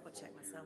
Double check myself.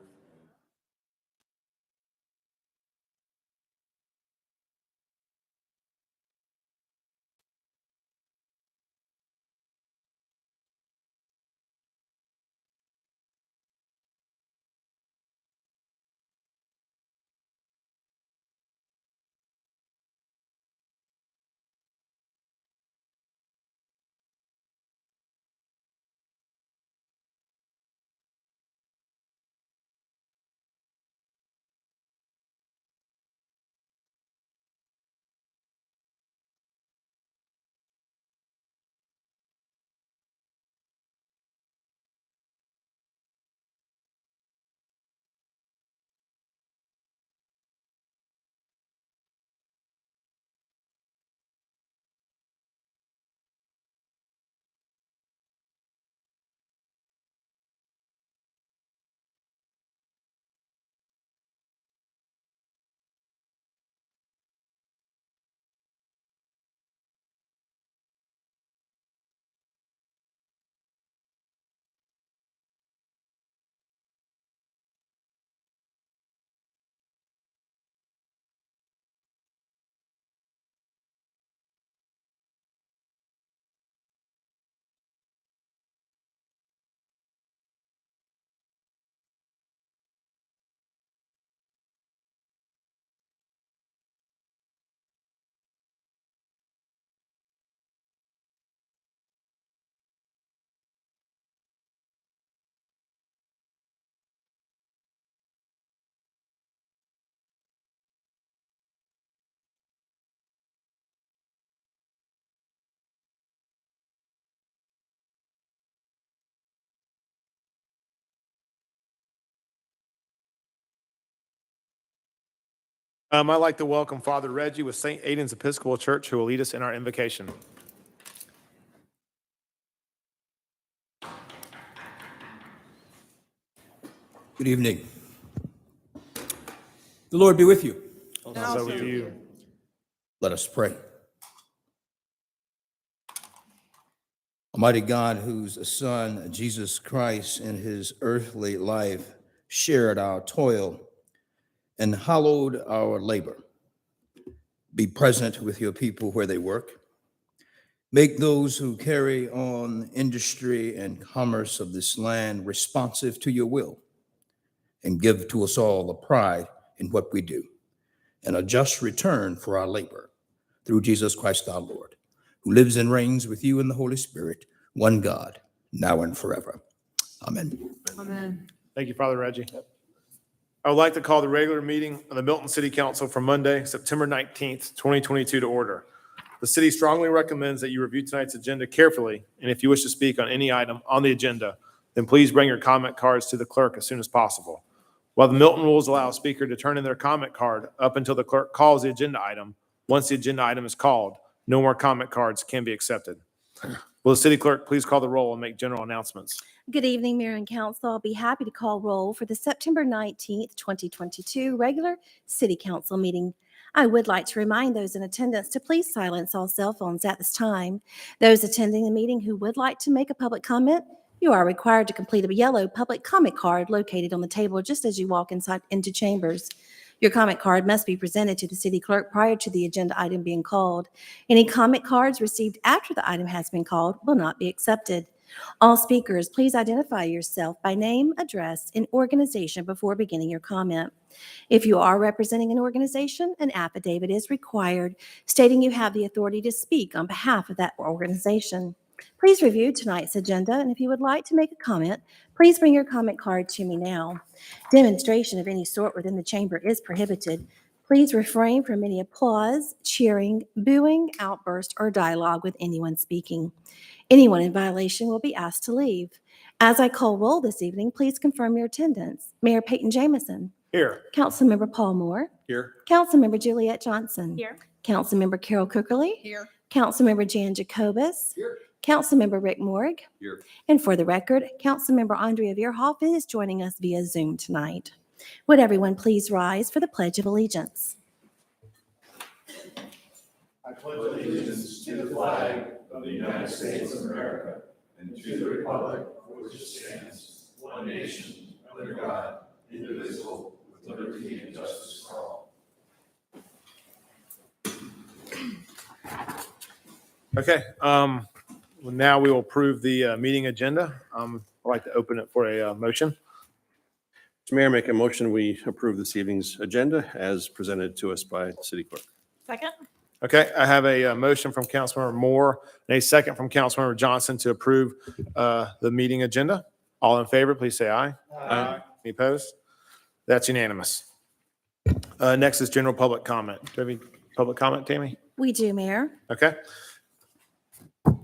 I'd like to welcome Father Reggie with St. Aidan's Episcopal Church, who will lead us in our invocation. Good evening. The Lord be with you. Also with you. Let us pray. Almighty God, whose Son, Jesus Christ, in his earthly life shared our toil and hallowed our labor, be present with your people where they work. Make those who carry on industry and commerce of this land responsive to your will, and give to us all the pride in what we do and a just return for our labor, through Jesus Christ our Lord, who lives and reigns with you in the Holy Spirit, one God, now and forever. Amen. Amen. Thank you, Father Reggie. I would like to call the regular meeting of the Milton City Council for Monday, September 19th, 2022 to order. The city strongly recommends that you review tonight's agenda carefully, and if you wish to speak on any item on the agenda, then please bring your comment cards to the clerk as soon as possible. While the Milton rules allow a speaker to turn in their comment card up until the clerk calls the agenda item, once the agenda item is called, no more comment cards can be accepted. Will the city clerk please call the roll and make general announcements? Good evening, Mayor and Council. I'll be happy to call roll for the September 19th, 2022 regular City Council meeting. I would like to remind those in attendance to please silence all cell phones at this time. Those attending the meeting who would like to make a public comment, you are required to complete a yellow public comment card located on the table just as you walk into chambers. Your comment card must be presented to the city clerk prior to the agenda item being called. Any comment cards received after the item has been called will not be accepted. All speakers, please identify yourself by name, address, and organization before beginning your comment. If you are representing an organization, an affidavit is required stating you have the authority to speak on behalf of that organization. Please review tonight's agenda, and if you would like to make a comment, please bring your comment card to me now. Demonstration of any sort within the chamber is prohibited. Please refrain from any applause, cheering, booing, outburst, or dialogue with anyone speaking. Anyone in violation will be asked to leave. As I call roll this evening, please confirm your attendance. Mayor Peyton Jamison. Here. Councilmember Paul Moore. Here. Councilmember Juliette Johnson. Here. Councilmember Carol Cookerly. Here. Councilmember Jan Jacobus. Here. Councilmember Rick Morg. Here. And for the record, Councilmember Andrea Veerhoff is joining us via Zoom tonight. Would everyone please rise for the Pledge of Allegiance? I pledge allegiance to the flag of the United States of America and to the republic for which it stands, one nation, under God, indivisible, with liberty and justice for all. Okay, well, now we will approve the meeting agenda. I'd like to open it for a motion. Mr. Mayor, make a motion, we approve this evening's agenda as presented to us by the city clerk. Second. Okay, I have a motion from Councilmember Moore and a second from Councilmember Johnson to approve the meeting agenda. All in favor, please say aye. Aye. Any opposed? That's unanimous. Next is general public comment. Do you have any public comment, Tammy? We do, Mayor. Okay.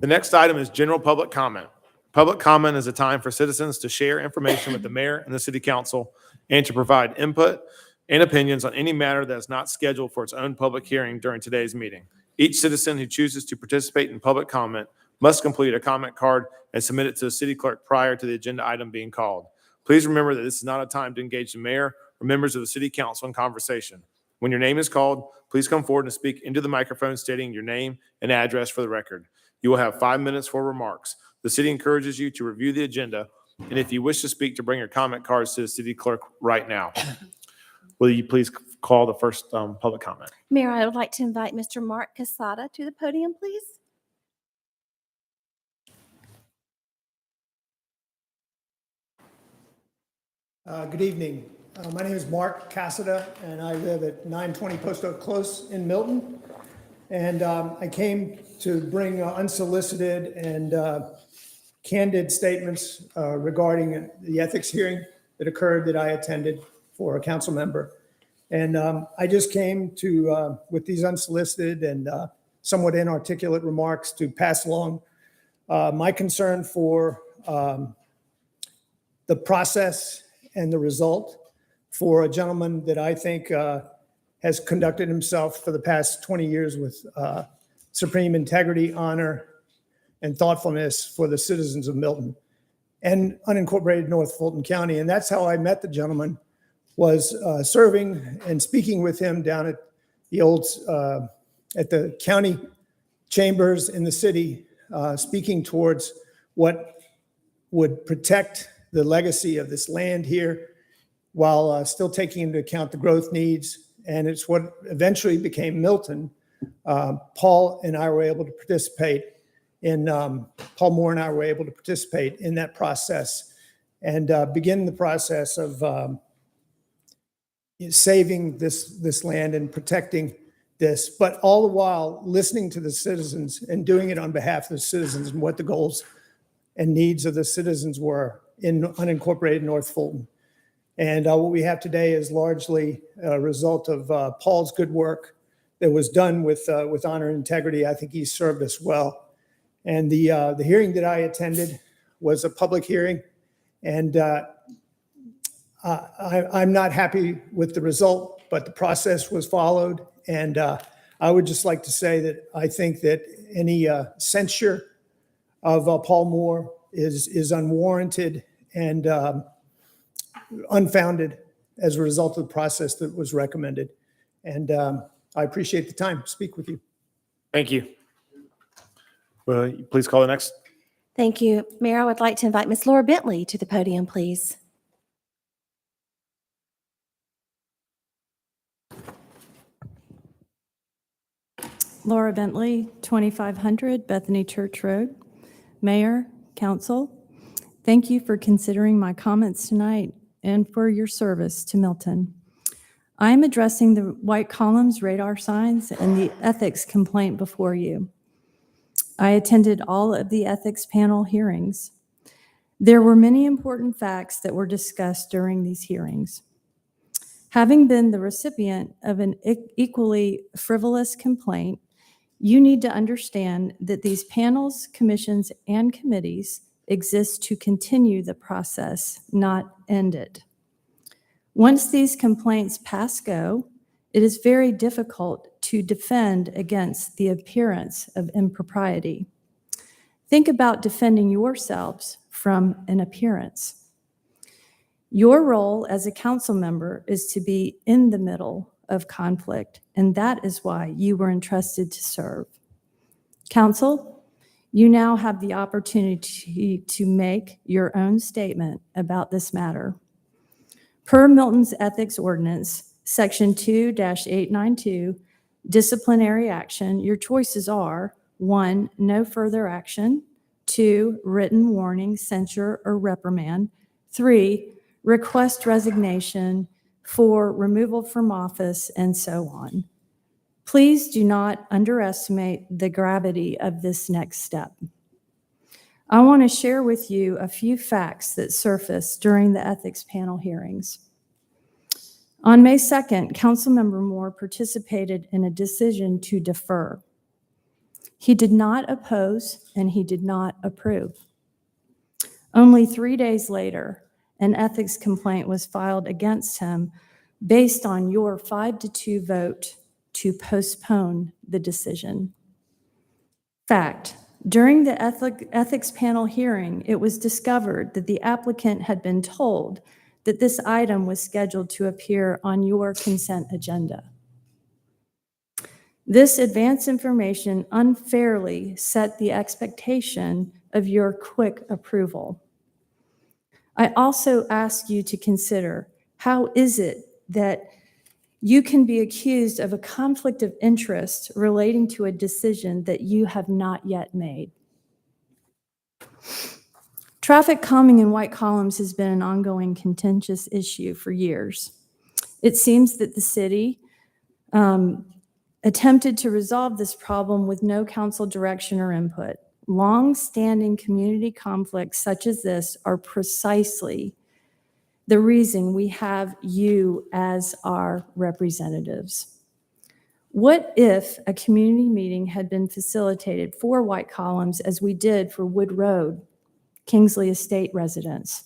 The next item is general public comment. Public comment is a time for citizens to share information with the mayor and the city council and to provide input and opinions on any matter that is not scheduled for its own public hearing during today's meeting. Each citizen who chooses to participate in public comment must complete a comment card and submit it to the city clerk prior to the agenda item being called. Please remember that this is not a time to engage the mayor or members of the city council in conversation. When your name is called, please come forward and speak into the microphone stating your name and address for the record. You will have 5 minutes for remarks. The city encourages you to review the agenda, and if you wish to speak, to bring your comment cards to the city clerk right now. Will you please call the first public comment? Mayor, I would like to invite Mr. Mark Casada to the podium, please. Good evening. My name is Mark Cassada, and I live at 920 Post Oak Close in Milton. And I came to bring unsolicited and candid statements regarding the ethics hearing that occurred that I attended for a council member. And I just came to, with these unsolicited and somewhat inarticulate remarks, to pass along my concern for the process and the result for a gentleman that I think has conducted himself for the past 20 years with supreme integrity, honor, and thoughtfulness for the citizens of Milton and unincorporated North Fulton County. And that's how I met the gentleman, was serving and speaking with him down at the old, at the county chambers in the city, speaking towards what would protect the legacy of this land here while still taking into account the growth needs. And it's what eventually became Milton. Paul and I were able to participate in, Paul Moore and I were able to participate in that process and begin the process of saving this land and protecting this, but all the while listening to the citizens and doing it on behalf of the citizens and what the goals and needs of the citizens were in unincorporated North Fulton. And what we have today is largely a result of Paul's good work that was done with honor and integrity. I think he served us well. And the hearing that I attended was a public hearing, and I'm not happy with the result, but the process was followed. And I would just like to say that I think that any censure of Paul Moore is unwarranted and unfounded as a result of the process that was recommended. And I appreciate the time to speak with you. Thank you. Will you please call the next? Thank you. Mayor, I would like to invite Ms. Laura Bentley to the podium, please. Laura Bentley, 2500 Bethany Church Road. Mayor, Council, thank you for considering my comments tonight and for your service to Milton. I am addressing the white columns, radar signs, and the ethics complaint before you. I attended all of the ethics panel hearings. There were many important facts that were discussed during these hearings. Having been the recipient of an equally frivolous complaint, you need to understand that these panels, commissions, and committees exist to continue the process, not end it. Once these complaints pass go, it is very difficult to defend against the appearance of impropriety. Think about defending yourselves from an appearance. Your role as a council member is to be in the middle of conflict, and that is why you were entrusted to serve. Council, you now have the opportunity to make your own statement about this matter. Per Milton's Ethics Ordinance, Section 2-892, disciplinary action, your choices are 1, no further action, 2, written warning, censure, or reprimand, 3, request resignation, 4, removal from office, and so on. Please do not underestimate the gravity of this next step. I want to share with you a few facts that surfaced during the ethics panel hearings. On May 2nd, Councilmember Moore participated in a decision to defer. He did not oppose and he did not approve. Only 3 days later, an ethics complaint was filed against him based on your 5-2 vote to postpone the decision. Fact, during the ethics panel hearing, it was discovered that the applicant had been told that this item was scheduled to appear on your consent agenda. This advance information unfairly set the expectation of your quick approval. I also ask you to consider, how is it that you can be accused of a conflict of interest relating to a decision that you have not yet made? Traffic calming in White Columns has been an ongoing contentious issue for years. It seems that the city attempted to resolve this problem with no council direction or input. Long-standing community conflicts such as this are precisely the reason we have you as our representatives. What if a community meeting had been facilitated for White Columns as we did for Wood Road, Kingsley Estate residents?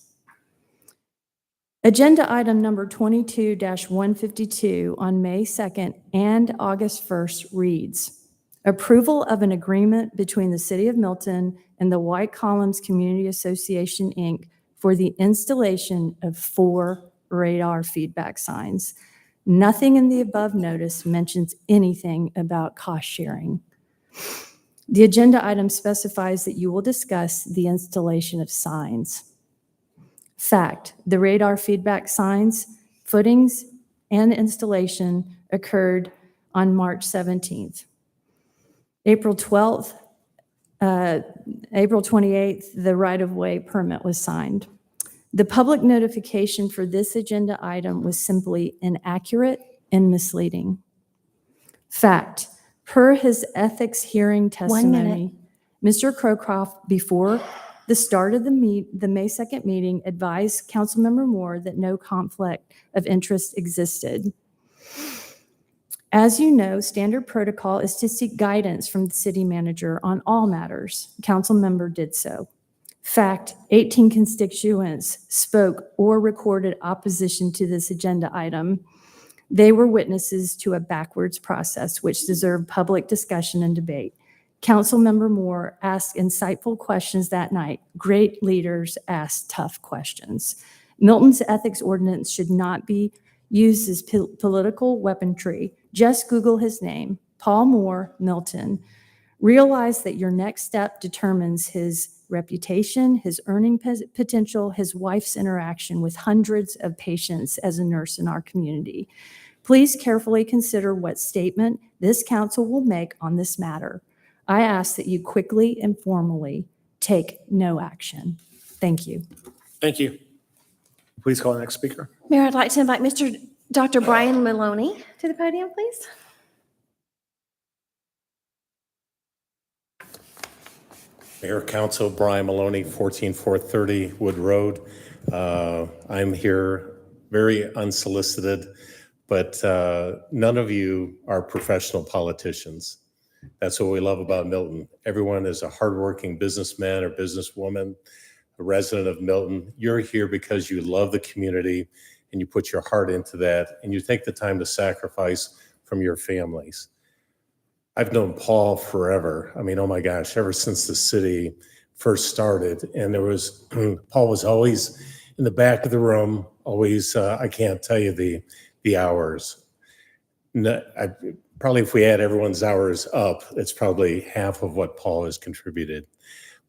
Agenda item number 22-152 on May 2nd and August 1st reads, approval of an agreement between the City of Milton and the White Columns Community Association, Inc. for the installation of 4 radar feedback signs. Nothing in the above notice mentions anything about cost sharing. The agenda item specifies that you will discuss the installation of signs. Fact, the radar feedback signs, footings, and installation occurred on March 17th. April 12th, April 28th, the right-of-way permit was signed. The public notification for this agenda item was simply inaccurate and misleading. Fact, per his ethics hearing testimony, Mr. Crowcroft, before the start of the May 2nd meeting, advised Councilmember Moore that no conflict of interest existed. As you know, standard protocol is to seek guidance from the city manager on all matters. Councilmember did so. Fact, 18 constituents spoke or recorded opposition to this agenda item. They were witnesses to a backwards process which deserved public discussion and debate. Councilmember Moore asked insightful questions that night. Great leaders ask tough questions. Milton's ethics ordinance should not be used as political weaponry. Just Google his name, Paul Moore, Milton. Realize that your next step determines his reputation, his earning potential, his wife's interaction with hundreds of patients as a nurse in our community. Please carefully consider what statement this council will make on this matter. I ask that you quickly and formally take no action. Thank you. Thank you. Please call the next speaker. Mayor, I'd like to invite Dr. Brian Maloney to the podium, please. Mayor, Council, Brian Maloney, 14430 Wood Road. I'm here very unsolicited, but none of you are professional politicians. That's what we love about Milton. Everyone is a hardworking businessman or businesswoman, a resident of Milton. You're here because you love the community and you put your heart into that and you take the time to sacrifice from your families. I've known Paul forever. I mean, oh my gosh, ever since the city first started. And Paul was always in the back of the room, always, I can't tell you the hours. Probably if we add everyone's hours up, it's probably half of what Paul has contributed.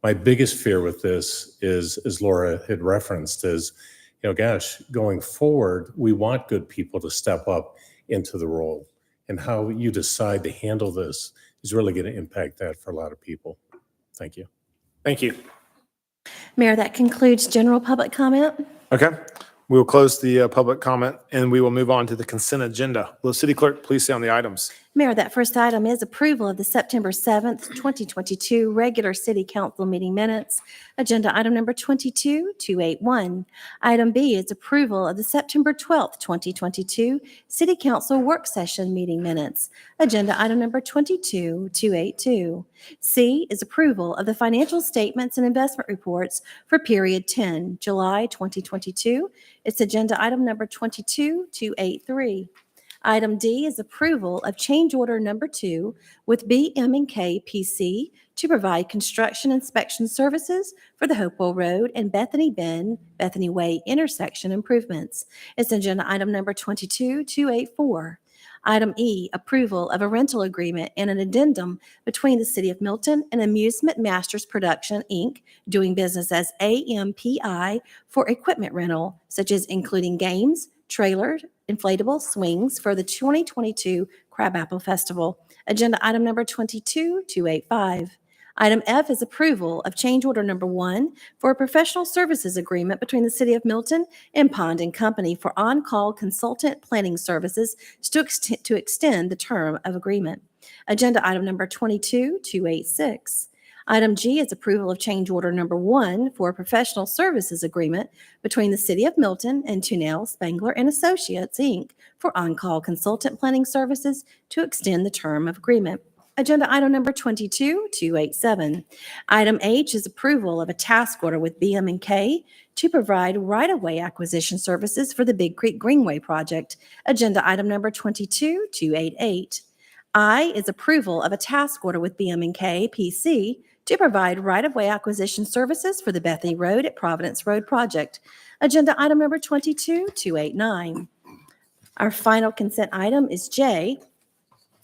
My biggest fear with this is, as Laura had referenced, is, gosh, going forward, we want good people to step up into the role. And how you decide to handle this is really going to impact that for a lot of people. Thank you. Thank you. Mayor, that concludes general public comment. Okay, we will close the public comment and we will move on to the consent agenda. Will the city clerk please say on the items? Mayor, that first item is approval of the September 7th, 2022 regular city council meeting minutes. Agenda item number 22281. Item B is approval of the September 12th, 2022 city council work session meeting minutes. Agenda item number 22282. C is approval of the financial statements and investment reports for period 10, July 2022. It's agenda item number 22283. Item D is approval of change order number 2 with BM&K PC to provide construction inspection services for the Hopewell Road and Bethany Bend, Bethany Way intersection improvements. It's agenda item number 22284. Item E, approval of a rental agreement and an addendum between the City of Milton and Amusement Masters Production, Inc., doing business as AMPI for equipment rental, such as including games, trailers, inflatable swings for the 2022 Crabapple Festival. Agenda item number 22285. Item F is approval of change order number 1 for a professional services agreement between the City of Milton and Pond and Company for on-call consultant planning services to extend the term of agreement. Agenda item number 22286. Item G is approval of change order number 1 for a professional services agreement between the City of Milton and Tunell, Spangler and Associates, Inc. for on-call consultant planning services to extend the term of agreement. Agenda item number 22287. Item H is approval of a task order with BM&K to provide right-of-way acquisition services for the Big Creek Greenway project. Agenda item number 22288. I is approval of a task order with BM&K PC to provide right-of-way acquisition services for the Bethany Road at Providence Road project. Agenda item number 22289. Our final consent item is J,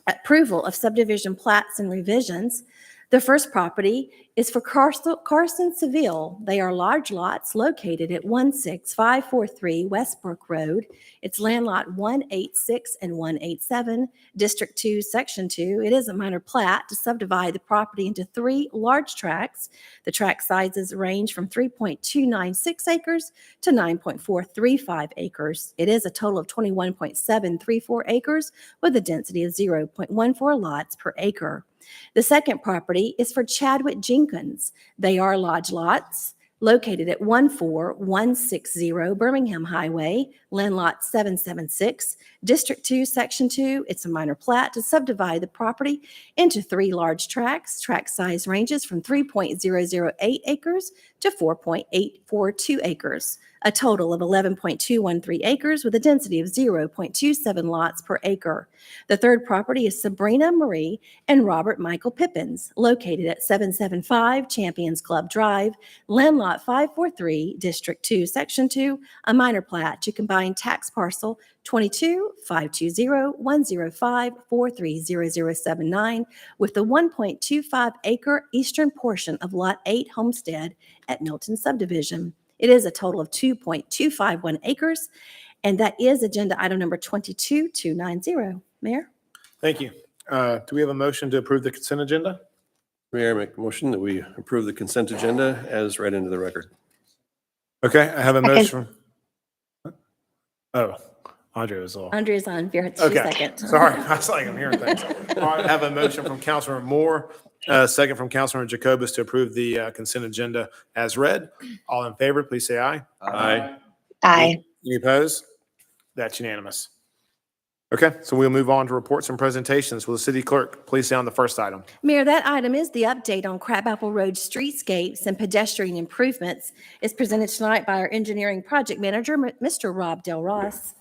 approval of subdivision plats and revisions. The first property is for Carson Seville. They are large lots located at 16543 Westbrook Road. It's land lot 186 and 187, District 2, Section 2. It is a minor plat to subdivide the property into 3 large tracts. The tract sizes range from 3.296 acres to 9.435 acres. It is a total of 21.734 acres with a density of 0.14 lots per acre. The second property is for Chadwick Jenkins. They are lodge lots located at 14160 Birmingham Highway, land lot 776, District 2, Section 2. It's a minor plat to subdivide the property into 3 large tracts. Tract size ranges from 3.008 acres to 4.842 acres, a total of 11.213 acres with a density of 0.27 lots per acre. The third property is Sabrina Marie and Robert Michael Pippins, located at 775 Champions Club Drive, land lot 543, District 2, Section 2, a minor plat to combine tax parcel 22-520-105-430079 with the 1.25 acre eastern portion of Lot 8 Homestead at Milton Subdivision. It is a total of 2.251 acres, and that is agenda item number 22290. Mayor? Thank you. Do we have a motion to approve the consent agenda? Mayor, make a motion that we approve the consent agenda as read into the record. Okay, I have a motion. Oh, Andre was all. Andrea's on for Okay, second. sorry. I was like, I'm hearing things. All right, I have a motion from Councilor Moore, second from Councilor Jacobus to approve the consent agenda as read. All in favor, please say aye. Aye. Aye. Any opposed? That's unanimous. Okay, so we'll move on to reports and presentations. Will the city clerk please say on the first item? Mayor, that item is the update on Crabapple Road streetscapes and pedestrian improvements. It's presented tonight by our engineering project manager, Mr. Rob Del Ross.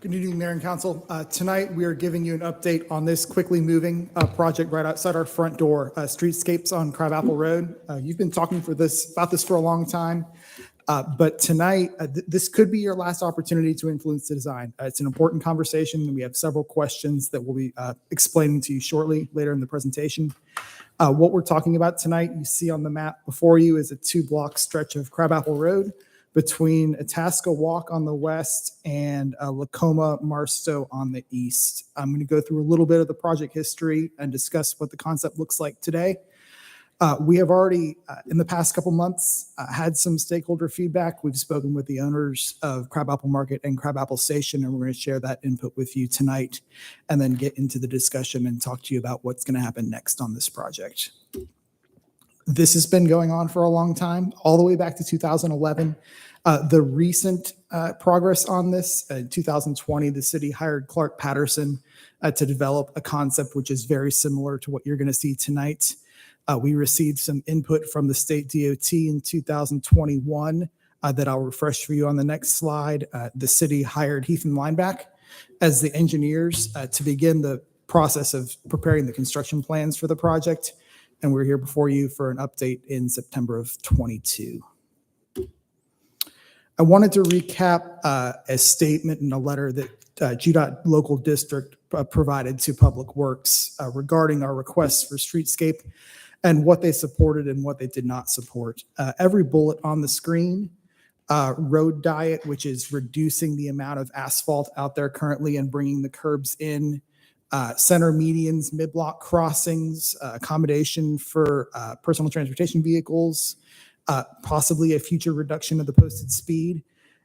Good evening, Mayor and Council. Tonight, we are giving you an update on this quickly moving project right outside our front door, streetscapes on Crabapple Road. You've been talking about this for a long time. But tonight, this could be your last opportunity to influence the design. It's an important conversation, and we have several questions that we'll be explaining to you shortly later in the presentation. What we're talking about tonight, you see on the map before you, is a 2-block stretch of Crabapple Road between Itasca Walk on the west and Lacoma Marstow on the east. I'm going to go through a little bit of the project history and discuss what the concept looks like today. We have already, in the past couple months, had some stakeholder feedback. We've spoken with the owners of Crabapple Market and Crabapple Station, and we're going to share that input with you tonight and then get into the discussion and talk to you about what's going to happen next on this project. This has been going on for a long time, all the way back to 2011. The recent progress on this, in 2020, the city hired Clark Patterson to develop a concept which is very similar to what you're going to see tonight. We received some input from the state DOT in 2021 that I'll refresh for you on the next slide. The city hired Heath and Lineback as the engineers to begin the process of preparing the construction plans for the project. And we're here before you for an update in September of 22. I wanted to recap a statement in a letter that GDOT local district provided to Public Works regarding our requests for streetscape and what they supported and what they did not support. Every bullet on the screen, road diet, which is reducing the amount of asphalt out there currently and bringing the curbs in, center medians, mid-block crossings, accommodation for personal transportation vehicles, possibly a future reduction of the posted speed.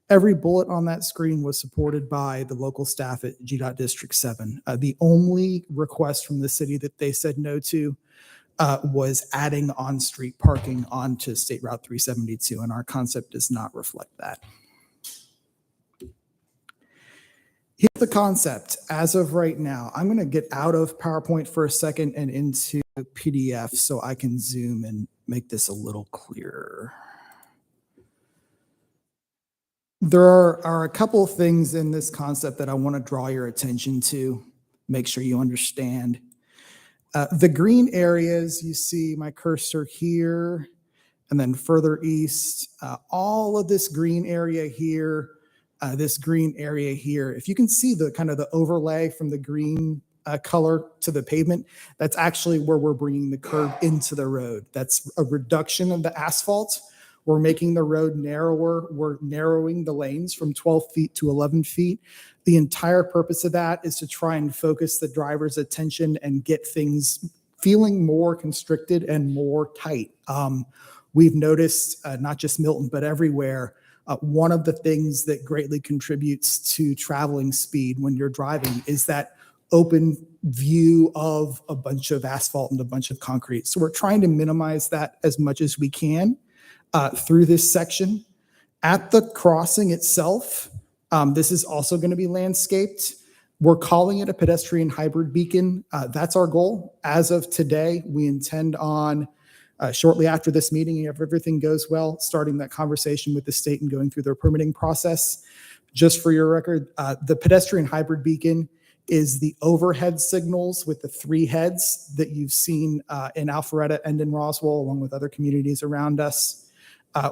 Every bullet on that screen was supported by the local staff at GDOT District 7. The only request from the city that they said no to was adding on-street parking onto State Route 372, and our concept does not reflect that. Here's the concept as of right now. I'm going to get out of PowerPoint for a second and into PDF so I can zoom and make this a little clearer. There are a couple of things in this concept that I want to draw your attention to, make sure you understand. The green areas, you see my cursor here, and then further east, all of this green area here, this green area here. If you can see the kind of the overlay from the green color to the pavement, that's actually where we're bringing the curb into the road. That's a reduction of the asphalt. We're making the road narrower. We're narrowing the lanes from 12 feet to 11 feet. The entire purpose of that is to try and focus the driver's attention and get things feeling more constricted and more tight. We've noticed, not just Milton, but everywhere, one of the things that greatly contributes to traveling speed when you're driving is that open view of a bunch of asphalt and a bunch of concrete. So we're trying to minimize that as much as we can through this section. At the crossing itself, this is also going to be landscaped. We're calling it a pedestrian hybrid beacon. That's our goal. As of today, we intend on, shortly after this meeting, if everything goes well, starting that conversation with the state and going through their permitting process. Just for your record, the pedestrian hybrid beacon is the overhead signals with the 3 heads that you've seen in Alpharetta and in Roswell, along with other communities around us.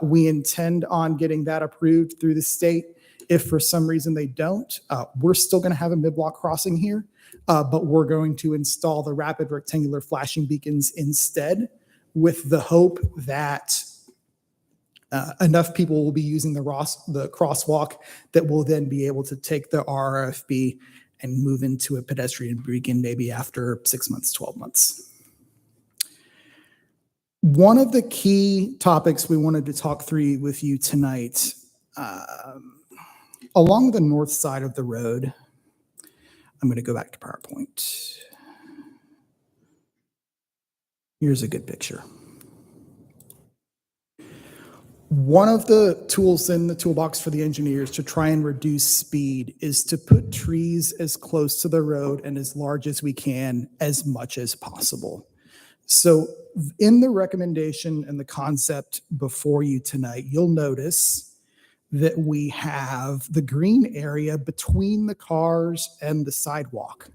We intend on getting that approved through the state. If for some reason they don't, we're still going to have a mid-block crossing here, but we're going to install the rapid rectangular flashing beacons instead, with the hope that enough people will be using the crosswalk that will then be able to take the RFB and move into a pedestrian beacon maybe after 6 months, 12 months. One of the key topics we wanted to talk through with you tonight, along the north side of the road, I'm going to go back to PowerPoint. Here's a good picture. One of the tools in the toolbox for the engineers to try and reduce speed is to put trees as close to the road and as large as we can, as much as possible. So in the recommendation and the concept before you tonight, you'll notice that we have the green area between the cars and the sidewalk,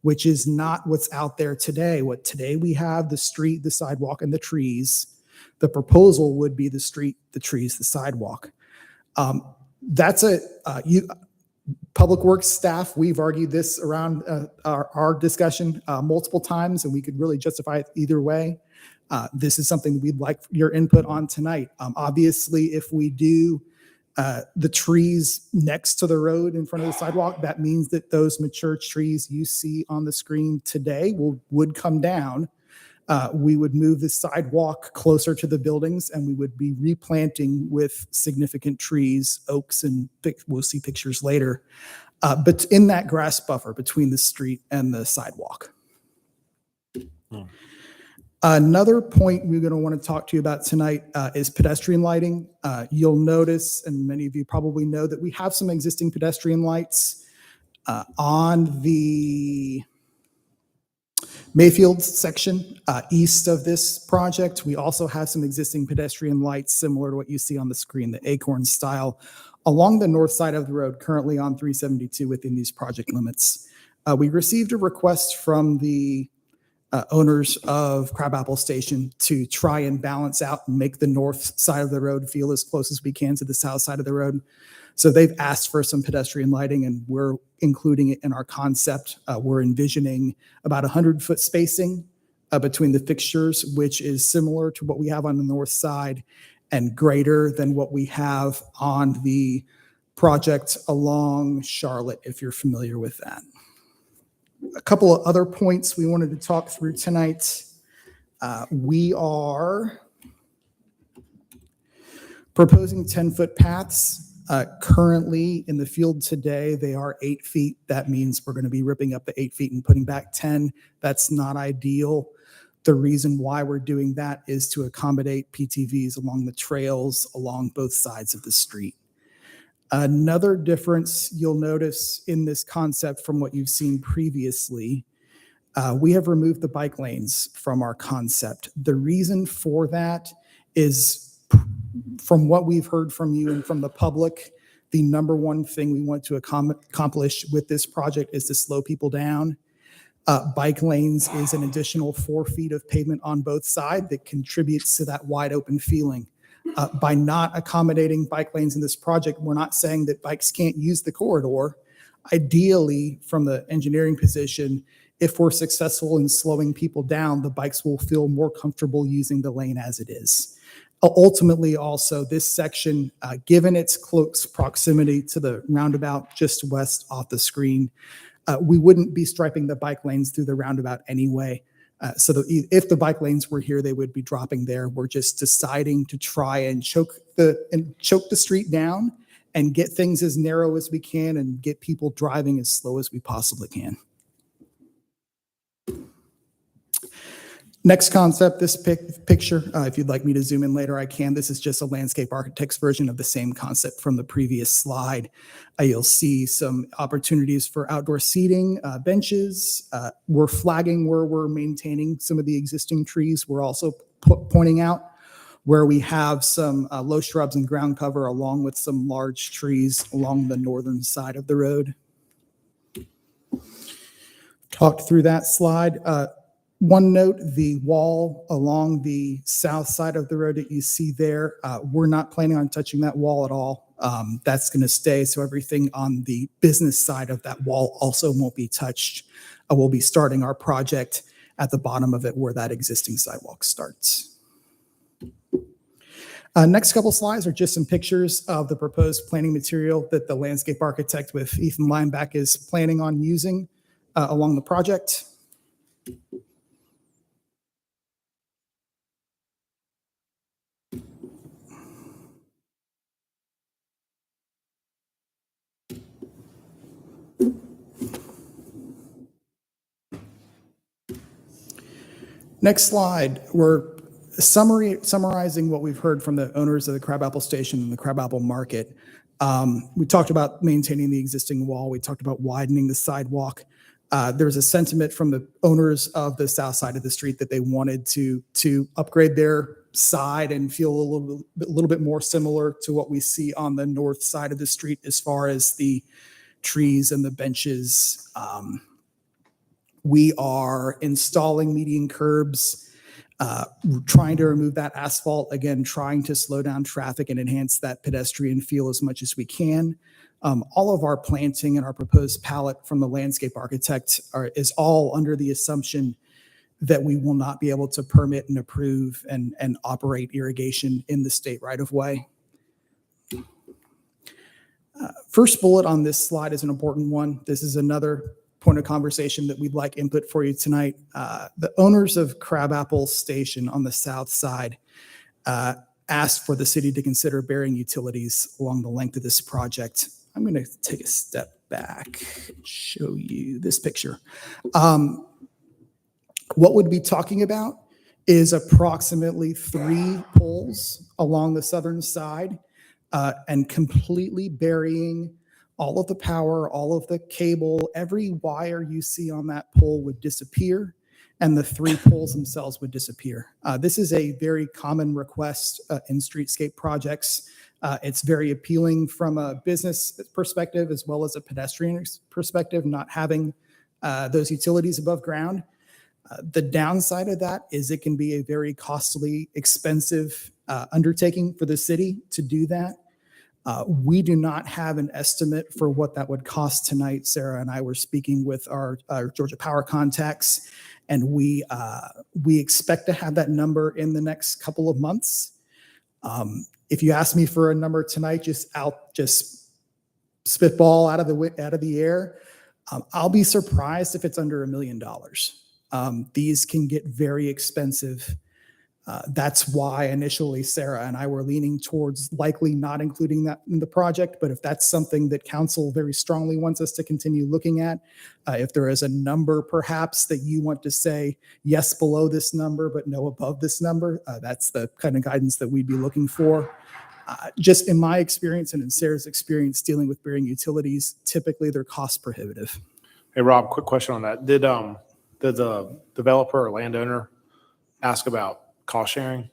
which is not what's out there today. What today we have the street, the sidewalk, and the trees. The proposal would be the street, the trees, the sidewalk. That's Public Works staff, we've argued this around our discussion multiple times, and we could really justify it either way. This is something we'd like your input on tonight. Obviously, if we do the trees next to the road in front of the sidewalk, that means that those mature trees you see on the screen today would come down. We would move the sidewalk closer to the buildings, and we would be replanting with significant trees, oaks, and we'll see pictures later, but in that grass buffer between the street and the sidewalk. Another point we're going to want to talk to you about tonight is pedestrian lighting. You'll notice, and many of you probably know, that we have some existing pedestrian lights on the Mayfield section east of this project. We also have some existing pedestrian lights similar to what you see on the screen, the acorn style, along the north side of the road, currently on 372 within these project limits. We received a request from the owners of Crabapple Station to try and balance out and make the north side of the road feel as close as we can to the south side of the road. So they've asked for some pedestrian lighting, and we're including it in our concept. We're envisioning about 100-foot spacing between the fixtures, which is similar to what we have on the north side and greater than what we have on the project along Charlotte, if you're familiar with that. A couple of other points we wanted to talk through tonight. We are proposing 10-foot paths. Currently in the field today, they are 8 feet. That means we're going to be ripping up the 8 feet and putting back 10. That's not ideal. The reason why we're doing that is to accommodate PTVs along the trails along both sides of the street. Another difference you'll notice in this concept from what you've seen previously, we have removed the bike lanes from our concept. The reason for that is, from what we've heard from you and from the public, the number one thing we want to accomplish with this project is to slow people down. Bike lanes is an additional 4 feet of pavement on both sides that contributes to that wide open feeling. By not accommodating bike lanes in this project, we're not saying that bikes can't use the corridor. Ideally, from the engineering position, if we're successful in slowing people down, the bikes will feel more comfortable using the lane as it is. Ultimately, also, this section, given its close proximity to the roundabout just west off the screen, we wouldn't be striping the bike lanes through the roundabout anyway. So that if the bike lanes were here, they would be dropping there. We're just deciding to try and choke the street down and get things as narrow as we can and get people driving as slow as we possibly can. Next concept, this picture, if you'd like me to zoom in later, I can. This is just a landscape architect's version of the same concept from the previous slide. You'll see some opportunities for outdoor seating, benches. We're flagging where we're maintaining some of the existing trees. We're also pointing out where we have some low shrubs and ground cover along with some large trees along the northern side of the road. Talked through that slide. One note, the wall along the south side of the road that you see there, we're not planning on touching that wall at all. That's going to stay, so everything on the business side of that wall also won't be touched. We'll be starting our project at the bottom of it where that existing sidewalk starts. Next couple slides are just some pictures of the proposed planning material that the landscape architect with Ethan Lineback is planning on using along the project. Next slide, we're summarizing what we've heard from the owners of the Crabapple Station and the Crabapple Market. We talked about maintaining the existing wall. We talked about widening the sidewalk. There's a sentiment from the owners of the south side of the street that they wanted to upgrade their side and feel a little bit more similar to what we see on the north side of the street as far as the trees and the benches. We are installing median curbs trying to remove that asphalt, again, trying to slow down traffic and enhance that pedestrian feel as much as we can. All of our planting and our proposed palette from the landscape architect is all under the assumption that we will not be able to permit and approve and operate irrigation in the state right of way. First bullet on this slide is an important one. This is another point of conversation that we'd like input for you tonight. The owners of Crabapple Station on the south side asked for the city to consider burying utilities along the length of this project. I'm going to take a step back and show you this picture. What we'd be talking about is approximately 3 poles along the southern side and completely burying all of the power, all of the cable, every wire you see on that pole would disappear, and the 3 poles themselves would disappear. This is a very common request in streetscape projects. It's very appealing from a business perspective as well as a pedestrian perspective, not having those utilities above ground. The downside of that is it can be a very costly, expensive undertaking for the city to do that. We do not have an estimate for what that would cost tonight. Sarah and I were speaking with our Georgia Power contacts, and we expect to have that number in the next couple of months. If you ask me for a number tonight, just spitball out of the air, I'll be surprised if it's under $1 million. These can get very expensive. That's why initially Sarah and I were leaning towards likely not including that in the project. But if that's something that council very strongly wants us to continue looking at, if there is a number perhaps that you want to say yes below this number, but no above this number, that's the kind of guidance that we'd be looking for. Just in my experience and in Sarah's experience dealing with burying utilities, typically they're cost prohibitive. Hey, Rob, quick question on that. Did the developer or landowner ask about cost sharing?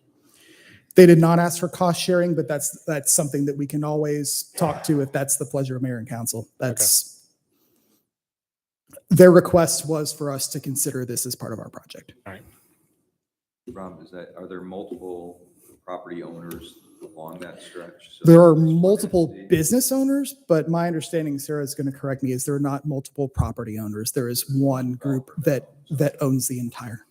They did not ask for cost sharing, but that's something that we can always talk to if that's the pleasure of mayor and council. That's their request was for us to consider this as part of our project. All right. Rob, are there multiple property owners along that stretch? So There are multiple business owners, but my understanding, Sarah is going to correct me, is there are not multiple property owners. There is one group that owns the entire.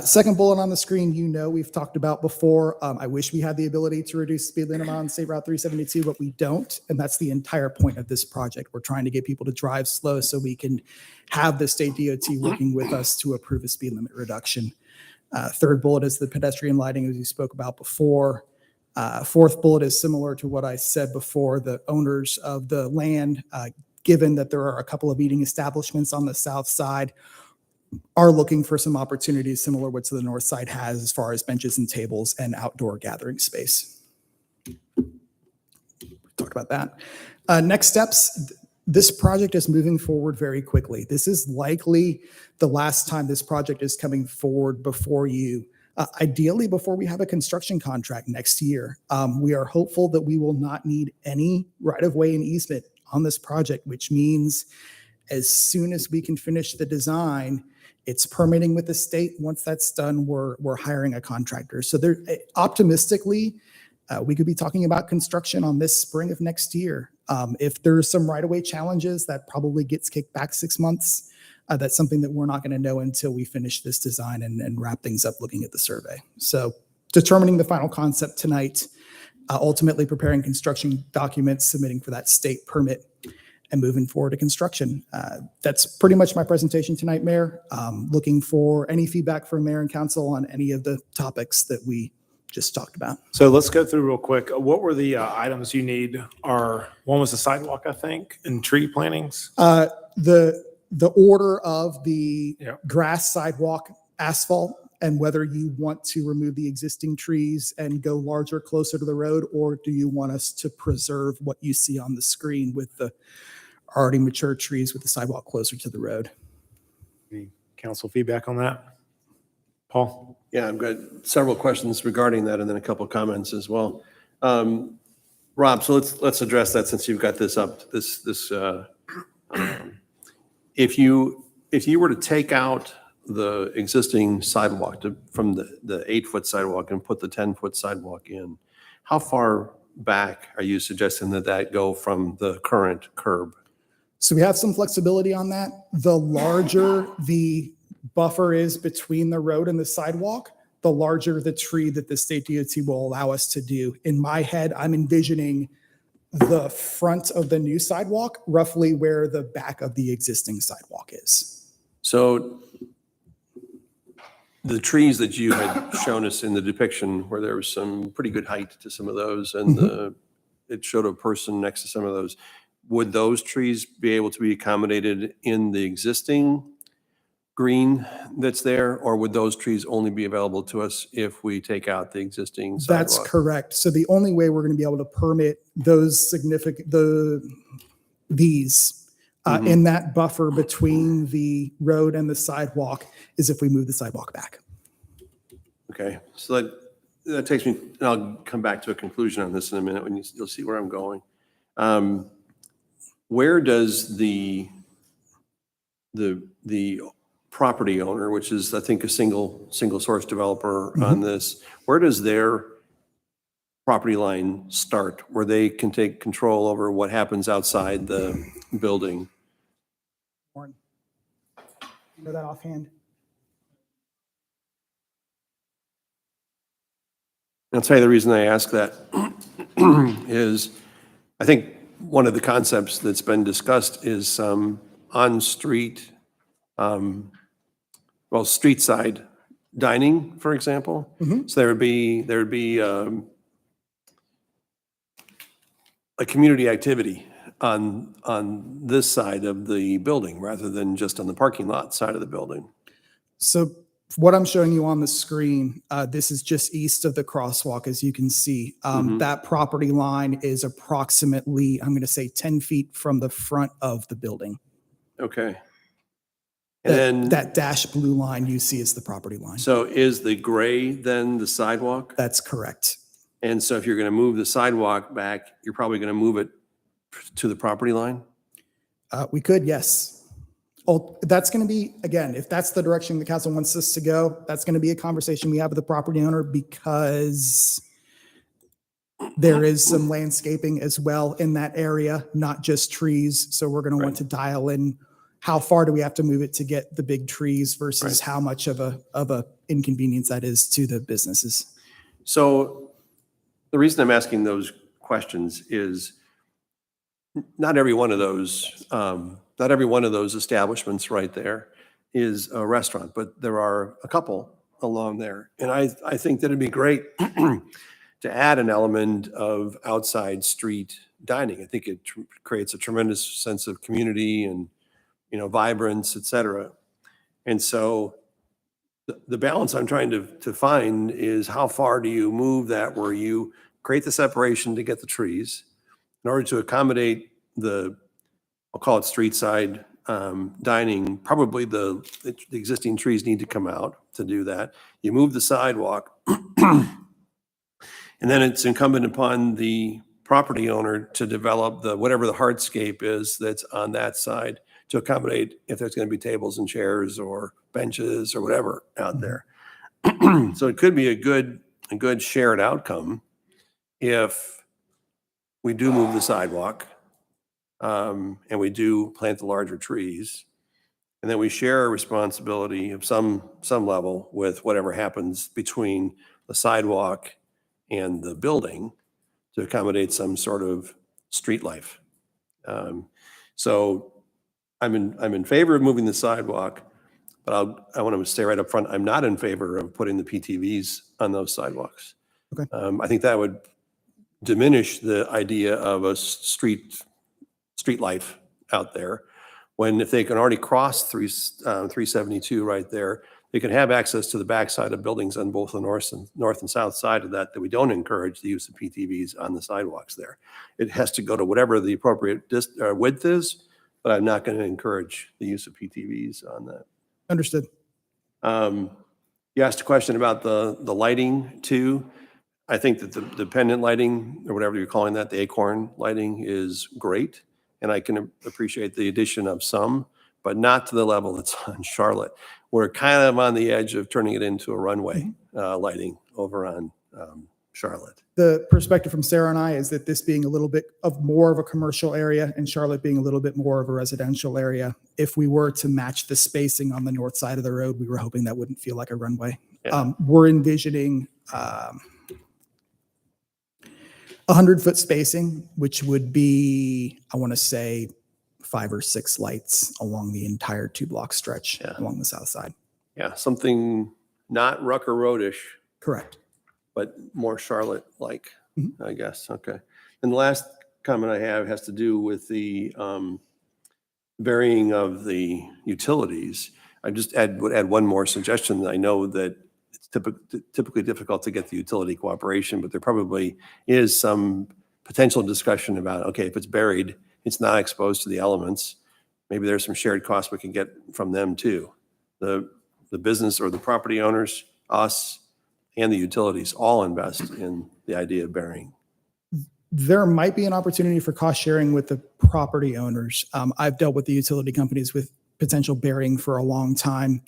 Second bullet on the screen, we've talked about before. I wish we had the ability to reduce speed limit on State Route 372, but we don't. And that's the entire point of this project. We're trying to get people to drive slow so we can have the state DOT working with us to approve a speed limit reduction. Third bullet is the pedestrian lighting, as you spoke about before. Fourth bullet is similar to what I said before. The owners of the land, given that there are a couple of eating establishments on the south side, are looking for some opportunities similar to what the north side has as far as benches and tables and outdoor gathering space. Talked about that. Next steps. This project is moving forward very quickly. This is likely the last time this project is coming forward before you, ideally before we have a construction contract next year. We are hopeful that we will not need any right-of-way and easement on this project, which means as soon as we can finish the design, it's permitting with the state. Once that's done, we're hiring a contractor. So there, optimistically, we could be talking about construction on this spring of next year. If there's some right-of-way challenges, that probably gets kicked back 6 months. That's something that we're not going to know until we finish this design and wrap things up looking at the survey. So determining the final concept tonight, ultimately preparing construction documents, submitting for that state permit, and moving forward to construction. That's pretty much my presentation tonight, Mayor. Looking for any feedback from Mayor and Council on any of the topics that we just talked about. So let's go through real quick. What were the items you need? One was the sidewalk, I think, and tree plantings. The order of the Yep. grass, sidewalk, asphalt, and whether you want to remove the existing trees and go larger, closer to the road, or do you want us to preserve what you see on the screen with the already mature trees with the sidewalk closer to the road? Any council feedback on that? Paul? Yeah, I've got several questions regarding that and then a couple of comments as well. Rob, so let's address that since you've got this up. If you were to take out the existing sidewalk from the 8-foot sidewalk and put the 10-foot sidewalk in, how far back are you suggesting that go from the current curb? So we have some flexibility on that. The larger the buffer is between the road and the sidewalk, the larger the tree that the state DOT will allow us to do. In my head, I'm envisioning the front of the new sidewalk, roughly where the back of the existing sidewalk is. So the trees that you had shown us in the depiction, where there was some pretty good height to some of those, and it showed a person next to some of those, would those trees be able to be accommodated in the existing green that's there, or would those trees only be available to us if we take out the existing sidewalk? That's correct. So the only way we're going to be able to permit those in that buffer between the road and the sidewalk is if we move the sidewalk back. Okay, so that takes me, and I'll come back to a conclusion on this in a minute when you'll see where I'm going. Where does the property owner, which is I think a single source developer on this, where does their property line start, where they can take control over what happens outside the building? You know that offhand? I'll tell you the reason I ask that is I think one of the concepts that's been discussed is on-street, street side dining, for example. So there would be a community activity on this side of the building rather than just on the parking lot side of the building. So what I'm showing you on the screen, this is just east of the crosswalk, as you can see. That property line is approximately, I'm going to say 10 feet from the front of the building. Okay. And then That dashed blue line you see is the property line. so is the gray then the sidewalk? That's correct. And so if you're going to move the sidewalk back, you're probably going to move it to the property line? We could, yes. Oh, that's going to be, again, if that's the direction the council wants us to go, that's going to be a conversation we have with the property owner because there is some landscaping as well in that area, not just trees. So we're going to want to dial in how far do we have to move it to get the big trees versus how much of a inconvenience that is to the businesses. So the reason I'm asking those questions is not every one of those establishments right there is a restaurant, but there are a couple along there. And I think that it'd be great to add an element of outside street dining. I think it creates a tremendous sense of community and, vibrance, et cetera. And so the balance I'm trying to find is how far do you move that where you create the separation to get the trees in order to accommodate I'll call it street side dining. Probably the existing trees need to come out to do that. You move the sidewalk and then it's incumbent upon the property owner to develop whatever the hardscape is that's on that side to accommodate if there's going to be tables and chairs or benches or whatever out there. So it could be a good shared outcome if we do move the sidewalk and we do plant the larger trees, and then we share a responsibility of some level with whatever happens between the sidewalk and the building to accommodate some sort of street life. So I'm in favor of moving the sidewalk, but I want to say right up front, I'm not in favor of putting the PTVs on those sidewalks. Okay. I think that would diminish the idea of a street life out there, when if they can already cross 372 right there, they can have access to the backside of buildings on both the north and south side of that we don't encourage the use of PTVs on the sidewalks there. It has to go to whatever the appropriate width is, but I'm not going to encourage the use of PTVs on that. Understood. You asked a question about the lighting too. I think that the pendant lighting, or whatever you're calling that, the acorn lighting is great. And I can appreciate the addition of some, but not to the level that's on Charlotte. We're kind of on the edge of turning it into a runway lighting over on Charlotte. The perspective from Sarah and I is that this being a little bit of more of a commercial area and Charlotte being a little bit more of a residential area, if we were to match the spacing on the north side of the road, we were hoping that wouldn't feel like a runway. Yeah. We're envisioning 100-foot spacing, which would be, I want to say, 5 or 6 lights along the entire 2-block stretch along the south side. Yeah, something not Rucker Roadish, Correct. but more Charlotte-like, I guess. Okay. And the last comment I have has to do with the varying of the utilities. I just would add one more suggestion. I know that it's typically difficult to get the utility cooperation, but there probably is some potential discussion about, okay, if it's buried, it's not exposed to the elements. Maybe there's some shared costs we can get from them too. The business or the property owners, us, and the utilities all invest in the idea of burying. There might be an opportunity for cost sharing with the property owners. I've dealt with the utility companies with potential burying for a long time.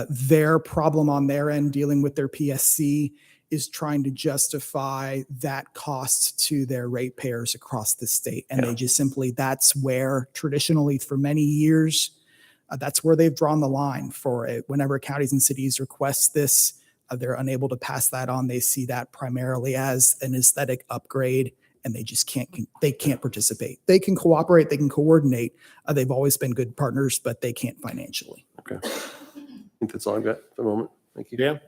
Their problem on their end dealing with their PSC is trying to justify that cost to their ratepayers across the state. And they just simply, that's where traditionally for many years, that's where they've drawn the line for it. Whenever counties and cities request this, they're unable to pass that on. They see that primarily as an aesthetic upgrade, and they just can't participate. They can cooperate, they can coordinate. They've always been good partners, but they can't financially. Okay. I think that's all I've got for the moment. Thank you. Dan?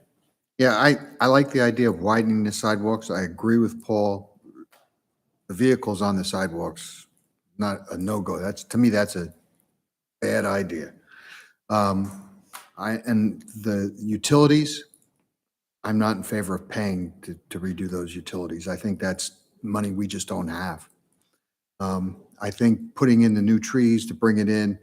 Yeah, I like the idea of widening the sidewalks. I agree with Paul. The vehicles on the sidewalks, not a no-go. To me, that's a bad idea. And the utilities, I'm not in favor of paying to redo those utilities. I think that's money we just don't have. I think putting in the new trees to bring it in,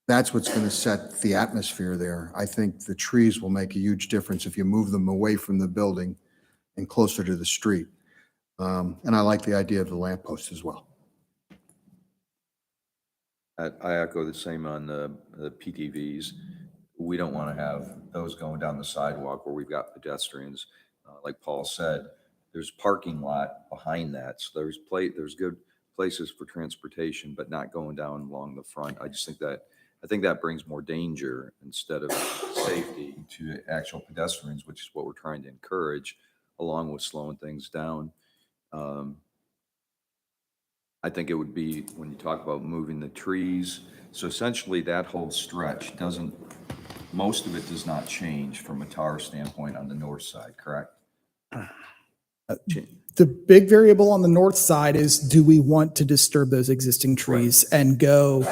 that's what's going to set the atmosphere there. I think the trees will make a huge difference if you move them away from the building and closer to the street. And I like the idea of the lampposts as well. I echo the same on the PTVs. We don't want to have those going down the sidewalk where we've got pedestrians. Like Paul said, there's parking lot behind that. So there's good places for transportation, but not going down along the front. I think that brings more danger instead of safety to actual pedestrians, which is what we're trying to encourage, along with slowing things down. I think it would be when you talk about moving the trees. So essentially that whole stretch most of it does not change from a tower standpoint on the north side, correct? The big variable on the north side is, do we want to disturb those existing trees and go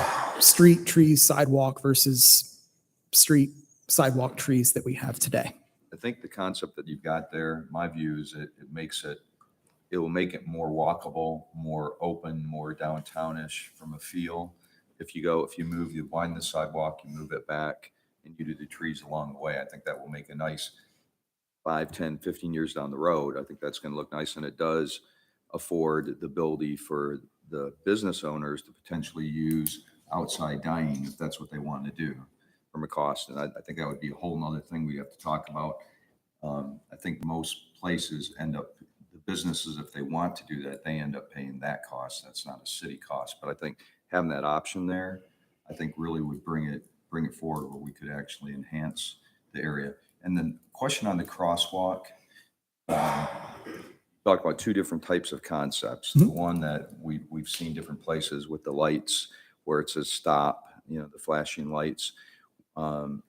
street trees, sidewalk versus street sidewalk trees that we have today? I think the concept that you've got there, my view is it will make it more walkable, more open, more downtownish from a feel. If you widen the sidewalk, you move it back, and you do the trees along the way, I think that will make a nice 5, 10, 15 years down the road. I think that's going to look nice, and it does afford the ability for the business owners to potentially use outside dining if that's what they want to do from a cost. And I think that would be a whole nother thing we have to talk about. I think most places the businesses, if they want to do that, they end up paying that cost. That's not a city cost. But I think having that option there, I think really would bring it forward where we could actually enhance the area. And then question on the crosswalk, talk about 2 different types of concepts. The one that we've seen different places with the lights where it says stop, the flashing lights. The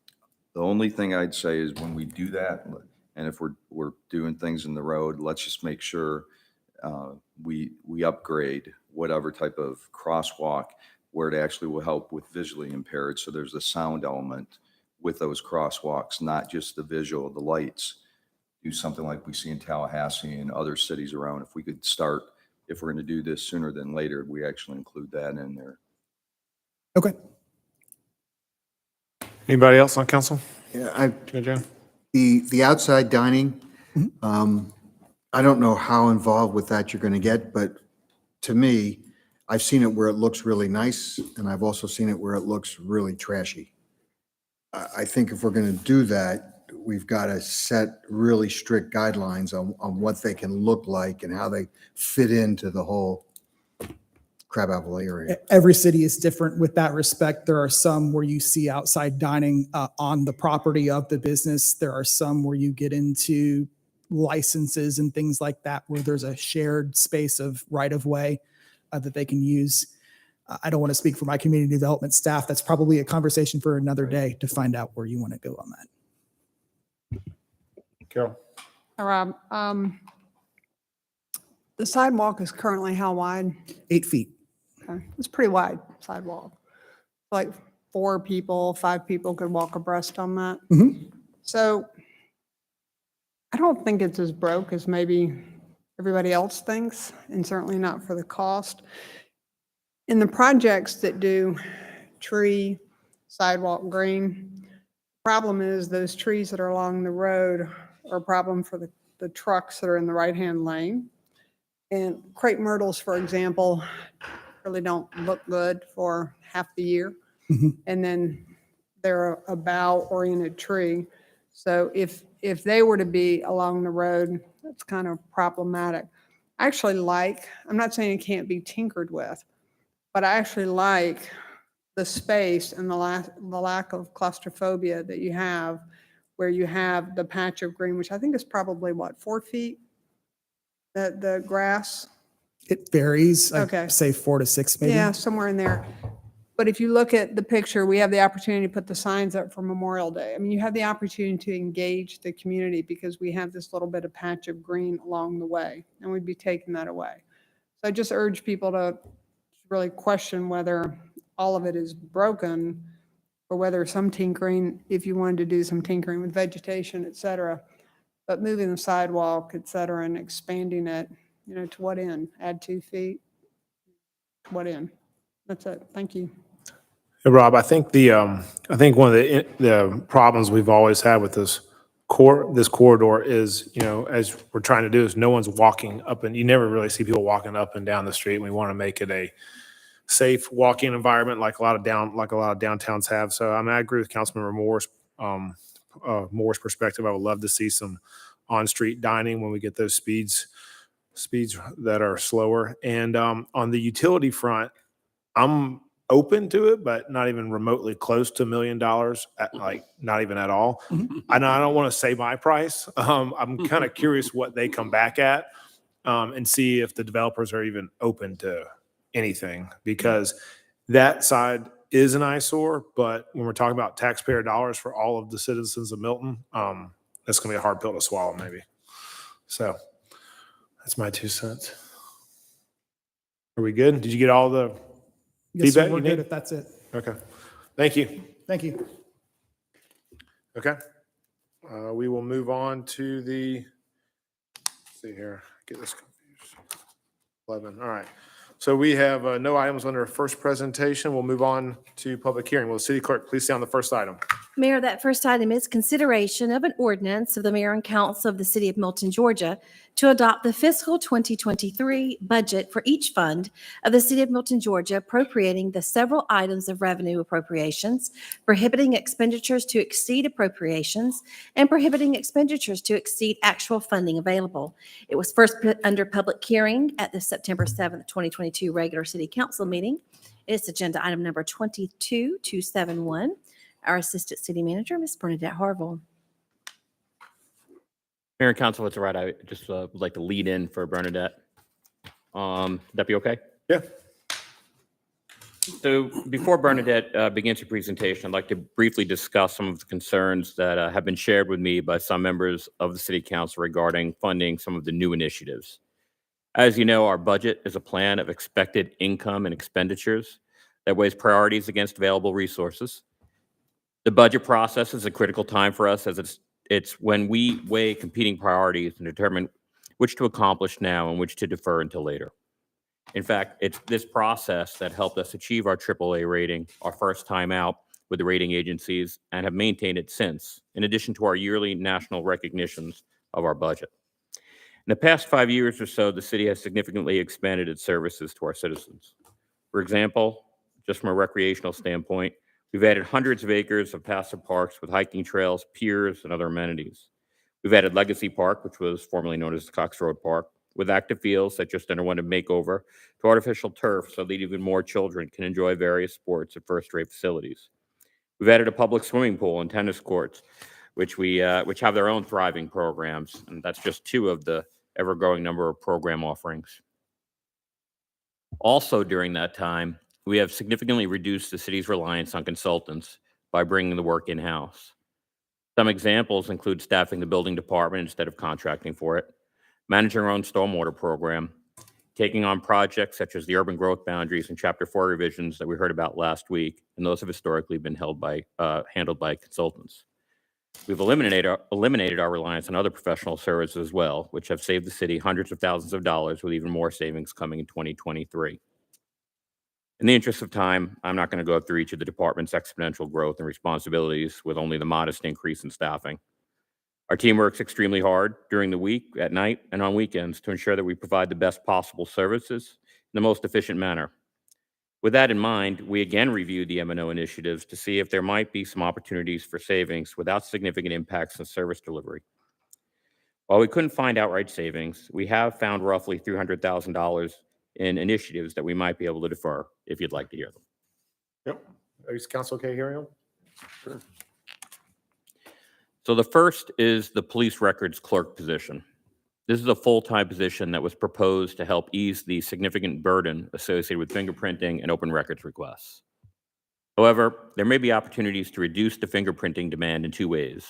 only thing I'd say is when we do that, and if we're doing things in the road, let's just make sure we upgrade whatever type of crosswalk where it actually will help with visually impaired. So there's a sound element with those crosswalks, not just the visual, the lights. Do something like we see in Tallahassee and other cities around. If we could start, if we're going to do this sooner than later, we actually include that in there. Okay. Anybody else on council? Yeah, John? the outside dining, I don't know how involved with that you're going to get, but to me, I've seen it where it looks really nice, and I've also seen it where it looks really trashy. I think if we're going to do that, we've got to set really strict guidelines on what they can look like and how they fit into the whole Crabapple area. Every city is different with that respect. There are some where you see outside dining on the property of the business. There are some where you get into licenses and things like that, where there's a shared space of right of way that they can use. I don't want to speak for my community development staff. That's probably a conversation for another day to find out where you want to go on that. Carol? Hi, Rob. The sidewalk is currently how wide? 8 feet. Okay, it's pretty wide sidewalk. Like 4 people, 5 people could walk abreast on that. Mhm. So I don't think it's as broke as maybe everybody else thinks, and certainly not for the cost. In the projects that do tree, sidewalk, green, problem is those trees that are along the road are a problem for the trucks that are in the right-hand lane. And crepe myrtles, for example, really don't look good for half the year. Mhm. And then they're a bough-oriented tree. So if they were to be along the road, that's kind of problematic. I actually like, I'm not saying it can't be tinkered with, but I actually like the space and the lack of claustrophobia that you have, where you have the patch of green, which I think is probably, what, 4 feet? The grass? It varies. Okay. I'd say 4 to 6 maybe. Yeah, somewhere in there. But if you look at the picture, we have the opportunity to put the signs up for Memorial Day. I mean, you have the opportunity to engage the community because we have this little bit of patch of green along the way, and we'd be taking that away. So I just urge people to really question whether all of it is broken or whether some tinkering, if you wanted to do some tinkering with vegetation, et cetera, but moving the sidewalk, et cetera, and expanding it, you know, to what end? Add 2 feet? To what end? That's it. Thank you. Hey, Rob, I think I think one of the problems we've always had with this corridor is, you know, as we're trying to do, is no one's walking up, and you never really see people walking up and down the street. And we want to make it a safe walking environment, like a lot of downtowns have. So I agree with Councilmember Moore's perspective. I would love to see some on-street dining when we get those speeds that are slower. And on the utility front, I'm open to it, but not even remotely close to $1 million, like not even at all. And I don't want to say my price. I'm kind of curious what they come back at, and see if the developers are even open to anything, because that side is an eyesore. But when we're talking about taxpayer dollars for all of the citizens of Milton, that's going to be a hard pill to swallow, maybe. So that's my 2 cents. Are we good? Did you get all the Yes, sir, feedback we're you good need? if that's it. Okay. Thank you. Thank you. Okay. We will move on to let's see here, get this confused. 11, all right. So we have no items under first presentation. We'll move on to public hearing. Will the city clerk please stay on the first item? Mayor, that first item is consideration of an ordinance of the mayor and council of the city of Milton, Georgia, to adopt the fiscal 2023 budget for each fund of the city of Milton, Georgia, appropriating the several items of revenue appropriations, prohibiting expenditures to exceed appropriations, and prohibiting expenditures to exceed actual funding available. It was first put under public hearing at the September 7th, 2022 regular city council meeting. It's agenda item number 22271. Our Assistant City Manager, Ms. Bernadette Harville. Mayor and Council, it's all right. I just would like to lead in for Bernadette. Would that be okay? Yeah. So before Bernadette begins her presentation, I'd like to briefly discuss some of the concerns that have been shared with me by some members of the City Council regarding funding some of the new initiatives. As you know, our budget is a plan of expected income and expenditures that weighs priorities against available resources. The budget process is a critical time for us, as it's when we weigh competing priorities and determine which to accomplish now and which to defer until later. In fact, it's this process that helped us achieve our AAA rating, our first time out with the rating agencies, and have maintained it since, in addition to our yearly national recognitions of our budget. In the past 5 years or so, the city has significantly expanded its services to our citizens. For example, just from a recreational standpoint, we've added hundreds of acres of passive parks with hiking trails, piers, and other amenities. We've added Legacy Park, which was formerly known as Cox Road Park, with active fields that just underwent a makeover, to artificial turf so that even more children can enjoy various sports at first-rate facilities. We've added a public swimming pool and tennis courts, which have their own thriving programs, and that's just two of the ever-growing number of program offerings. Also during that time, we have significantly reduced the city's reliance on consultants by bringing the work in-house. Some examples include staffing the building department instead of contracting for it, managing our own stormwater program, taking on projects such as the urban growth boundaries and Chapter 4 revisions that we heard about last week, and those have historically been handled by consultants. We've eliminated our reliance on other professional services as well, which have saved the city hundreds of thousands of dollars, with even more savings coming in 2023. In the interest of time, I'm not going to go through each of the department's exponential growth and responsibilities with only the modest increase in staffing. Our team works extremely hard during the week, at night, and on weekends to ensure that we provide the best possible services in the most efficient manner. With that in mind, we again reviewed the M&O initiatives to see if there might be some opportunities for savings without significant impacts on service delivery. While we couldn't find outright savings, we have found roughly $300,000 in initiatives that we might be able to defer, if you'd like to hear them. Yep. Is council okay hearing them? Sure. So the first is the police records clerk position. This is a full-time position that was proposed to help ease the significant burden associated with fingerprinting and open records requests. However, there may be opportunities to reduce the fingerprinting demand in two ways.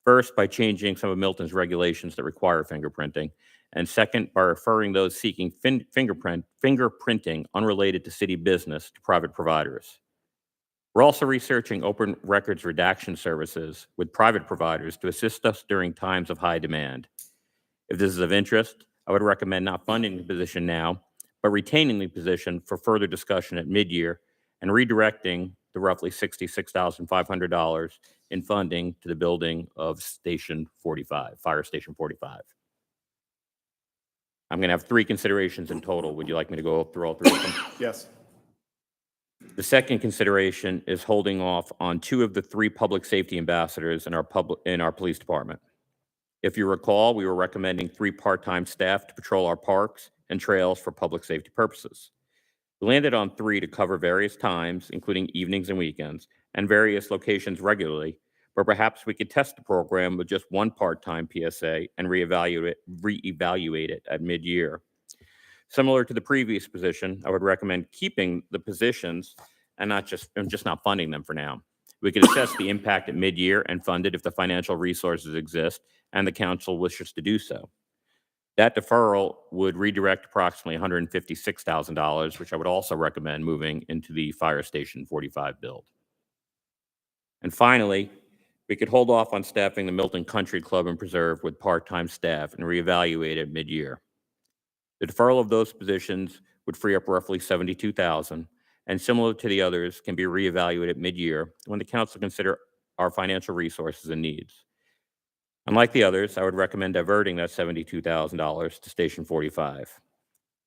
First, by changing some of Milton's regulations that require fingerprinting, and second, by referring those seeking fingerprinting unrelated to city business to private providers. We're also researching open records redaction services with private providers to assist us during times of high demand. If this is of interest, I would recommend not funding the position now, but retaining the position for further discussion at mid-year and redirecting the roughly $66,500 in funding to the building of Station 45, Fire Station 45. I'm going to have three considerations in total. Would you like me to go through all three of them? Yes. The second consideration is holding off on two of the three public safety ambassadors in our police department. If you recall, we were recommending 3 part-time staff to patrol our parks and trails for public safety purposes. We landed on 3 to cover various times, including evenings and weekends, and various locations regularly, but perhaps we could test the program with just 1 part-time PSA and reevaluate it at mid-year. Similar to the previous position, I would recommend keeping the positions and just not funding them for now. We could assess the impact at mid-year and fund it if the financial resources exist and the council wishes to do so. That deferral would redirect approximately $156,000, which I would also recommend moving into the Fire Station 45 build. And finally, we could hold off on staffing the Milton Country Club and Preserve with part-time staff and reevaluate it mid-year. The deferral of those positions would free up roughly $72,000, and similar to the others, can be reevaluated mid-year when the council consider our financial resources and needs. Unlike the others, I would recommend diverting that $72,000 to Station 45.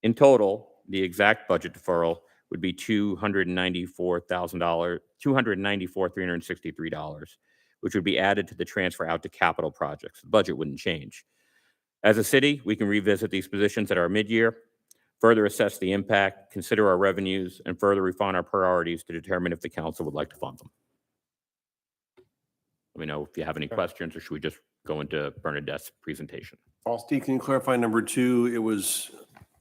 In total, the exact budget deferral would be $294,363, which would be added to the transfer out to capital projects. The budget wouldn't change. As a city, we can revisit these positions at our mid-year, further assess the impact, consider our revenues, and further refine our priorities to determine if the council would like to fund them. Let me know if you have any questions, or should we just go into Bernadette's presentation? Steve, can you clarify number 2? It was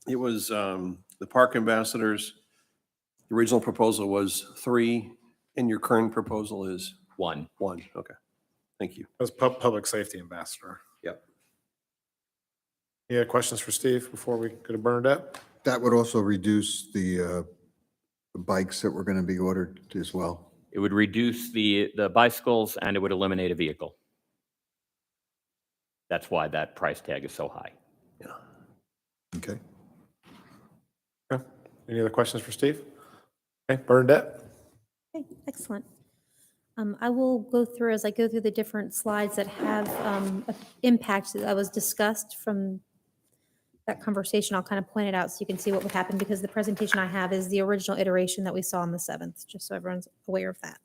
the park ambassadors. The original proposal was 3, and your current proposal is 1. 1. Okay. Thank you. That's public safety ambassador. Yep. Any other questions for Steve before we go to Bernadette? That would also reduce the bikes that were going to be ordered as well. It would reduce the bicycles, and it would eliminate a vehicle. That's why that price tag is so high. Yeah. Okay. Okay. Any other questions for Steve? Okay, Bernadette? Okay, excellent. I will go through, as I go through the different slides that have impact that was discussed from that conversation, I'll kind of point it out so you can see what would happen, because the presentation I have is the original iteration that we saw on the 7th, just so everyone's aware of that.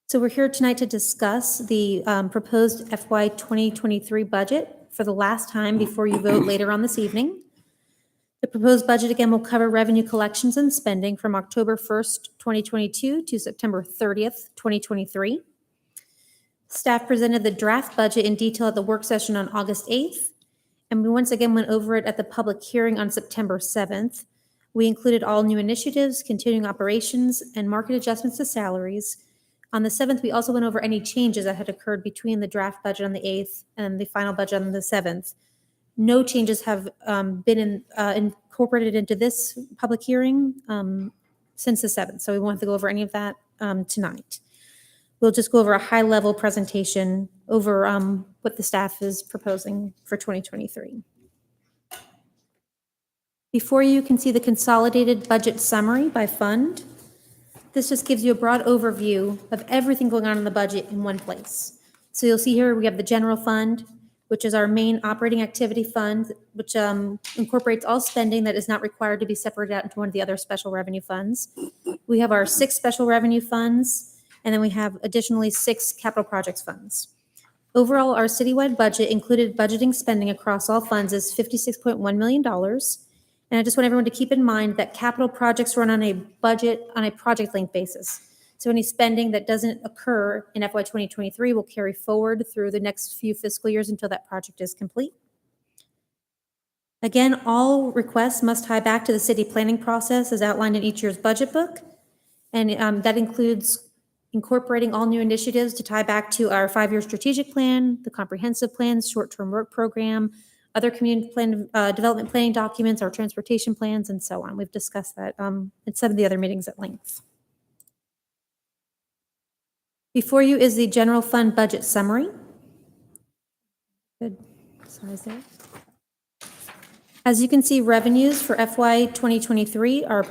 So we're here tonight to discuss the proposed FY 2023 budget for the last time before you vote later on this evening. The proposed budget, again, will cover revenue collections and spending from October 1st, 2022 to September 30th, 2023. Staff presented the draft budget in detail at the work session on August 8th, and we once again went over it at the public hearing on September 7th. We included all new initiatives, continuing operations, and market adjustments to salaries. On the 7th, we also went over any changes that had occurred between the draft budget on the 8th and the final budget on the 7th. No changes have been incorporated into this public hearing since the 7th, so we won't have to go over any of that tonight. We'll just go over a high-level presentation over what the staff is proposing for 2023. Before you can see the consolidated budget summary by fund. This just gives you a broad overview of everything going on in the budget in one place. So you'll see here we have the general fund, which is our main operating activity fund, which incorporates all spending that is not required to be separated out into one of the other special revenue funds. We have our 6 special revenue funds, and then we have additionally 6 capital projects funds. Overall, our citywide budget included budgeting spending across all funds is $56.1 million. And I just want everyone to keep in mind that capital projects run on a budget on a project length basis. So any spending that doesn't occur in FY 2023 will carry forward through the next few fiscal years until that project is complete. Again, all requests must tie back to the city planning process as outlined in each year's budget book. And that includes incorporating all new initiatives to tie back to our 5-year strategic plan, the comprehensive plans, short-term work program, other community plan development planning documents, our transportation plans, and so on. We've discussed that in some of the other meetings at length. Before you is the general fund budget summary. Good size there. As you can see, revenues for FY 2023 are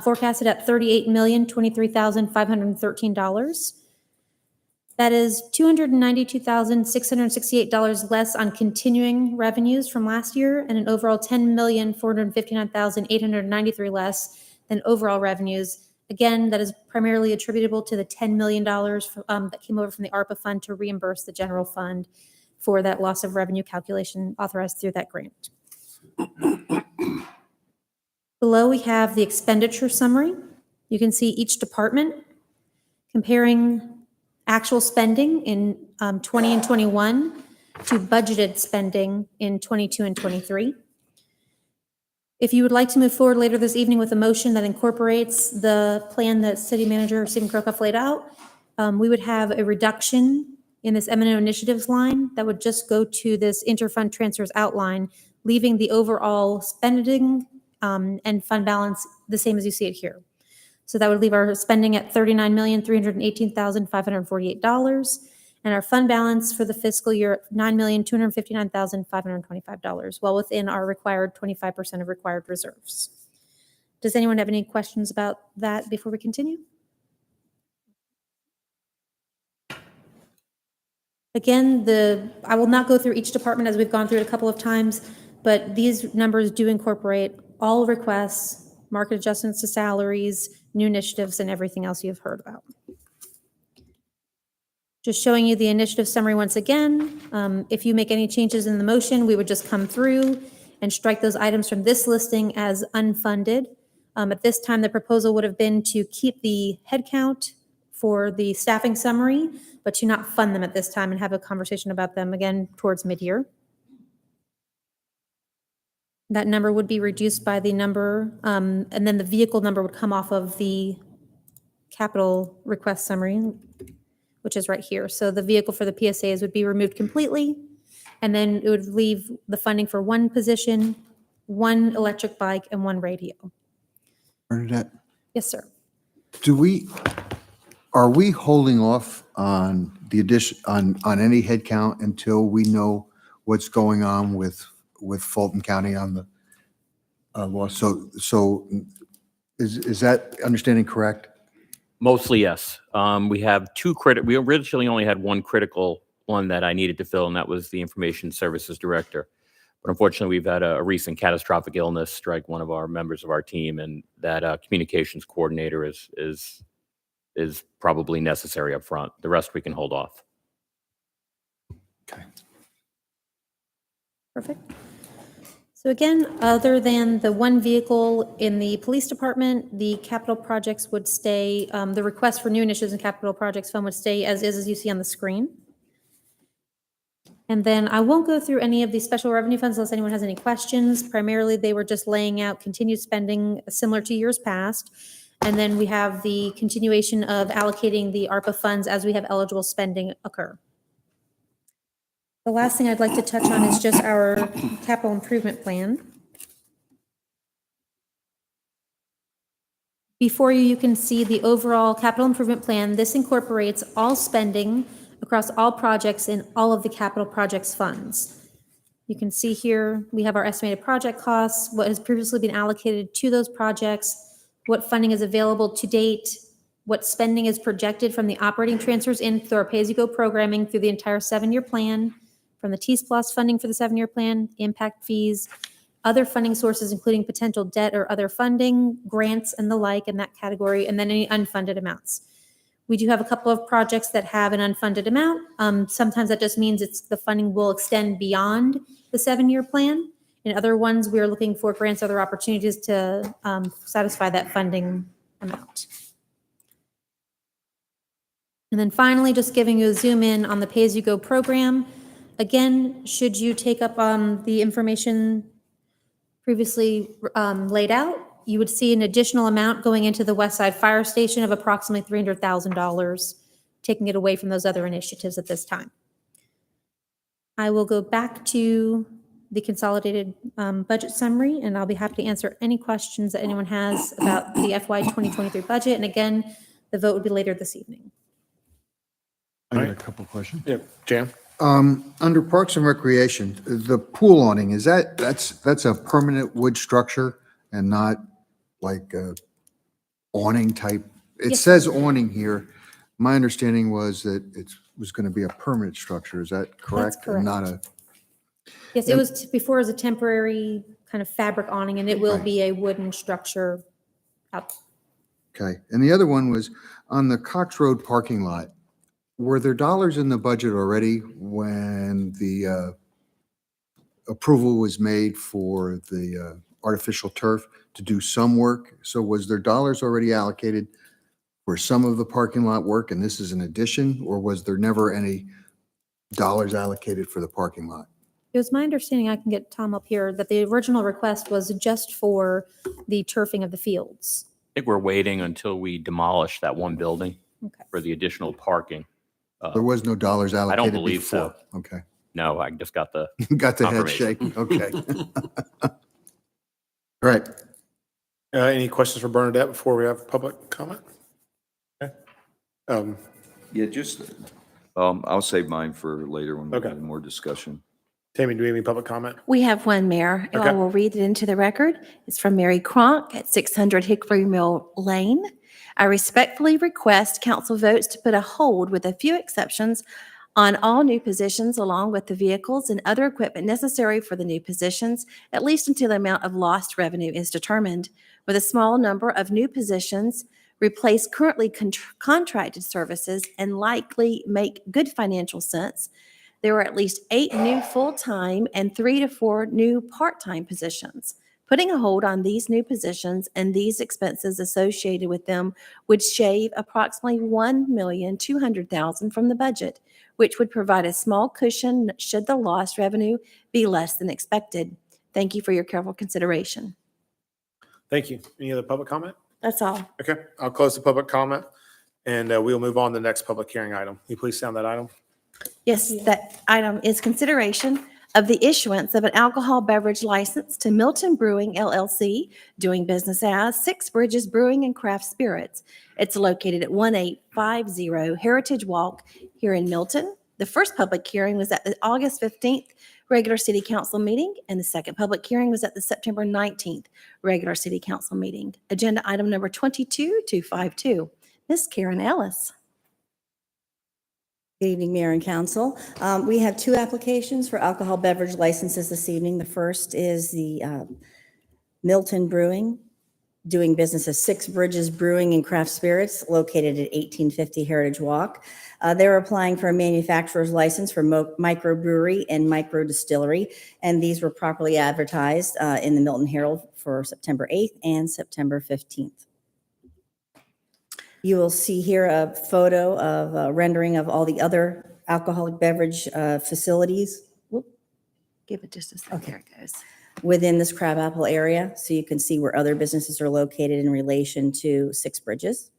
forecasted at $38,023,513. That is $292,668 less on continuing revenues from last year, and an overall $10,459,893 less than overall revenues. Again, that is primarily attributable to the $10 million that came over from the ARPA fund to reimburse the general fund for that loss of revenue calculation authorized through that grant. Below, we have the expenditure summary. You can see each department comparing actual spending in 20 and 21 to budgeted spending in 22 and 23. If you would like to move forward later this evening with a motion that incorporates the plan that City Manager Stephen Krokoff laid out, we would have a reduction in this M&O initiatives line that would just go to this interfund transfers outline, leaving the overall spending and fund balance the same as you see it here. So that would leave our spending at $39,318,548, and our fund balance for the fiscal year at $9,259,525, well within our required 25% of required reserves. Does anyone have any questions about that before we continue? Again, I will not go through each department as we've gone through it a couple of times, but these numbers do incorporate all requests, market adjustments to salaries, new initiatives, and everything else you've heard about. Just showing you the initiative summary once again. If you make any changes in the motion, we would just come through and strike those items from this listing as unfunded. At this time, the proposal would have been to keep the headcount for the staffing summary, but to not fund them at this time and have a conversation about them again towards mid-year. That number would be reduced by the number, and then the vehicle number would come off of the capital request summary, which is right here. So the vehicle for the PSAs would be removed completely, and then it would leave the funding for 1 position, 1 electric bike, and 1 radio. Bernadette, Yes, sir. are we holding off on the addition, on any headcount until we know what's going on with Fulton County on the loss? So is that understanding correct? Mostly, yes. We have 2 we originally only had 1 critical one that I needed to fill, and that was the information services director. But unfortunately, we've had a recent catastrophic illness strike one of our members of our team, and that communications coordinator is probably necessary up front. The rest we can hold off. Okay. Perfect. So again, other than the one vehicle in the police department, the capital projects would stay, the request for new initiatives and capital projects fund would stay as is, as you see on the screen. And then I won't go through any of the special revenue funds unless anyone has any questions. Primarily, they were just laying out continued spending similar to years past. And then we have the continuation of allocating the ARPA funds as we have eligible spending occur. The last thing I'd like to touch on is just our capital improvement plan. Before you, you can see the overall capital improvement plan. This incorporates all spending across all projects in all of the capital projects funds. You can see here, we have our estimated project costs, what has previously been allocated to those projects, what funding is available to date, what spending is projected from the operating transfers in through our pay-as-you-go programming through the entire 7-year plan, from the TS Plus funding for the 7-year plan, impact fees, other funding sources, including potential debt or other funding, grants and the like in that category, and then any unfunded amounts. We do have a couple of projects that have an unfunded amount. Sometimes that just means the funding will extend beyond the 7-year plan. In other ones, we are looking for grants, other opportunities to satisfy that funding amount. And then finally, just giving you a zoom in on the pay-as-you-go program. Again, should you take up the information previously laid out, you would see an additional amount going into the West Side Fire Station of approximately $300,000, taking it away from those other initiatives at this time. I will go back to the consolidated budget summary, and I'll be happy to answer any questions that anyone has about the FY 2023 budget. And again, the vote would be later this evening. I got a couple questions. Yeah, Jan? Under Parks and Recreation, the pool awning, that's a permanent wood structure and not like a awning type? It Yes. says awning here. My understanding was that it was going to be a permanent structure. Is that correct? That's correct. And not a, Yes, it was before as a temporary kind of fabric awning, and it will Right. be a wooden structure up. okay. And the other one was on the Cox Road parking lot. Were there dollars in the budget already when the approval was made for the artificial turf to do some work? So was there dollars already allocated for some of the parking lot work, and this is an addition, or was there never any dollars allocated for the parking lot? It was my understanding, I can get Tom up here, that the original request was just for the turfing of the fields. I think we're waiting until we demolish that one building Okay. for the additional parking. There was no dollars allocated before? believe so. Okay. No, I just got the Got the head Confirmation. shake. Okay. All right. Any questions for Bernadette before we have public comment? Okay. Yeah, just, I'll save mine for later when we Okay. have more discussion. Tammy, do we have any public comment? We have one, Mayor. Okay. I will read it into the record. It's from Mary Cronk at 600 Hickory Mill Lane. I respectfully request council votes to put a hold, with a few exceptions, on all new positions along with the vehicles and other equipment necessary for the new positions, at least until the amount of lost revenue is determined. With a small number of new positions, replace currently contracted services, and likely make good financial sense, there are at least 8 new full-time and 3 to 4 new part-time positions. Putting a hold on these new positions and these expenses associated with them would shave approximately $1,200,000 from the budget, which would provide a small cushion should the lost revenue be less than expected. Thank you for your careful consideration. Thank you. Any other public comment? That's all. Okay, I'll close the public comment, and we'll move on to the next public hearing item. Can you please sound that item? Yes, that item is consideration of the issuance of an alcohol beverage license to Milton Brewing LLC, doing business as Six Bridges Brewing and Craft Spirits. It's located at 1850 Heritage Walk here in Milton. The first public hearing was at the August 15th regular city council meeting, and the second public hearing was at the September 19th regular city council meeting. Agenda item number 22252. Ms. Karen Ellis. Good evening, Mayor and Council. We have two applications for alcohol beverage licenses this evening. The first is the Milton Brewing, doing business as Six Bridges Brewing and Craft Spirits, located at 1850 Heritage Walk. They're applying for a manufacturer's license for microbrewery and microdistillery, and these were properly advertised in the Milton Herald for September 8th and September 15th. You will see here a photo of a rendering of all the other alcoholic beverage facilities. Whoop. Give it just a second. There it goes. Within this Crabapple area, so you can see where other businesses are located in relation to Six Bridges.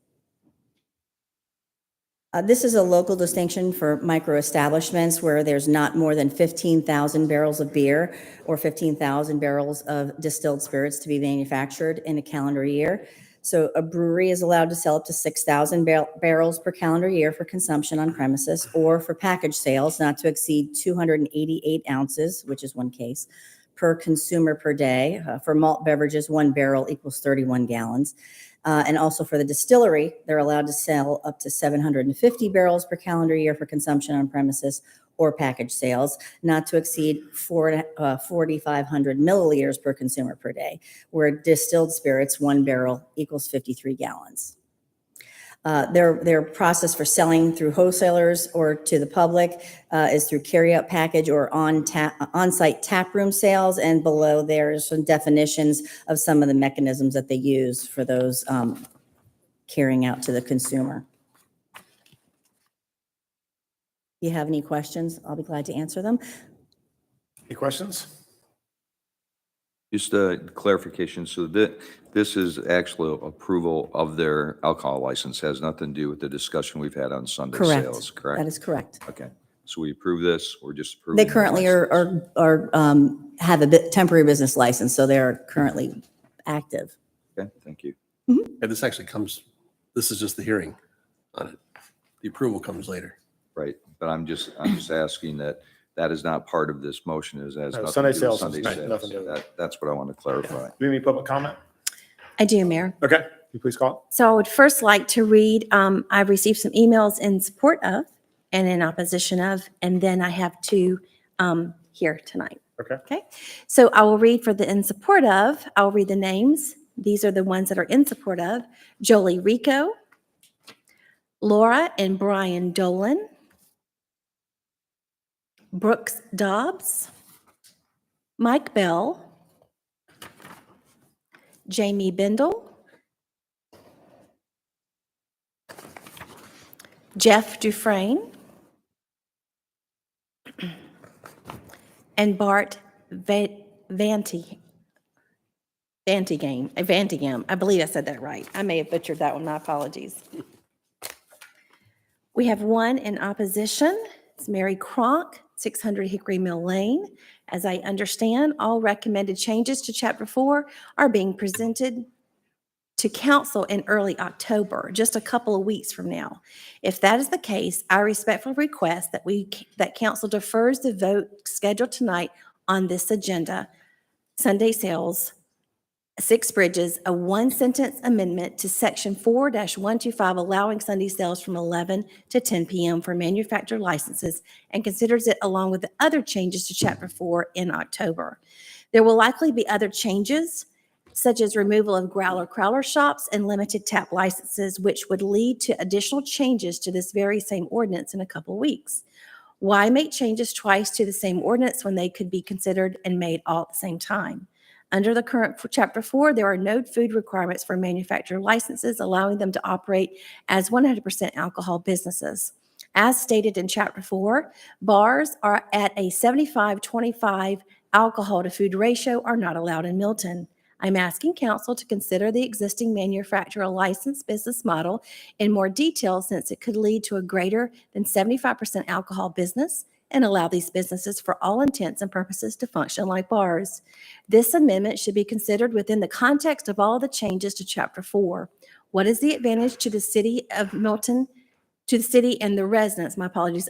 This is a local distinction for micro establishments where there's not more than 15,000 barrels of beer or 15,000 barrels of distilled spirits to be manufactured in a calendar year. So a brewery is allowed to sell up to 6,000 barrels per calendar year for consumption on premises, or for package sales not to exceed 288 ounces, which is one case, per consumer per day. For malt beverages, 1 barrel equals 31 gallons. And also for the distillery, they're allowed to sell up to 750 barrels per calendar year for consumption on premises or package sales, not to exceed 4,500 milliliters per consumer per day, where distilled spirits, 1 barrel equals 53 gallons. Their process for selling through wholesalers or to the public is through carryout package or on-site taproom sales. And below there's some definitions of some of the mechanisms that they use for those carrying out to the consumer. If you have any questions, I'll be glad to answer them. Any questions? Just a clarification. So this is actually approval of their alcohol license, has nothing to do with the discussion we've had on Sunday Correct. sales, correct? That is correct. Okay. So we approve this, or just approve? They currently have a temporary business license, so they're currently active. Okay, thank you. Yeah, this actually comes, this is just the hearing on it. The approval comes later. Right, but I'm just asking that is not part of this motion, has No, nothing Sunday to do with sales is Sunday right, nothing to do with sales. That's what I want to clarify. Do you have any public comment? I do, Mayor. Okay, can you please call it? So I would first like to read, I've received some emails in support of and in opposition of, and then I have two here tonight. Okay. Okay. So I will read for the in support of, I'll read the names. These are the ones that are in support of: Jolie Rico, Laura and Brian Dolan, Brooks Dobbs, Mike Bell, Jamie Bindle, Jeff Dufresne, and Bart Vantigam. I believe I said that right. I may have butchered that one. My apologies. We have one in opposition. It's Mary Cronk, 600 Hickory Mill Lane. As I understand, all recommended changes to Chapter 4 are being presented to council in early October, just a couple of weeks from now. If that is the case, I respectfully request that council defers the vote scheduled tonight on this agenda. Sunday sales, Six Bridges, a one-sentence amendment to Section 4-125, allowing Sunday sales from 11 to 10 p.m. for manufacturer licenses, and considers it along with the other changes to Chapter 4 in October. There will likely be other changes, such as removal of growler crowler shops and limited tap licenses, which would lead to additional changes to this very same ordinance in a couple of weeks. Why make changes twice to the same ordinance when they could be considered and made all at the same time? Under the current Chapter 4, there are no food requirements for manufacturer licenses, allowing them to operate as 100% alcohol businesses. As stated in Chapter 4, bars are at a 75-25 alcohol to food ratio are not allowed in Milton. I'm asking council to consider the existing manufacturer license business model in more detail, since it could lead to a greater than 75% alcohol business and allow these businesses for all intents and purposes to function like bars. This amendment should be considered within the context of all the changes to Chapter 4. What is the advantage to the city of Milton, to the city and the residents,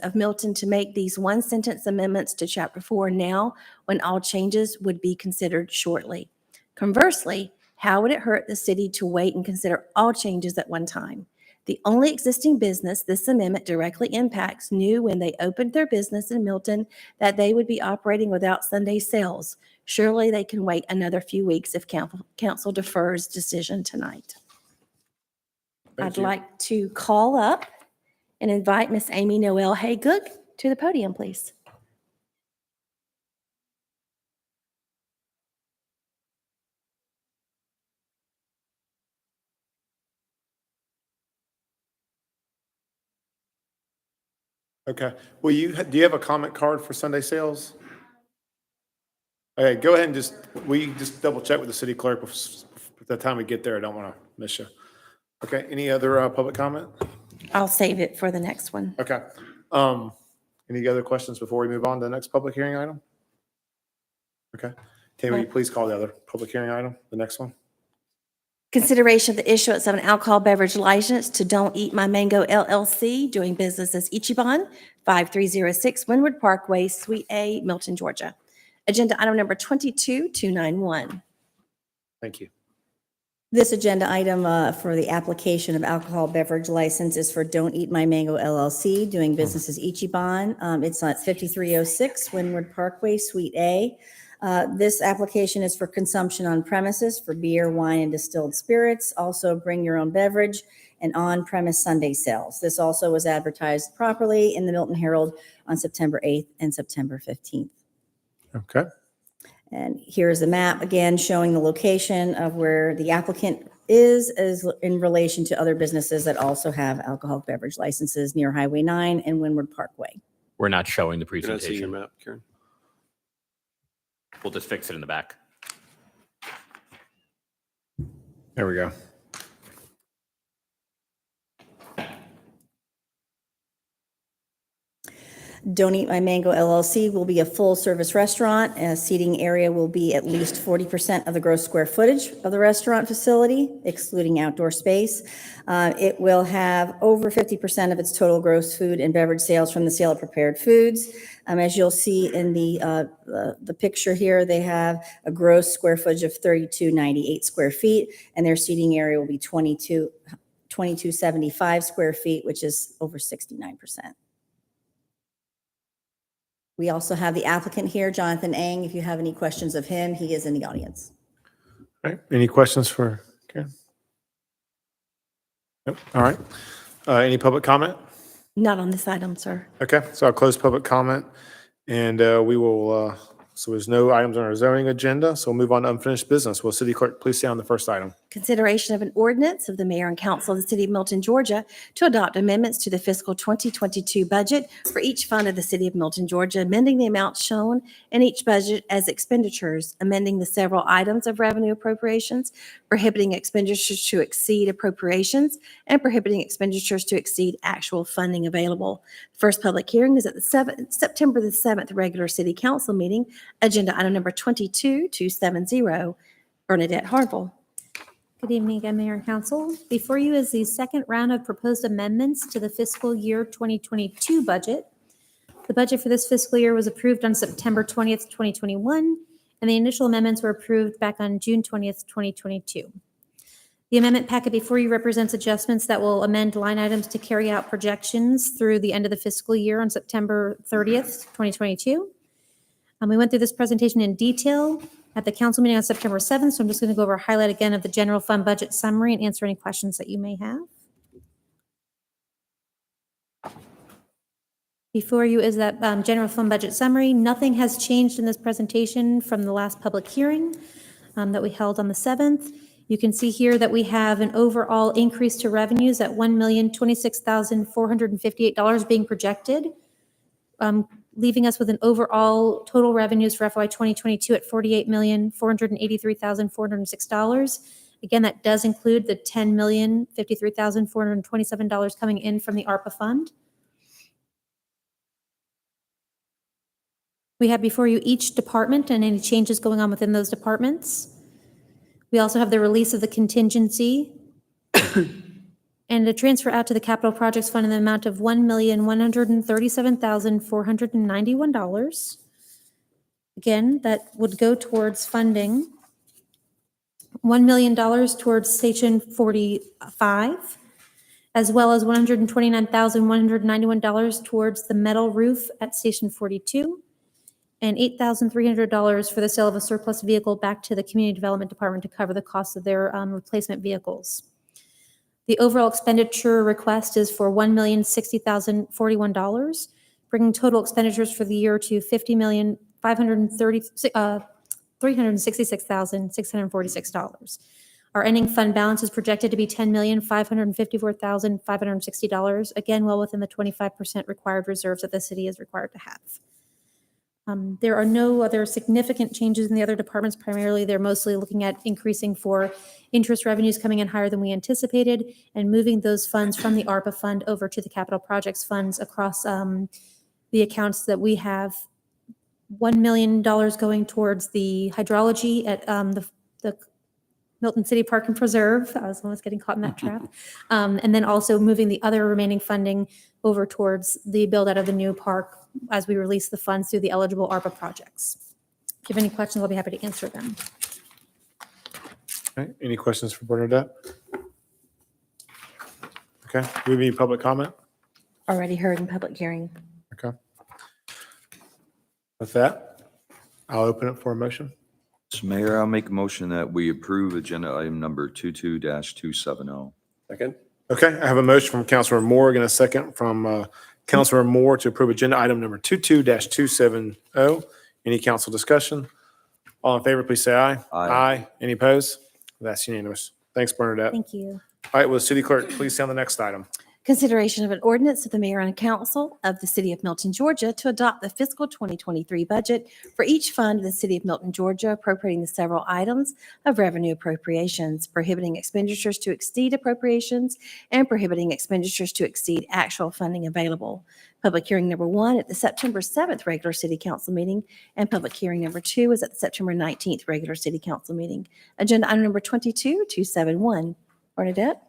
of Milton, to make these one-sentence amendments to Chapter 4 now when all changes would be considered shortly? Conversely, how would it hurt the city to wait and consider all changes at one time? The only existing business this amendment directly impacts knew when they opened their business in Milton that they would be operating without Sunday sales. Surely they can wait another few weeks if council defers decision tonight. Thank I'd you. like to call up and invite Miss Amy Noel Haygood to the podium, please. Okay. Do you have a comment card for Sunday sales? Okay, go ahead and will you just double check with the city clerk by the time we get there? I don't want to miss you. Okay, any other public comment? I'll save it for the next one. Okay. Any other questions before we move on to the next public hearing item? Okay. Tammy, will you please call the other public hearing item, the next one? Consideration of the issuance of an alcohol beverage license to Don't Eat My Mango LLC, doing business as Ichiban, 5306 Windward Parkway, Suite A, Milton, Georgia. Agenda item number 22291. Thank you. This agenda item for the application of alcohol beverage license is for Don't Eat My Mango LLC, doing business as Ichiban. It's at 5306 Windward Parkway, Suite A. This application is for consumption on premises for beer, wine, and distilled spirits. Also, bring your own beverage and on-premise Sunday sales. This also was advertised properly in the Milton Herald on September 8th and September 15th. Okay. And here's a map again showing the location of where the applicant is in relation to other businesses that also have alcoholic beverage licenses near Highway 9 and Windward Parkway. We're not showing the You're not seeing your presentation. map, Karen? We'll just fix it in the back. There we go. Don't Eat My Mango LLC will be a full-service restaurant. Seating area will be at least 40% of the gross square footage of the restaurant facility, excluding outdoor space. It will have over 50% of its total gross food and beverage sales from the sale of prepared foods. As you'll see in the picture here, they have a gross square footage of 3298 square feet, and their seating area will be 2275 square feet, which is over 69%. We also have the applicant here, Jonathan Eng. If you have any questions of him, he is in the audience. All right. Any questions for Karen? Nope. All right. Any public comment? Not on this item, sir. Okay, so I'll close public comment and we will, so there's no items on our zoning agenda, so we'll move on to unfinished business. Will City Clerk please stay on the first item? Consideration of an ordinance of the Mayor and Council of the City of Milton, Georgia, to adopt amendments to the fiscal 2022 budget for each fund of the City of Milton, Georgia, amending the amounts shown in each budget as expenditures, amending the several items of revenue appropriations, prohibiting expenditures to exceed appropriations, and prohibiting expenditures to exceed actual funding available. First public hearing is at the September the 7th regular City Council meeting, agenda item number 22270. Bernadette Harville. Good evening again, Mayor and Council. Before you is the second round of proposed amendments to the fiscal year 2022 budget. The budget for this fiscal year was approved on September 20th, 2021, and the initial amendments were approved back on June 20th, 2022. The amendment packet before you represents adjustments that will amend line items to carry out projections through the end of the fiscal year on September 30th, 2022. We went through this presentation in detail at the council meeting on September 7th, so I'm just going to go over a highlight again of the general fund budget summary and answer any questions that you may have. Before you is that general fund budget summary. Nothing has changed in this presentation from the last public hearing that we held on the 7th. You can see here that we have an overall increase to revenues at $1,026,458 being projected, leaving us with an overall total revenues for FY 2022 at $48,483,406. Again, that does include the $10,053,427 coming in from the ARPA fund. We have before you each department and any changes going on within those departments. We also have the release of the contingency and a transfer out to the capital projects fund in the amount of $1,137,491. Again, that would go towards funding $1 million towards Station 45 as well as $129,191 towards the metal roof at Station 42, and $8,300 for the sale of a surplus vehicle back to the Community Development Department to cover the cost of their replacement vehicles. The overall expenditure request is for $1,060,041, bringing total expenditures for the year to $366,646. Our ending fund balance is projected to be $10,554,560, again, well within the 25% required reserves that the city is required to have. There are no other significant changes in the other departments. Primarily, they're mostly looking at increasing for interest revenues coming in higher than we anticipated and moving those funds from the ARPA fund over to the capital projects funds across the accounts that we have. $1 million going towards the hydrology at the Milton City Park and Preserve. I was almost getting caught in that trap. And then also moving the other remaining funding over towards the build out of the new park as we release the funds through the eligible ARPA projects. If you have any questions, I'll be happy to answer them. Okay, any questions for Bernadette? Okay, do we have any public comment? Already heard in public hearing. Okay. With that, I'll open it for a motion. Mr. Mayor, I'll make a motion that we approve agenda item number 22-270. Second? Okay, I have a motion from Councilor Moore and a second from Councilor Moore to approve agenda item number 22-270. Any council discussion? All in favor, please say aye. Aye. Any opposed? That's unanimous. Thanks, Bernadette. Thank you. All right, will the city clerk please say on the next item? Consideration of an ordinance of the mayor and council of the city of Milton, Georgia to adopt the fiscal 2023 budget for each fund of the city of Milton, Georgia, appropriating the several items of revenue appropriations, prohibiting expenditures to exceed appropriations, and prohibiting expenditures to exceed actual funding available. Public hearing number 1 at the September 7th regular city council meeting, and public hearing number 2 is at the September 19th regular city council meeting. Agenda item number 22-271. Bernadette?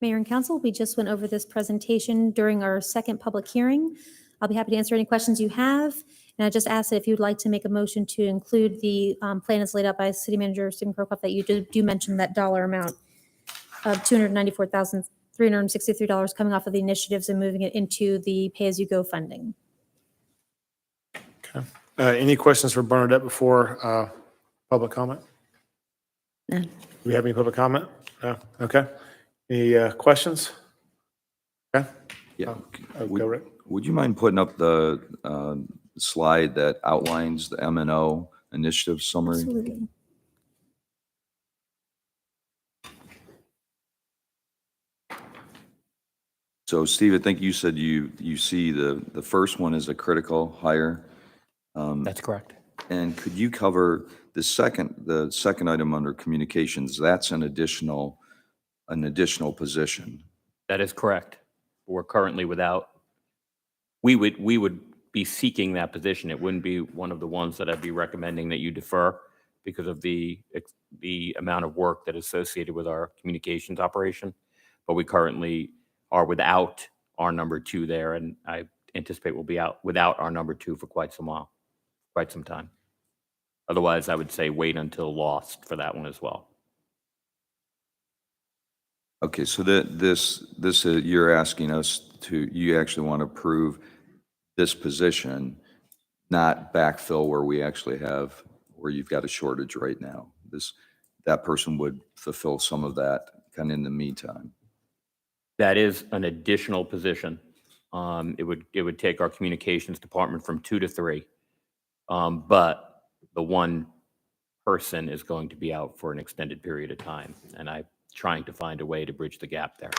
Mayor and council, we just went over this presentation during our second public hearing. I'll be happy to answer any questions you have. And I just ask that if you'd like to make a motion to include the plan as laid out by City Manager Stephen Prokop, that you do mention that dollar amount of $294,363 coming off of the initiatives and moving it into the pay-as-you-go funding. Okay. Any questions for Bernadette before public comment? None. Do we have any public comment? No? Okay. Any questions? Okay. Yeah. Go, Rick. Would you mind putting up the slide that outlines the M&O initiative summary? Absolutely. So Steve, I think you said you see the first one as a critical hire. That's correct. And could you cover the second item under communications? That's an additional position. That is correct. We're currently without, we would be seeking that position. It wouldn't be one of the ones that I'd be recommending that you defer because of the amount of work that is associated with our communications operation. But we currently are without our number 2 there, and I anticipate we'll be out without our number 2 for quite some time. Otherwise, I would say wait until lost for that one as well. Okay, so this you're asking us to, you actually want to approve this position, not backfill where you've got a shortage right now. That person would fulfill some of that kind of in the meantime. That is an additional position. It would take our communications department from 2 to 3. But the one person is going to be out for an extended period of time, and I'm trying to find a way to bridge the gap there.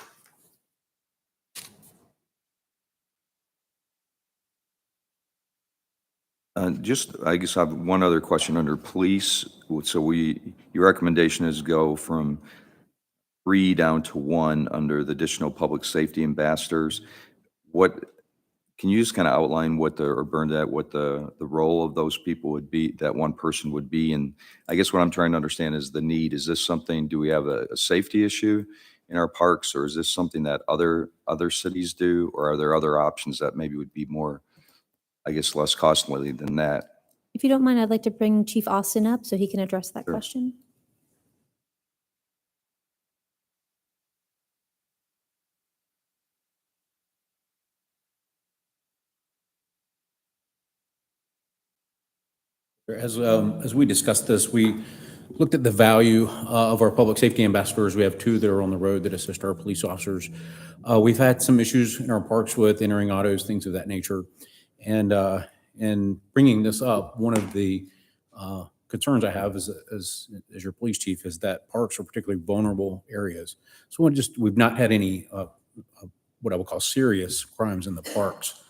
I guess I have one other question under police. So your recommendation is go from 3 down to 1 under the additional public safety ambassadors. Can you just kind of outline what the role of those people would be, that one person would be? And I guess what I'm trying to understand is the need. Is this something, do we have a safety issue in our parks, or is this something that other cities do? Or are there other options that maybe would be more, I guess, less costly than that? If you don't mind, I'd like to bring Chief Austin up so he can address that question. As we discussed this, we looked at the value of our public safety ambassadors. We have two that are on the road that assist our police officers. We've had some issues in our parks with entering autos, things of that nature. And bringing this up, one of the concerns I have as your police chief is that parks are particularly vulnerable areas. So we've not had any what I would call serious crimes in the parks,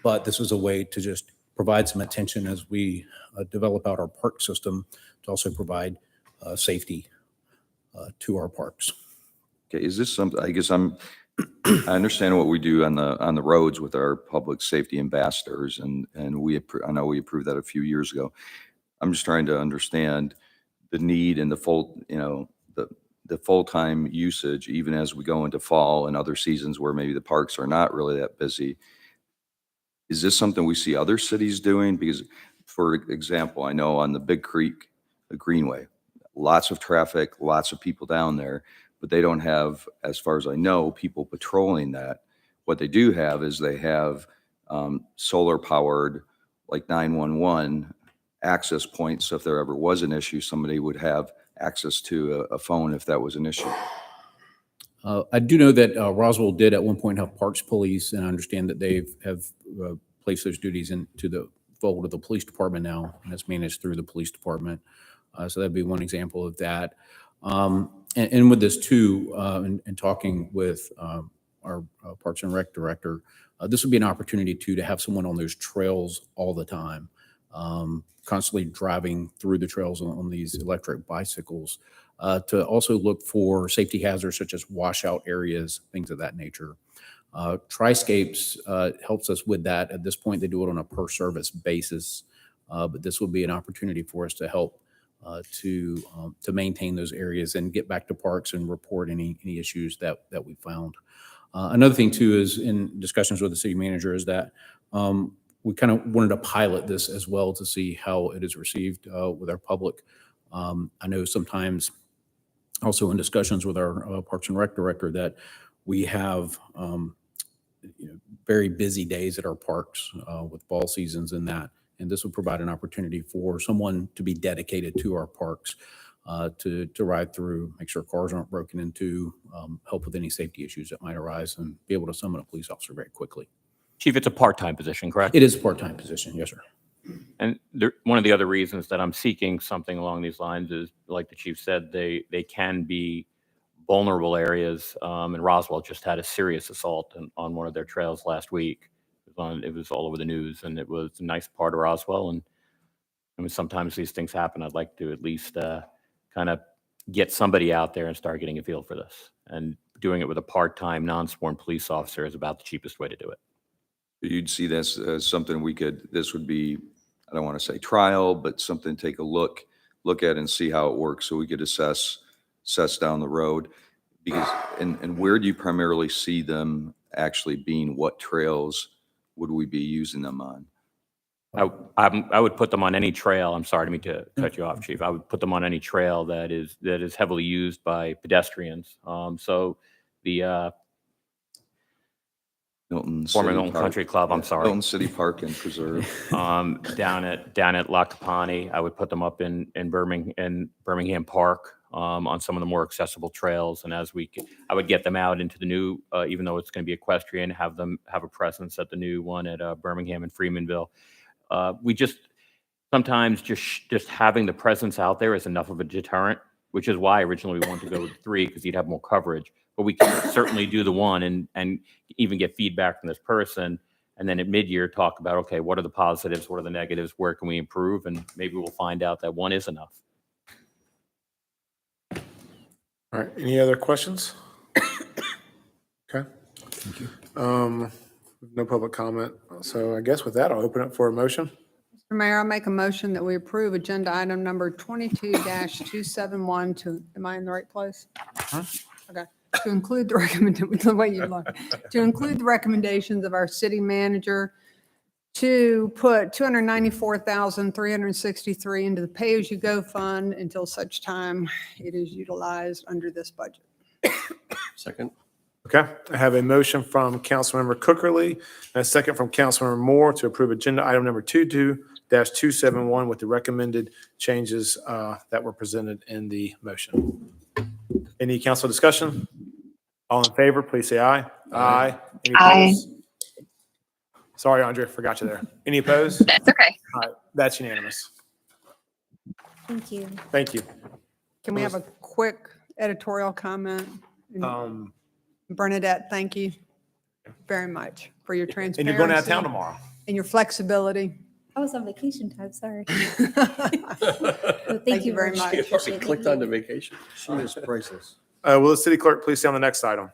but this is a way to just provide some attention as we develop out our park system to also provide safety to our parks. Okay, is this something, I guess I understand what we do on the roads with our public safety ambassadors, and I know we approved that a few years ago. I'm just trying to understand the need and the full-time usage, even as we go into fall and other seasons where maybe the parks are not really that busy. Is this something we see other cities doing? Because, for example, I know on the Big Creek Greenway, lots of traffic, lots of people down there, but they don't have, as far as I know, people patrolling that. What they do have is they have solar-powered, like 911 access points. So if there ever was an issue, somebody would have access to a phone if that was an issue. I do know that Roswell did at one point have parks police, and I understand that they have placed those duties into the fold of the police department now, and it's managed through the police department. So that'd be one example of that. And with this too, and talking with our Parks and Rec director, this would be an opportunity too to have someone on those trails all the time, constantly driving through the trails on these electric bicycles. To also look for safety hazards such as washout areas, things of that nature. Triscapes helps us with that. At this point, they do it on a per service basis, but this will be an opportunity for us to help to maintain those areas and get back to parks and report any issues that we found. Another thing too is, in discussions with the city manager, is that we kind of wanted to pilot this as well to see how it is received with our public. I know sometimes also in discussions with our Parks and Rec director that we have very busy days at our parks with fall seasons and that, and this would provide an opportunity for someone to be dedicated to our parks to ride through, make sure cars aren't broken into, help with any safety issues that might arise, and be able to summon a police officer very quickly. Chief, it's a part-time position, correct? It is a part-time position, yes, sir. And one of the other reasons that I'm seeking something along these lines is, like the chief said, they can be vulnerable areas. And Roswell just had a serious assault on one of their trails last week. It was all over the news, and it was a nice part of Roswell. And I mean, sometimes these things happen. I'd like to at least kind of get somebody out there and start getting a feel for this. And doing it with a part-time, non-sworn police officer is about the cheapest way to do it. You'd see this as something this would be, I don't want to say trial, but something to take a look at and see how it works, so we could assess down the road. Because, and where do you primarily see them actually being? What trails would we be using them on? I would put them on any trail. I'm sorry to me to cut you off, Chief. I would put them on any trail that is heavily used by pedestrians. So the former Milton Country Club, I'm sorry. Milton City Park and Preserve. Down at La Capani, I would put them up in Birmingham Park on some of the more accessible trails. And I would get them out into the new, even though it's going to be equestrian, have them have a presence at the new one at Birmingham and Freemanville. We sometimes just having the presence out there is enough of a deterrent, which is why originally we wanted to go with 3, because you'd have more coverage. But we can certainly do the 1 and even get feedback from this person. And then at mid-year, talk about, okay, what are the positives? What are the negatives? Where can we improve? And maybe we'll find out that 1 is enough. All right, any other questions? Okay. Thank you. No public comment. So I guess with that, I'll open up for a motion. Mr. Mayor, I'll make a motion that we approve agenda item number 22-271 am I in the right place? Okay. To include the way you look, to include the recommendations of our city manager to put $294,363 into the pay-as-you-go fund until such time it is utilized under this budget. Second. Okay, I have a motion from Councilmember Cookerly and a second from Councilmember Moore to approve agenda item number 2022-271 with the recommended changes that were presented in the motion. Any council discussion? All in favor, please say aye. Aye. Any opposed? Sorry, Andre, forgot you there. Any opposed? That's okay. All right, that's unanimous. Thank you. Thank you. Can we have a quick editorial comment? Bernadette, thank you very much for your transparency. And you're going out of town tomorrow. And your flexibility. I was on vacation time, sorry. Thank you very much. Appreciate it. Clicked on the vacation. She is priceless. Will the city clerk please stay on the next item?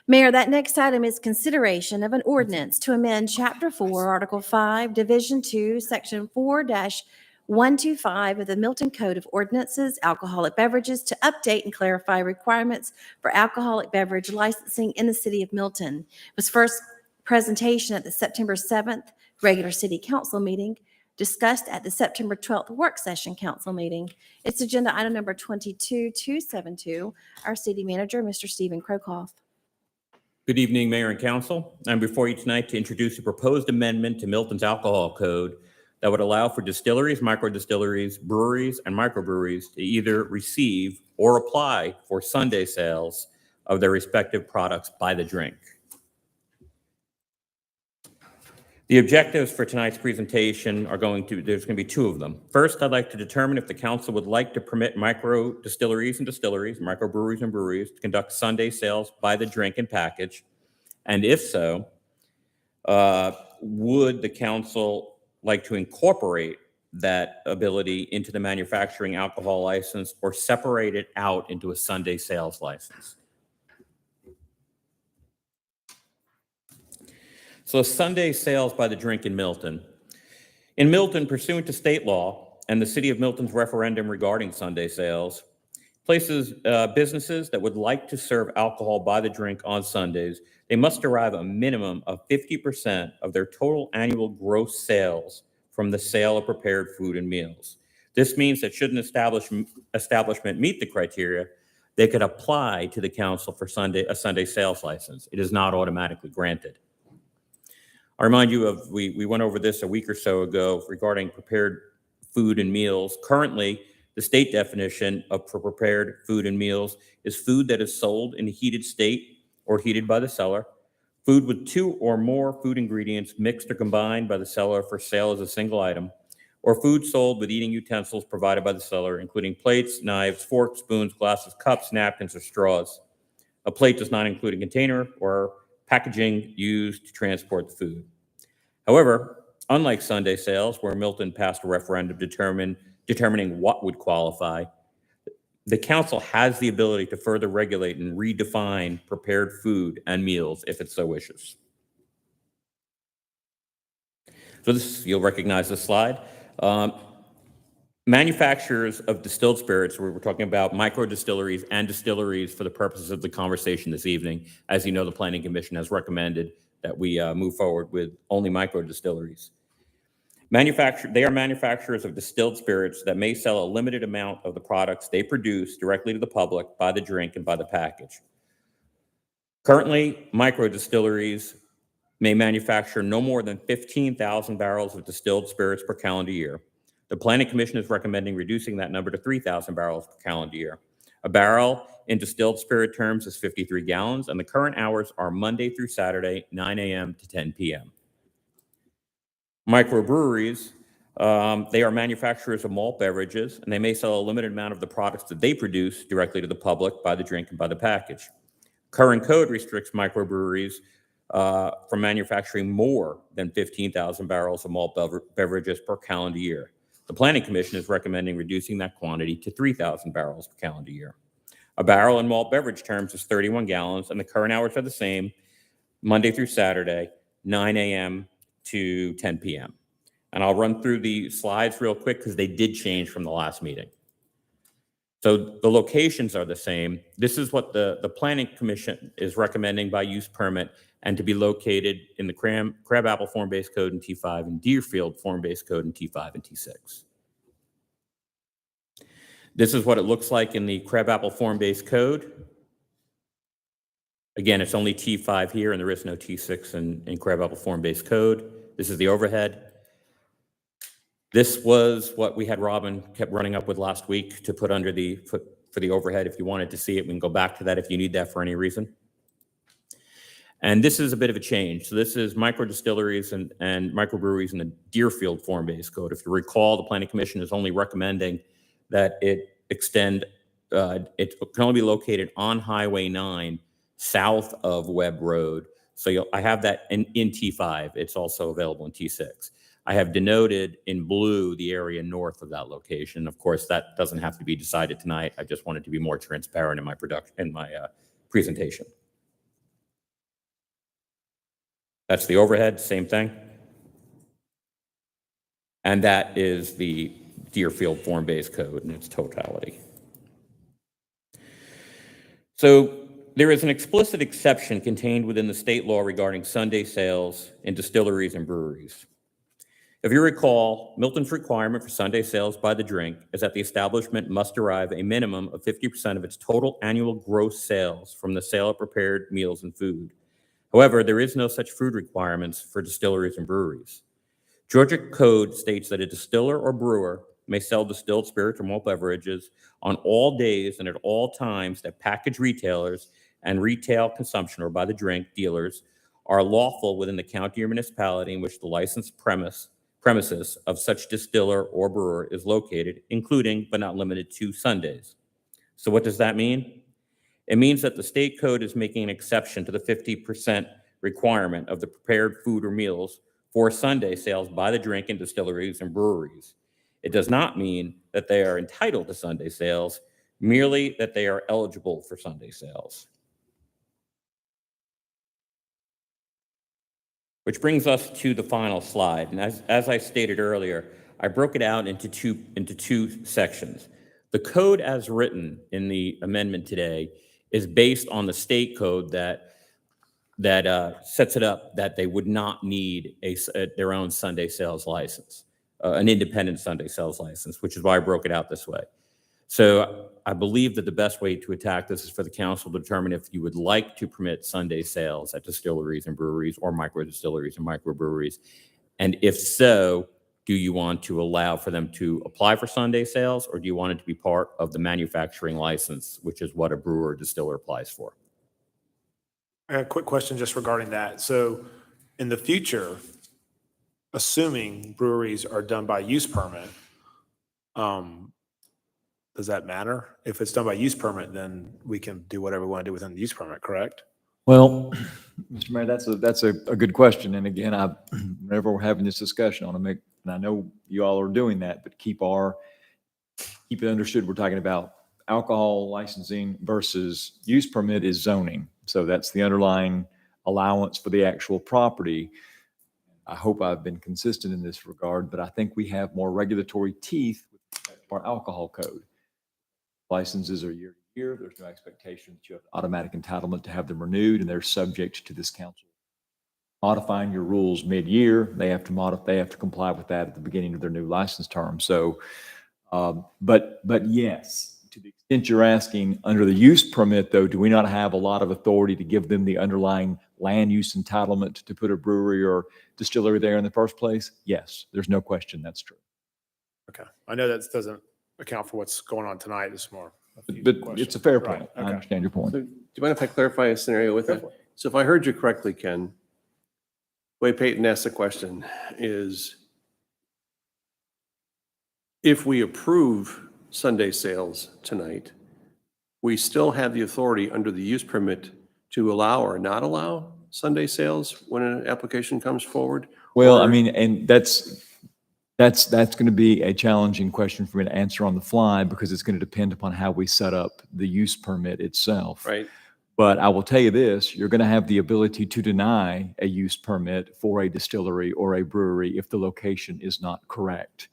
Mayor, that next item is consideration of an ordinance to amend Chapter 4, Article 5, Division 2, Section 4-125 of the Milton Code of Ordinances, alcoholic beverages, to update and clarify requirements for alcoholic beverage licensing in the city of Milton. It was first presentation at the September 7th regular city council meeting, discussed at the September 12th work session council meeting. It's agenda item number 22272. Our city manager, Mr. Stephen Krokoff. Good evening, Mayor and Council. I'm before you tonight to introduce a proposed amendment to Milton's alcohol code that would allow for distilleries, microdistilleries, breweries, and microbreweries to either receive or apply for Sunday sales of their respective products by the drink. The objectives for tonight's presentation there's going to be two of them. First, I'd like to determine if the council would like to permit micro distilleries and distilleries, microbreweries and breweries to conduct Sunday sales by the drink and package. And if so, would the council like to incorporate that ability into the manufacturing alcohol license or separate it out into a Sunday sales license? So Sunday sales by the drink in Milton. In Milton, pursuant to state law and the City of Milton's referendum regarding Sunday sales, businesses that would like to serve alcohol by the drink on Sundays, they must derive a minimum of 50% of their total annual gross sales from the sale of prepared food and meals. This means that should an establishment meet the criteria, they could apply to the council for a Sunday sales license. It is not automatically granted. I remind you of, we went over this a week or so ago regarding prepared food and meals. Currently, the state definition for prepared food and meals is food that is sold in a heated state or heated by the seller, food with two or more food ingredients mixed or combined by the seller for sale as a single item, or food sold with eating utensils provided by the seller, including plates, knives, forks, spoons, glasses, cups, napkins, or straws. A plate does not include a container or packaging used to transport the food. However, unlike Sunday sales, where Milton passed a referendum determining what would qualify, the council has the ability to further regulate and redefine prepared food and meals if it so wishes. So you'll recognize this slide. Manufacturers of distilled spirits, we're talking about micro distilleries and distilleries for the purposes of the conversation this evening. As you know, the Planning Commission has recommended that we move forward with only micro distilleries. They are manufacturers of distilled spirits that may sell a limited amount of the products they produce directly to the public by the drink and by the package. Currently, micro distilleries may manufacture no more than 15,000 barrels of distilled spirits per calendar year. The Planning Commission is recommending reducing that number to 3,000 barrels per calendar year. A barrel in distilled spirit terms is 53 gallons, and the current hours are Monday through Saturday, 9 a.m. to 10 p.m. Microbreweries, they are manufacturers of malt beverages, and they may sell a limited amount of the products that they produce directly to the public by the drink and by the package. Current code restricts microbreweries from manufacturing more than 15,000 barrels of malt beverages per calendar year. The Planning Commission is recommending reducing that quantity to 3,000 barrels per calendar year. A barrel in malt beverage terms is 31 gallons, and the current hours are the same, Monday through Saturday, 9 a.m. to 10 p.m. And I'll run through the slides real quick because they did change from the last meeting. So the locations are the same. This is what the Planning Commission is recommending by use permit, and to be located in the Crabapple Form-Based Code in T5 and Deerfield Form-Based Code in T5 and T6. This is what it looks like in the Crabapple Form-Based Code. Again, it's only T5 here, and there is no T6 in Crabapple Form-Based Code. This is the overhead. This was what we had Robin kept running up with last week to put under for the overhead. If you wanted to see it, we can go back to that if you need that for any reason. And this is a bit of a change. So this is micro distilleries and microbreweries in the Deerfield form-based code. If you recall, the Planning Commission is only recommending that it extend, it can only be located on Highway 9 south of Webb Road. So I have that in T5. It's also available in T6. I have denoted in blue the area north of that location. Of course, that doesn't have to be decided tonight. I just wanted to be more transparent in my presentation. That's the overhead, same thing. And that is the Deerfield form-based code in its totality. So there is an explicit exception contained within the state law regarding Sunday sales in distilleries and breweries. If you recall, Milton's requirement for Sunday sales by the drink is that the establishment must derive a minimum of 50% of its total annual gross sales from the sale of prepared meals and food. However, there is no such food requirements for distilleries and breweries. Georgia code states that a distiller or brewer may sell distilled spirits or malt beverages on all days and at all times that package retailers and retail consumption or by the drink dealers are lawful within the county or municipality in which the licensed premises of such distiller or brewer is located, including but not limited to Sundays. So what does that mean? It means that the state code is making an exception to the 50% requirement of the prepared food or meals for Sunday sales by the drink in distilleries and breweries. It does not mean that they are entitled to Sunday sales, merely that they are eligible for Sunday sales. Which brings us to the final slide. And as I stated earlier, I broke it out into two sections. The code as written in the amendment today is based on the state code that sets it up that they would not need their own Sunday sales license, an independent Sunday sales license, which is why I broke it out this way. So I believe that the best way to attack this is for the council to determine if you would like to permit Sunday sales at distilleries and breweries or micro distilleries and microbreweries. And if so, do you want to allow for them to apply for Sunday sales, or do you want it to be part of the manufacturing license, which is what a brewer or distiller applies for? A quick question just regarding that. So in the future, assuming breweries are done by use permit, does that matter? If it's done by use permit, then we can do whatever we want to do within the use permit, correct? Well, Mr. Mayor, that's a good question. And again, whenever we're having this discussion, I want to make, and I know you all are doing that, but keep it understood. We're talking about alcohol licensing versus use permit is zoning. So that's the underlying allowance for the actual property. I hope I've been consistent in this regard, but I think we have more regulatory teeth with respect to our alcohol code. Licenses are year to year. There's no expectation that you have automatic entitlement to have them renewed, and they're subject to this council modifying your rules mid-year. They have to comply with that at the beginning of their new license term. So, but yes, to the extent you're asking, under the use permit, though, do we not have a lot of authority to give them the underlying land use entitlement to put a brewery or distillery there in the first place? Yes, there's no question that's true. Okay. I know that doesn't account for what's going on tonight. It's more. But it's a fair point. Right, I okay. understand your point. So do you mind if I clarify a scenario with it? So if I heard you correctly, Ken, the way Peyton asked the question is, if we approve Sunday sales tonight, we still have the authority under the use permit to allow or not allow Sunday sales when an application comes forward? Well, Or- I mean, and that's going to be a challenging question for me to answer on the fly, because it's going to depend upon how we set up the use permit itself. Right. But I will tell you this, you're going to have the ability to deny a use permit for a distillery or a brewery if the location is not correct.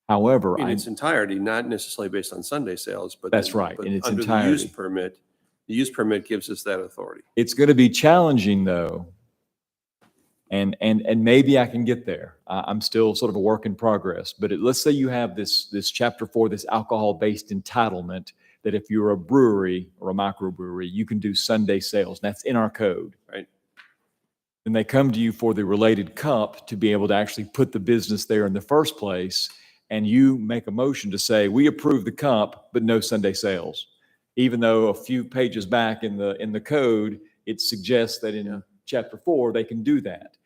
However, In its entirety, not necessarily based on Sunday sales, but. That's right, but in its under entirety. the use permit gives us that authority. It's going to be challenging, though. And maybe I can get there. I'm still sort of a work in progress, but let's say you have this chapter 4, this alcohol-based entitlement, that if you're a brewery or a microbrewery, you can do Sunday sales. And that's in our code. Right. then they come to you for the related cup to be able to actually put the business there in the first place. And you make a motion to say, we approve the cup, but no Sunday sales. Even though a few pages back in the code, it suggests that in chapter 4, they can do that.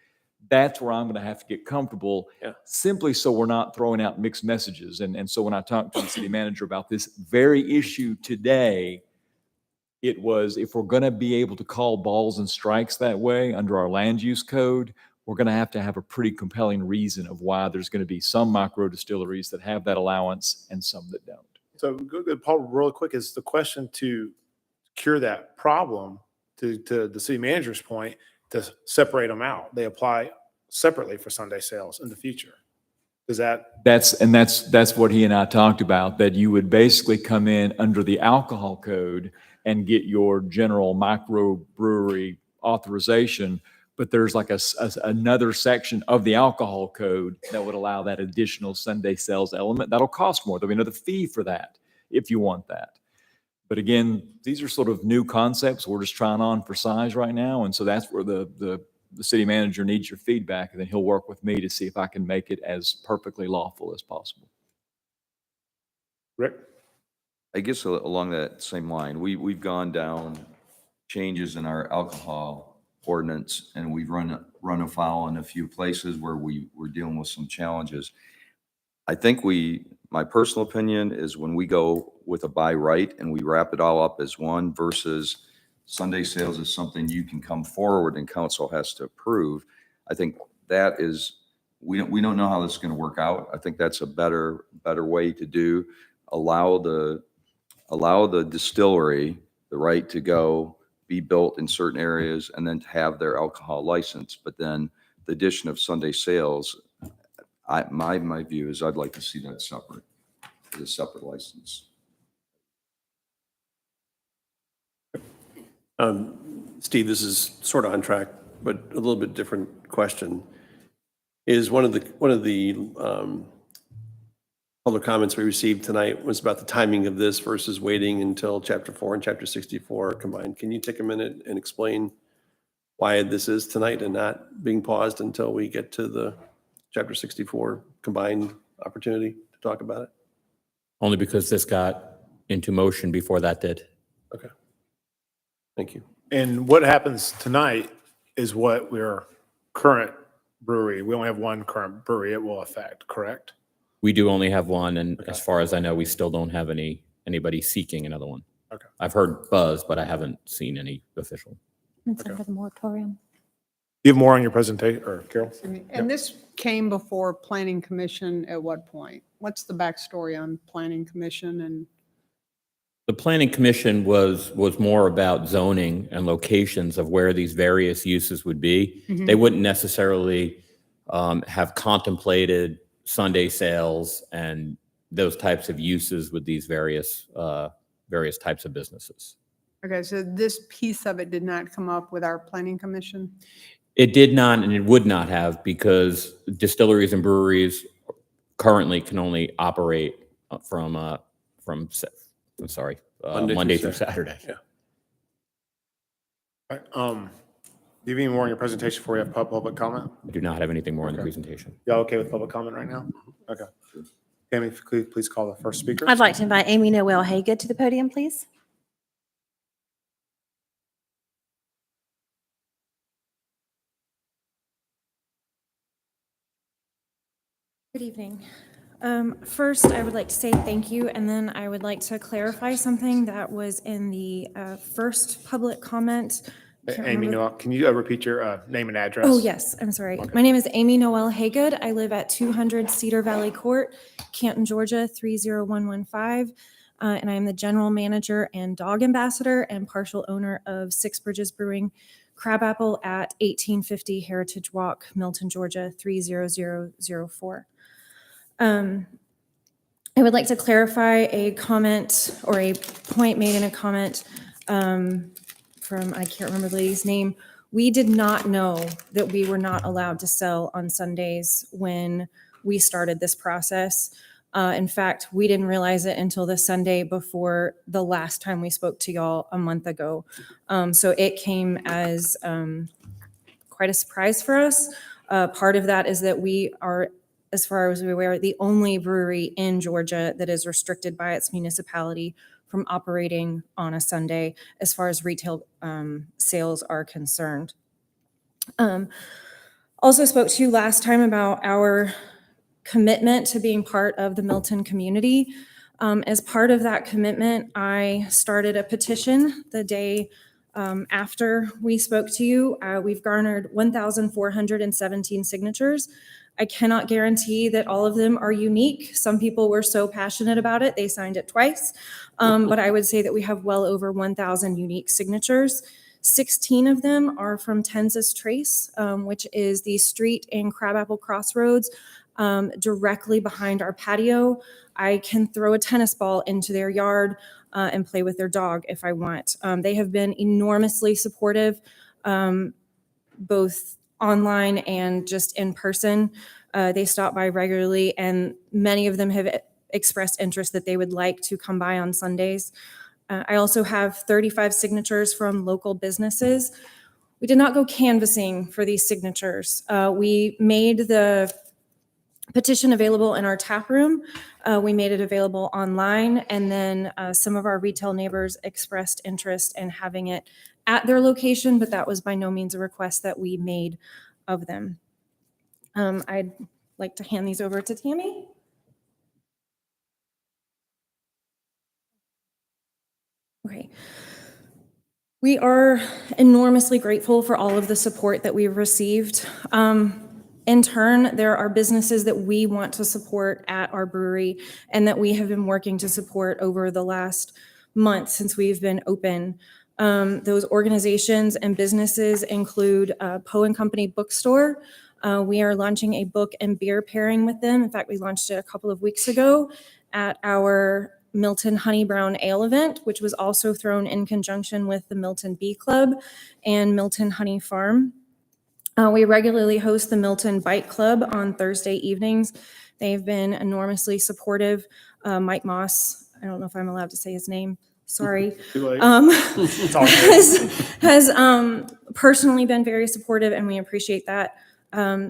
That's where I'm going to have to get comfortable, simply so we're not throwing out mixed messages. And so when I talked to the city manager about this very issue today, it was, if we're going to be able to call balls and strikes that way under our land use code, we're going to have a pretty compelling reason of why there's going to be some micro distilleries that have that allowance and some that don't. So, good, Paul, real quick, is the question to cure that problem, to the city manager's point, to separate them out. They apply separately for Sunday sales in the future. Is that? That's what he and I talked about, that you would basically come in under the alcohol code and get your general microbrewery authorization, but there's like another section of the alcohol code that would allow that additional Sunday sales element. That'll cost more. There'll be another fee for that if you want that. But again, these are sort of new concepts we're just trying on for size right now. And so that's where the city manager needs your feedback, and then he'll work with me to see if I can make it as perfectly lawful as possible. Rick? I guess along that same line, we've gone down changes in our alcohol ordinance, and we've run afoul in a few places where we're dealing with some challenges. I think my personal opinion is when we go with a by right and we wrap it all up as one versus Sunday sales is something you can come forward and council has to approve. I think that is, we don't know how this is going to work out. I think that's a better way to do. Allow the distillery the right to go be built in certain areas and then to have their alcohol license. But then the addition of Sunday sales, my view is I'd like to see that separate, as a separate license. Steve, this is sort of on track, but a little bit different question. Is one of the public comments we received tonight was about the timing of this versus waiting until Chapter 4 and Chapter 64 are combined. Can you take a minute and explain why this is tonight and not being paused until we get to the Chapter 64 combined opportunity to talk about it? Only because this got into motion before that did. Okay. Thank you. And what happens tonight is what we're current brewery. We only have one current brewery it will affect, correct? We do only have one, and as far as I know, we still don't have anybody seeking another one. Okay. I've heard buzz, but I haven't seen any official. It's under the moratorium. You have more on your presentation, or Carol? And this came before Planning Commission at what point? What's the backstory on Planning Commission? And The Planning Commission was more about zoning and locations of where these various uses would be. Mhm. They wouldn't necessarily have contemplated Sunday sales and those types of uses with these various types of businesses. okay, so this piece of it did not come up with our Planning Commission? It did not, and it would not have, because distilleries and breweries currently can only operate from Monday through Saturday. Yeah. All right, do you have any more on your presentation before we have public comment? I do not have anything more in the presentation. Y'all okay with public comment right now? Okay. Tammy, if you could please call the first speaker. I'd like to invite Amy Noel Hagood to the podium, please. Good evening. First, I would like to say thank you, and then I would like to clarify something that was in the first public comment. Can't Amy remember- Noel, can you repeat your name and address? Oh, yes, I'm sorry. My name is Amy Noel Haygood. I live at 200 Cedar Valley Court, Canton, Georgia, 30115. And I am the general manager and dog ambassador and partial owner of Six Bridges Brewing Crabapple at 1850 Heritage Walk, Milton, Georgia, 30004. I would like to clarify a comment or a point made in a comment from, I can't remember the lady's name. We did not know that we were not allowed to sell on Sundays when we started this process. In fact, we didn't realize it until the Sunday before the last time we spoke to y'all a month ago. So it came as quite quite a surprise for us. Part of that is that we are, as far as we're aware, the only brewery in Georgia that is restricted by its municipality from operating on a Sunday as far as retail sales are concerned. Also spoke to you last time about our commitment to being part of the Milton community. As part of that commitment, I started a petition the day after we spoke to you. We've garnered 1,417 signatures. I cannot guarantee that all of them are unique. Some people were so passionate about it, they signed it twice. But I would say that we have well over 1,000 unique signatures. 16 of them are from Tenz's Trace, which is the street in Crabapple Crossroads, directly behind our patio. I can throw a tennis ball into their yard and play with their dog if I want. They have been enormously supportive, both online and just in person. They stop by regularly, and many of them have expressed interest that they would like to come by on Sundays. I also have 35 signatures from local businesses. We did not go canvassing for these signatures. We made the petition available in our tap room. We made it available online, and then some of our retail neighbors expressed interest in having it at their location, but that was by no means a request that we made of them. I'd like to hand these over to Tammy. Okay. We are enormously grateful for all of the support that we've received. In turn, there are businesses that we want to support at our brewery and that we have been working to support over the last month since we've been open. Those organizations and businesses include Poe and Company Bookstore. We are launching a book and beer pairing with them. In fact, we launched it a couple of weeks ago at our Milton Honey Brown Ale event, which was also thrown in conjunction with the Milton Bee Club and Milton Honey Farm. We regularly host the Milton Bike Club on Thursday evenings. They've been enormously supportive. Mike Moss, I don't know if I'm allowed to say his name, sorry, Too late. has personally been very supportive, and we appreciate that.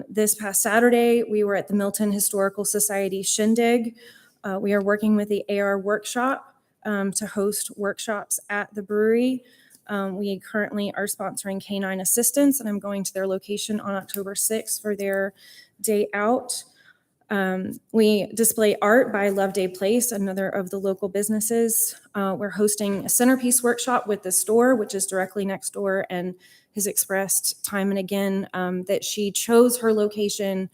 This past Saturday, we were at the Milton Historical Society Shindig. We are working with the AR Workshop to host workshops at the brewery. We currently are sponsoring Canine Assistance, and I'm going to their location on October 6th for their day out. We display art by Love Day Place, another of the local businesses. We're hosting a centerpiece workshop with the store, which is directly next door, and has expressed time and again that she chose her location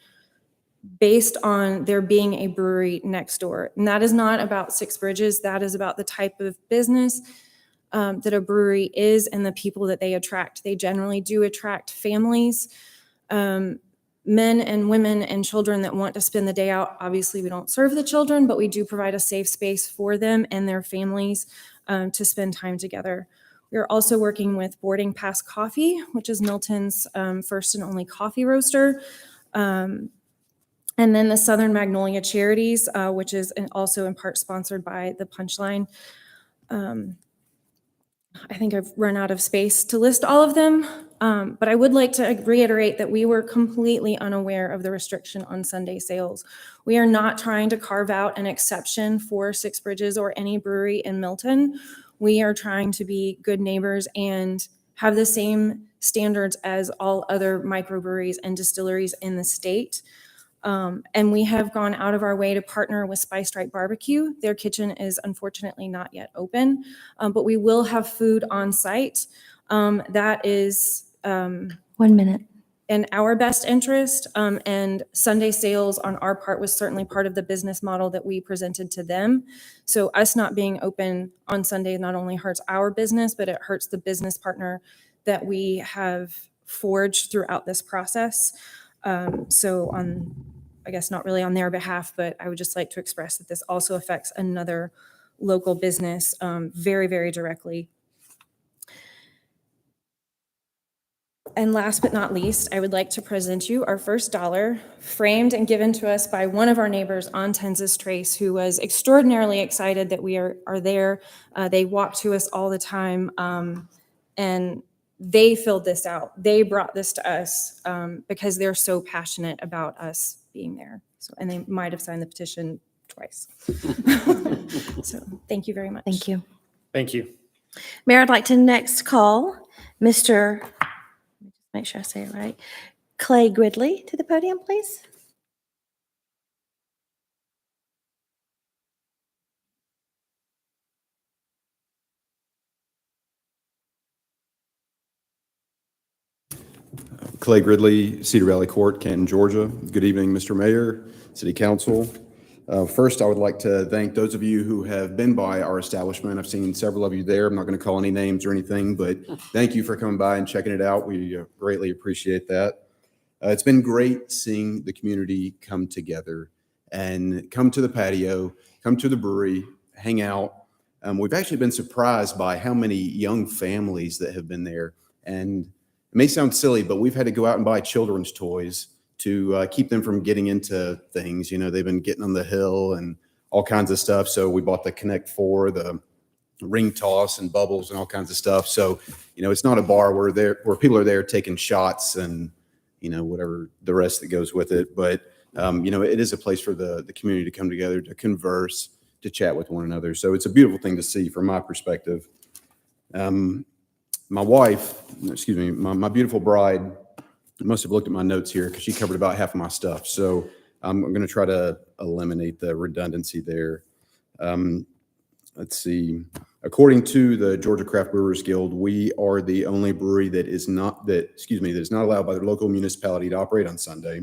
based on there being a brewery next door. And that is not about Six Bridges. That is about the type of business that a brewery is and the people that they attract. They generally do attract families, men and women and children that want to spend the day out. Obviously, we don't serve the children, but we do provide a safe space for them and their families to spend time together. We are also working with Boarding Pass Coffee, which is Milton's first and only coffee roaster. And then the Southern Magnolia Charities, which is also in part sponsored by the Punchline. I think I've run out of space to list all of them, but I would like to reiterate that we were completely unaware of the restriction on Sunday sales. We are not trying to carve out an exception for Six Bridges or any brewery in Milton. We are trying to be good neighbors and have the same standards as all other microbreweries and distilleries in the state. And we have gone out of our way to partner with Spice Right Barbecue. Their kitchen is unfortunately not yet open, but we will have food on site. That is 1 minute. in our best interest, and Sunday sales on our part was certainly part of the business model that we presented to them. So us not being open on Sunday not only hurts our business, but it hurts the business partner that we have forged throughout this process. So I guess not really on their behalf, but I would just like to express that this also affects another local business very, very directly. And last but not least, I would like to present you our first dollar, framed and given to us by one of our neighbors on Tenz's Trace, who was extraordinarily excited that we are there. They walk to us all the time, and they filled this out. They brought this to us because they're so passionate about us being there. So, and they might have signed the petition twice. So thank you very much. Thank you. Thank you. Mayor, I'd like to next call Mr. Make sure I say it right. Clay Gridley to the podium, please. Clay Gridley, Cedar Valley Court, Canton, Georgia. Good evening, Mr. Mayor, City Council. First, I would like to thank those of you who have been by our establishment. I've seen several of you there. I'm not going to call any names or anything, but thank you for coming by and checking it out. We greatly appreciate that. It's been great seeing the community come together and come to the patio, come to the brewery, hang out. We've actually been surprised by how many young families that have been there. And it may sound silly, but we've had to go out and buy children's toys to keep them from getting into things. You know, they've been getting on the hill and all kinds of stuff. So we bought the Connect 4, the ring toss and bubbles and all kinds of stuff. So, you know, it's not a bar where people are there taking shots and, you know, whatever the rest that goes with it. But, you know, it is a place for the community to come together, to converse, to chat with one another. So it's a beautiful thing to see from my perspective. My wife, excuse me, my beautiful bride, I must have looked at my notes here because she covered about half of my stuff. So I'm going to try to eliminate the redundancy there. Let's see. According to the Georgia Craft Brewers Guild, we are the only brewery that is not allowed by the local municipality to operate on Sunday.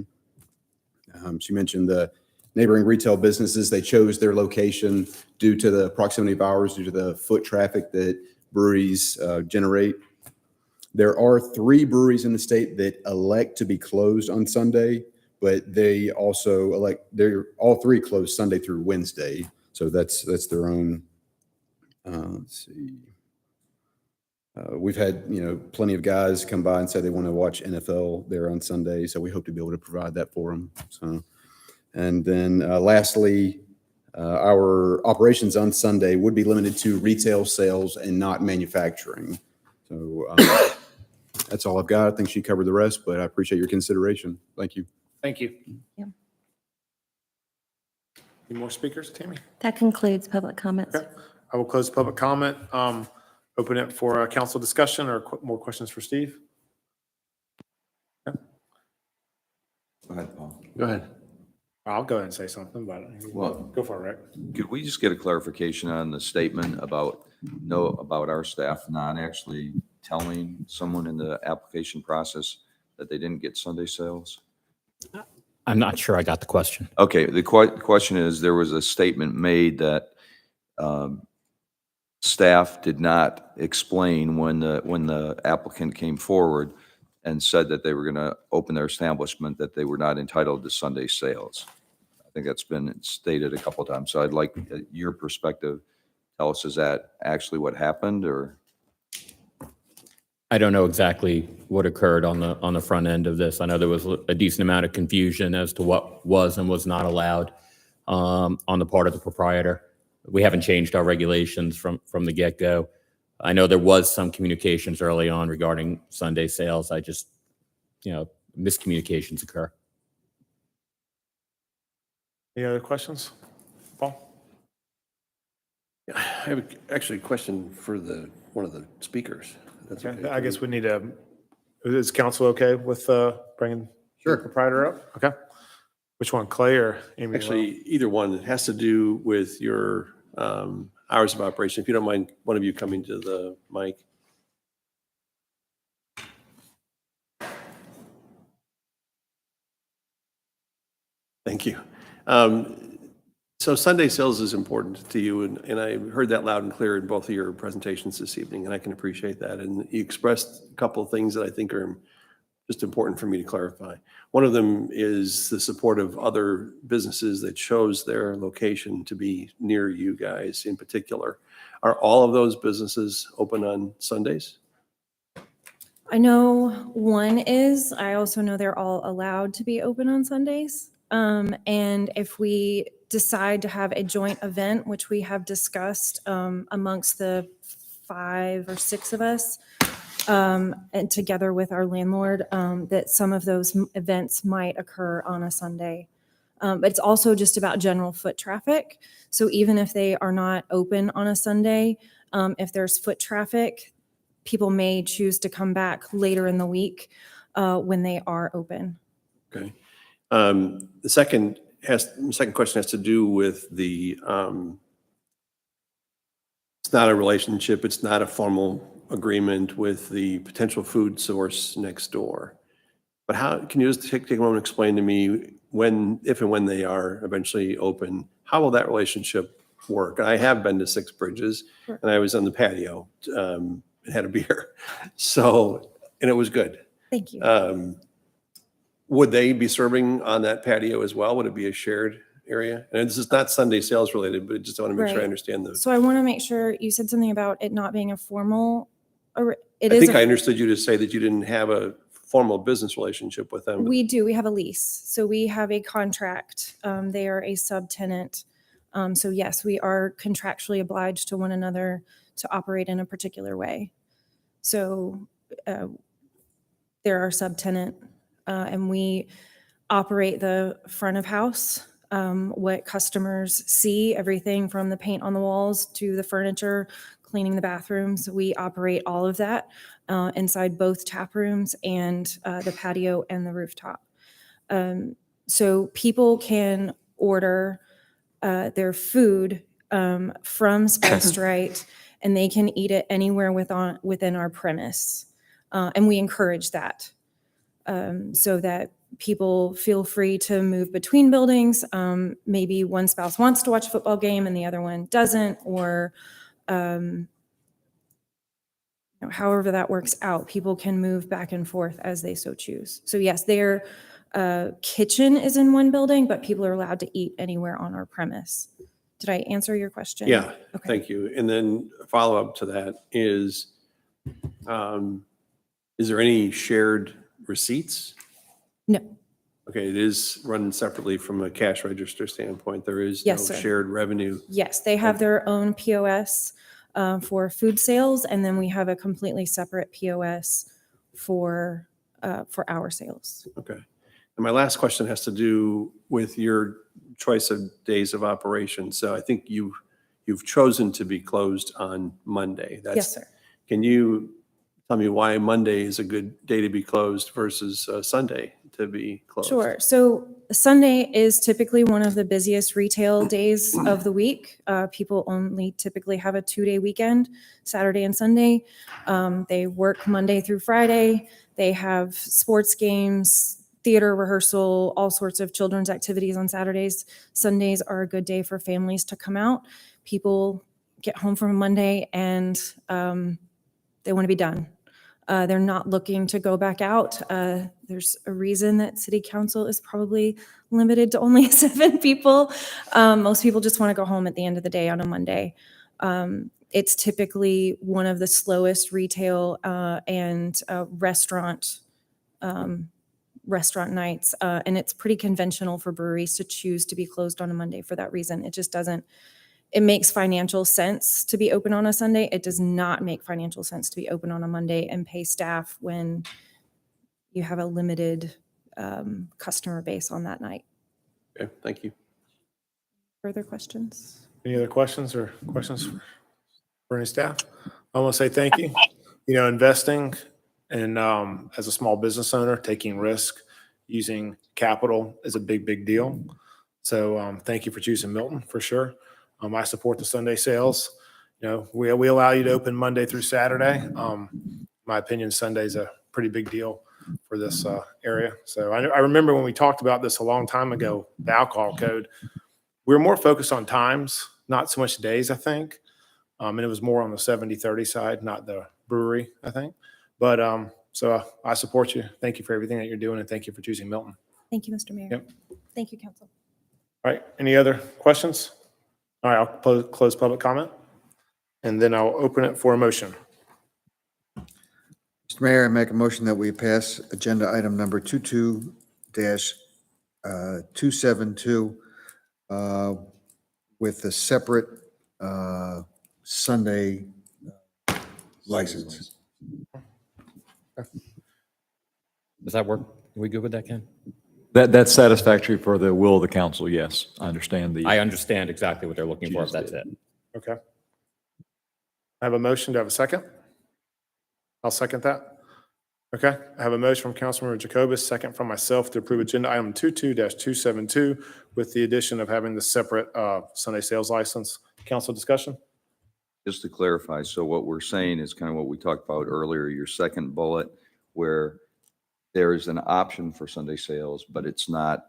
She mentioned the neighboring retail businesses. They chose their location due to the proximity of hours, due to the foot traffic that breweries generate. There are 3 breweries in the state that elect to be closed on Sunday, but they also they're all 3 closed Sunday through Wednesday. So that's their own. Let's see. We've had, you know, plenty of guys come by and say they want to watch NFL there on Sunday. So we hope to be able to provide that for them. So, and then lastly, our operations on Sunday would be limited to retail sales and not manufacturing. So that's all I've got. I think she covered the rest, but I appreciate your consideration. Thank you. Thank you. Yeah. Any more speakers, Tammy? That concludes public comments. Okay. I will close public comment. Open it for council discussion or more questions for Steve. Okay. Go ahead, Paul. Go ahead. I'll go ahead and say something about it. Well, go for it, Rick. Could we just get a clarification on the statement about our staff not actually telling someone in the application process that they didn't get Sunday sales? I'm not sure I got the question. Okay, the question is, there was a statement made that staff did not explain when the applicant came forward and said that they were going to open their establishment, that they were not entitled to Sunday sales. I think that's been stated a couple of times. So I'd like your perspective. Tell us, is that actually what happened, or? I don't know exactly what occurred on the front end of this. I know there was a decent amount of confusion as to what was and was not allowed on the part of the proprietor. We haven't changed our regulations from the get-go. I know there was some communications early on regarding Sunday sales. I just, you know, miscommunications occur. Any other questions? Paul? I have actually a question for one of the speakers. That's okay. I guess we need is council okay with bringing the proprietor up? Okay. Which one, Clay or Amy? Actually, either one. It has to do with your hours of operation. If you don't mind, one of you coming to the mic. Thank you. So Sunday sales is important to you, and I heard that loud and clear in both of your presentations this evening, and I can appreciate that. And you expressed a couple of things that I think are just important for me to clarify. One of them is the support of other businesses that chose their location to be near you guys in particular. Are all of those businesses open on Sundays? I know one is. I also know they're all allowed to be open on Sundays. And if we decide to have a joint event, which we have discussed amongst the 5 or 6 of us, and together with our landlord, that some of those events might occur on a Sunday. But it's also just about general foot traffic. So even if they are not open on a Sunday, if there's foot traffic, people may choose to come back later in the week when they are open. Okay. The second question has to do with the, it's not a relationship, it's not a formal agreement with the potential food source next door. But how, can you just take a moment and explain to me when, if and when they are eventually open, how will that relationship work? I have been to Six Bridges and I was on the patio and had a beer. So, and it was good. Thank you. Would they be serving on that patio as well? Would it be a shared area? And this is not Sunday sales related, but just want to make sure I Right. understand the. So I want to make sure, you said something about it not being a formal, or it I is. think I understood you to say that you didn't have a formal business relationship with them. We do, we have a lease. So we have a contract. They are a subtenant. So yes, we are contractually obliged to one another to operate in a particular way. So they're our subtenant, and we operate the front of house, what customers see, everything from the paint on the walls to the furniture, cleaning the bathrooms. We operate all of that inside both tap rooms and the patio and the rooftop. So people can order their food from Spiced Right, and they can eat it anywhere within our premise. And we encourage that so that people feel free to move between buildings. Maybe one spouse wants to watch a football game and the other one doesn't, or however that works out, people can move back and forth as they so choose. So yes, their kitchen is in one building, but people are allowed to eat anywhere on our premise. Did I answer your question? Yeah, Okay. thank you. And then a follow-up to that is there any shared receipts? No. Okay, it is run separately from a cash register standpoint. There is no Yes, sir. shared revenue. Yes, they have their own POS for food sales, and then we have a completely separate POS for our sales. Okay. And my last question has to do with your choice of days of operation. So I think you've chosen to be closed on Monday. Yes, sir. Can you tell me why Monday is a good day to be closed versus Sunday to be closed? Sure. So Sunday is typically one of the busiest retail days of the week. People only typically have a 2-day weekend, Saturday and Sunday. They work Monday through Friday. They have sports games, theater rehearsal, all sorts of children's activities on Saturdays. Sundays are a good day for families to come out. People get home from Monday and they want to be done. They're not looking to go back out. There's a reason that city council is probably limited to only 7 people. Most people just want to go home at the end of the day on a Monday. It's typically one of the slowest retail and restaurant nights. And it's pretty conventional for breweries to choose to be closed on a Monday for that reason. It just doesn't. It makes financial sense to be open on a Sunday. It does not make financial sense to be open on a Monday and pay staff when you have a limited customer base on that night. Okay, thank you. Further questions? Any other questions for any staff? I want to say thank you. You know, investing in, as a small business owner, taking risk, using capital is a big, big deal. So thank you for choosing Milton, for sure. I support the Sunday sales. You know, we allow you to open Monday through Saturday. My opinion, Sunday's a pretty big deal for this area. So I remember when we talked about this a long time ago, the alcohol code, we were more focused on times, not so much days, I think. And it was more on the 70-30 side, not the brewery, I think. But so I support you. Thank you for everything that you're doing, and thank you for choosing Milton. Thank you, Mr. Mayor. Yep. Thank you, council. All right, any other questions? All right, I'll close public comment, and then I'll open it for a motion. Mr. Mayor, I make a motion that we pass agenda item number 22-272 with a separate Sunday license. Does that work? Are we good with that, Ken? That's satisfactory for the will of the council, yes. I understand I understand exactly what they're looking for, if that's it. Okay. I have a motion. Do I have a second? I'll second that. Okay. I have a motion from Councilmember Jacobus, second from myself to approve agenda item 22-272 with the addition of having the separate Sunday sales license. Council discussion? Just to clarify, so what we're saying is kind of what we talked about earlier, your second bullet, where there is an option for Sunday sales, but it's not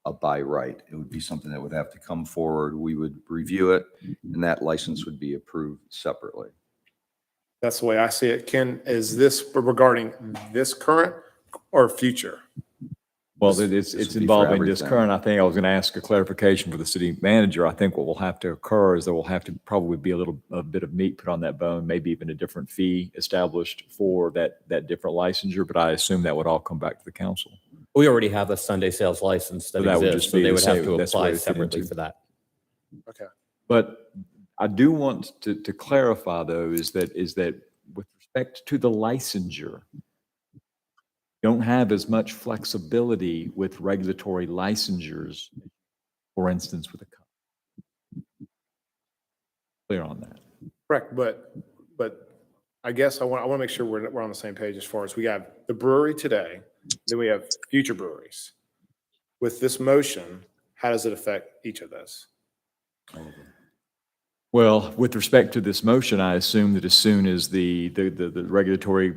a by right. It would be something that would have to come forward. We would review it, and that license would be approved separately. That's the way I see it. Ken, is this regarding this current or future? Well, This it's would be for involving this everything. current. I think I was going to ask a clarification for the city manager. I think what will have to occur is there will have to probably be a bit of meat put on that bone, maybe even a different fee established for that different licensure, but I assume that would all come back to the council. We already have a Sunday sales license that So that would exists, just so be they the would have same- to that's what apply it fit separately into. for that. Okay. But I do want to clarify, though, is that with respect to the licensure, you don't have as much flexibility with regulatory licensures, for instance, with a cop. Clear on that. Correct, but I guess I want to make sure we're on the same page as far as we have the brewery today, then we have future breweries. With this motion, how does it affect each of those? Well, with respect to this motion, I assume that as soon as the regulatory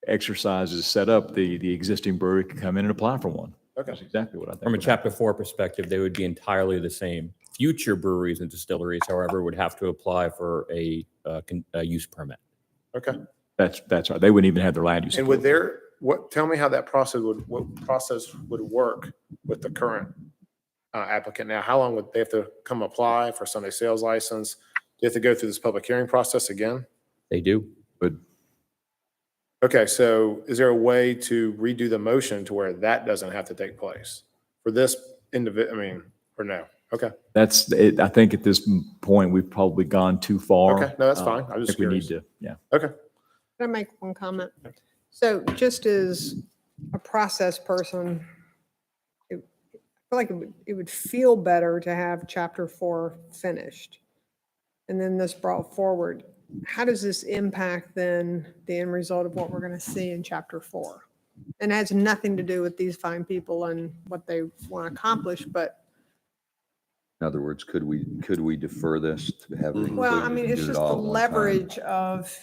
exercise is set up, the existing brewery can come in and apply for one. Okay. That's exactly what I think. From a would happen. Chapter 4 perspective, they would be entirely the same. Future breweries and distilleries, however, would have to apply for a use permit. Okay. That's right. They wouldn't even have their land use. And would tell me how that process would work with the current applicant now? How long would they have to come apply for Sunday sales license? Do you have to go through this public hearing process again? They do. But Okay, so is there a way to redo the motion to where that doesn't have to take place for this individual? I mean, or no? Okay. that's it. I think at this point, we've probably gone too far. Okay, no, that's fine. I was just think we need curious. to, yeah. Okay. Can I make one comment? So just as a process person, I feel like it would feel better to have Chapter 4 finished and then this brought forward. How does this impact then the end result of what we're going to see in Chapter 4? And it has nothing to do with these fine people and what they want to accomplish, but In other words, could we defer this to have? it well, I included mean, and it's do it just all the at one time? leverage of,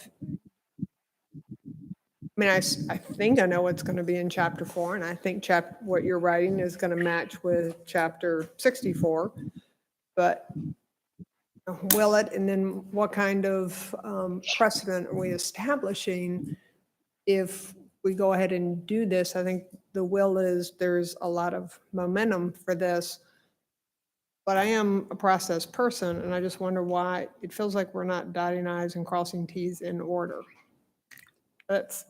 I mean, I think I know what's going to be in Chapter 4, and I think what you're writing is going to match with Chapter 64. But will it, and then what kind of precedent are we establishing if we go ahead and do this? I think the will is there's a lot of momentum for this. But I am a process person, and I just wonder why it feels like we're not dotting i's and crossing t's in order. That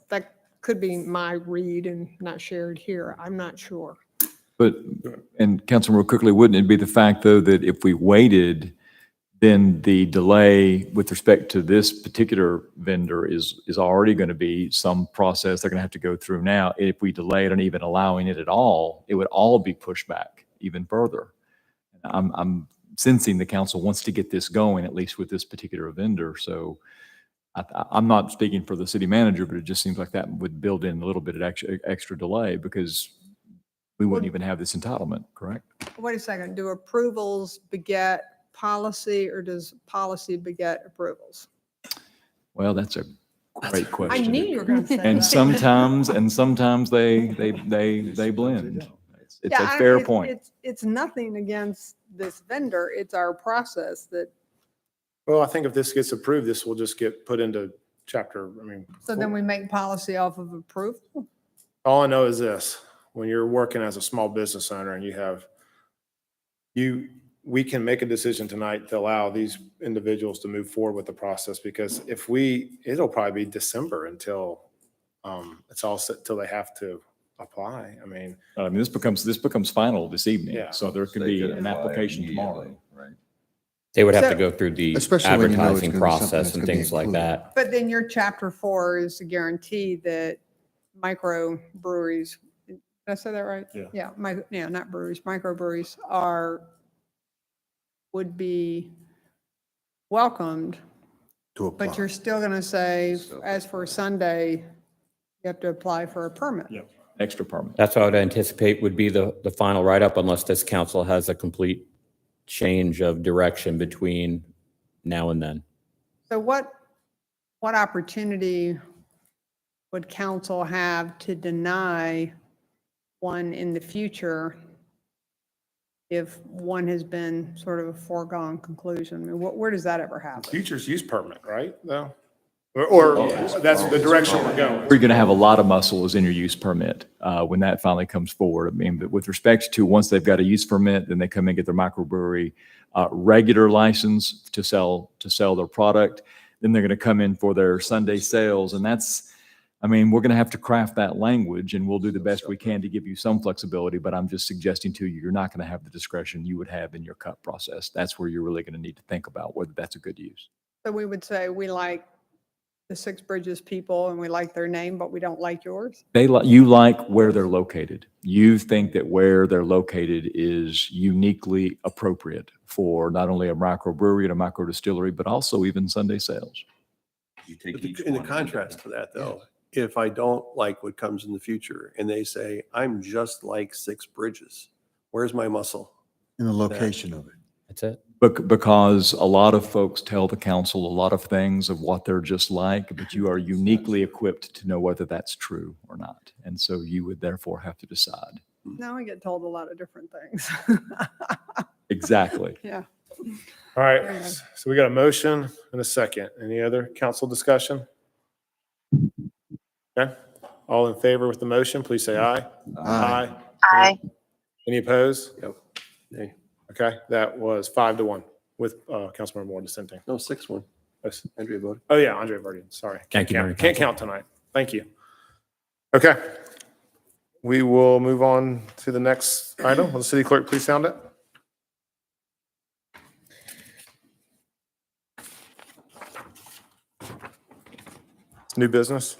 could be my read and not shared here. I'm not sure. But, and Councilman, real quickly, wouldn't it be the fact, though, that if we waited, then the delay with respect to this particular vendor is already going to be some process they're going to have to go through now. If we delayed on even allowing it at all, it would all be pushed back even further. I'm sensing the council wants to get this going, at least with this particular vendor. So I'm not speaking for the city manager, but it just seems like that would build in a little bit of extra delay because we wouldn't even have this entitlement, correct? Wait a second. Do approvals beget policy, or does policy beget approvals? Well, that's a great question. I knew you were going to say that. And sometimes they blend. It's a Yeah, fair point. It's nothing against this vendor. It's our process that, Well, I think if this gets approved, this will just get put into chapter, so then we make policy off of approval? all I know is this, when you're working as a small business owner and we can make a decision tonight to allow these individuals to move forward with the process, because it'll probably be December until it's all set, till they have to apply. This becomes final this evening. Yeah. So there could They be could an apply application tomorrow. immediately, Right. They would have to So- go through the Especially when you know it's advertising gonna be something process that's and gonna be things like included. that. But then your chapter 4 is a guarantee that microbreweries, did I say that right? Yeah. Yeah, not breweries, microbreweries would be welcomed, To apply. but you're still going to say, as for Sunday, you have to apply for a permit. Yeah. Extra permit. That's what I would anticipate would be the final write-up unless this council has a complete change of direction between now and then. So what opportunity would council have to deny one in the future if one has been sort of a foregone conclusion? I mean, where does that ever happen? Future's use permit, right, though? Or that's the direction we're going. You're going to have a lot of muscle is in your use permit when that finally comes forward. I mean, but with respect to once they've got a use permit, then they come in and get their microbrewery regular license to sell their product. Then they're going to come in for their Sunday sales, and that's, I mean, we're going to have to craft that language, and we'll do the best we can to give you some flexibility. But I'm just suggesting to you, you're not going to have the discretion you would have in your cut process. That's where you're really going to need to think about whether that's a good use. So we would say, we like the Six Bridges people and we like their name, but we don't like yours? You like where they're located. You think that where they're located is uniquely appropriate for not only a microbrewery and a micro distillery, but also even Sunday sales. You take But each in the one contrast to that, though, if I don't like what comes in the future and they say, I'm just like Six Bridges, where's my muscle? In the location of it. That's it. Because a lot of folks tell the council a lot of things of what they're just like, but you are uniquely equipped to know whether that's true or not. And so you would therefore have to decide. Now I get told a lot of different things. Exactly. Yeah. All right, so we got a motion and a second. Any other council discussion? Okay, all in favor with the motion, please say aye. Aye. Aye. Any opposed? Yep. Nay. Okay, that was 5-1 with Councilmember Moore dissenting. No, 6-1. Yes. Andrea voted. Oh, yeah, Andre Verdian, sorry. Thank you, Mayor and Can't Council. count tonight. Thank you. Okay. We will move on to the next item. Will the city clerk please sound it? New business.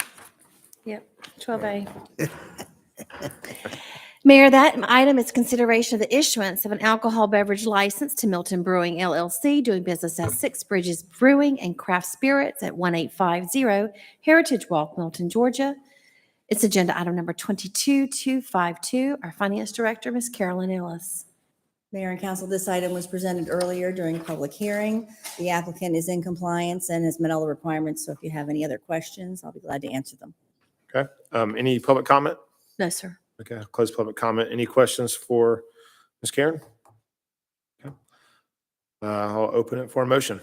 Yep, 12A. Mayor, that item is consideration of the issuance of an alcohol beverage license to Milton Brewing LLC, doing business as Six Bridges Brewing and Craft Spirits at 1850 Heritage Walk, Milton, Georgia. It's agenda item number 22252. Our finance director, Ms. Carolyn Ellis. Mayor and council, this item was presented earlier during public hearing. The applicant is in compliance and has met all the requirements, so if you have any other questions, I'll be glad to answer them. Okay. Any public comment? No, sir. Okay, I'll close public comment. Any questions for Ms. Karen? Okay. I'll open it for a motion.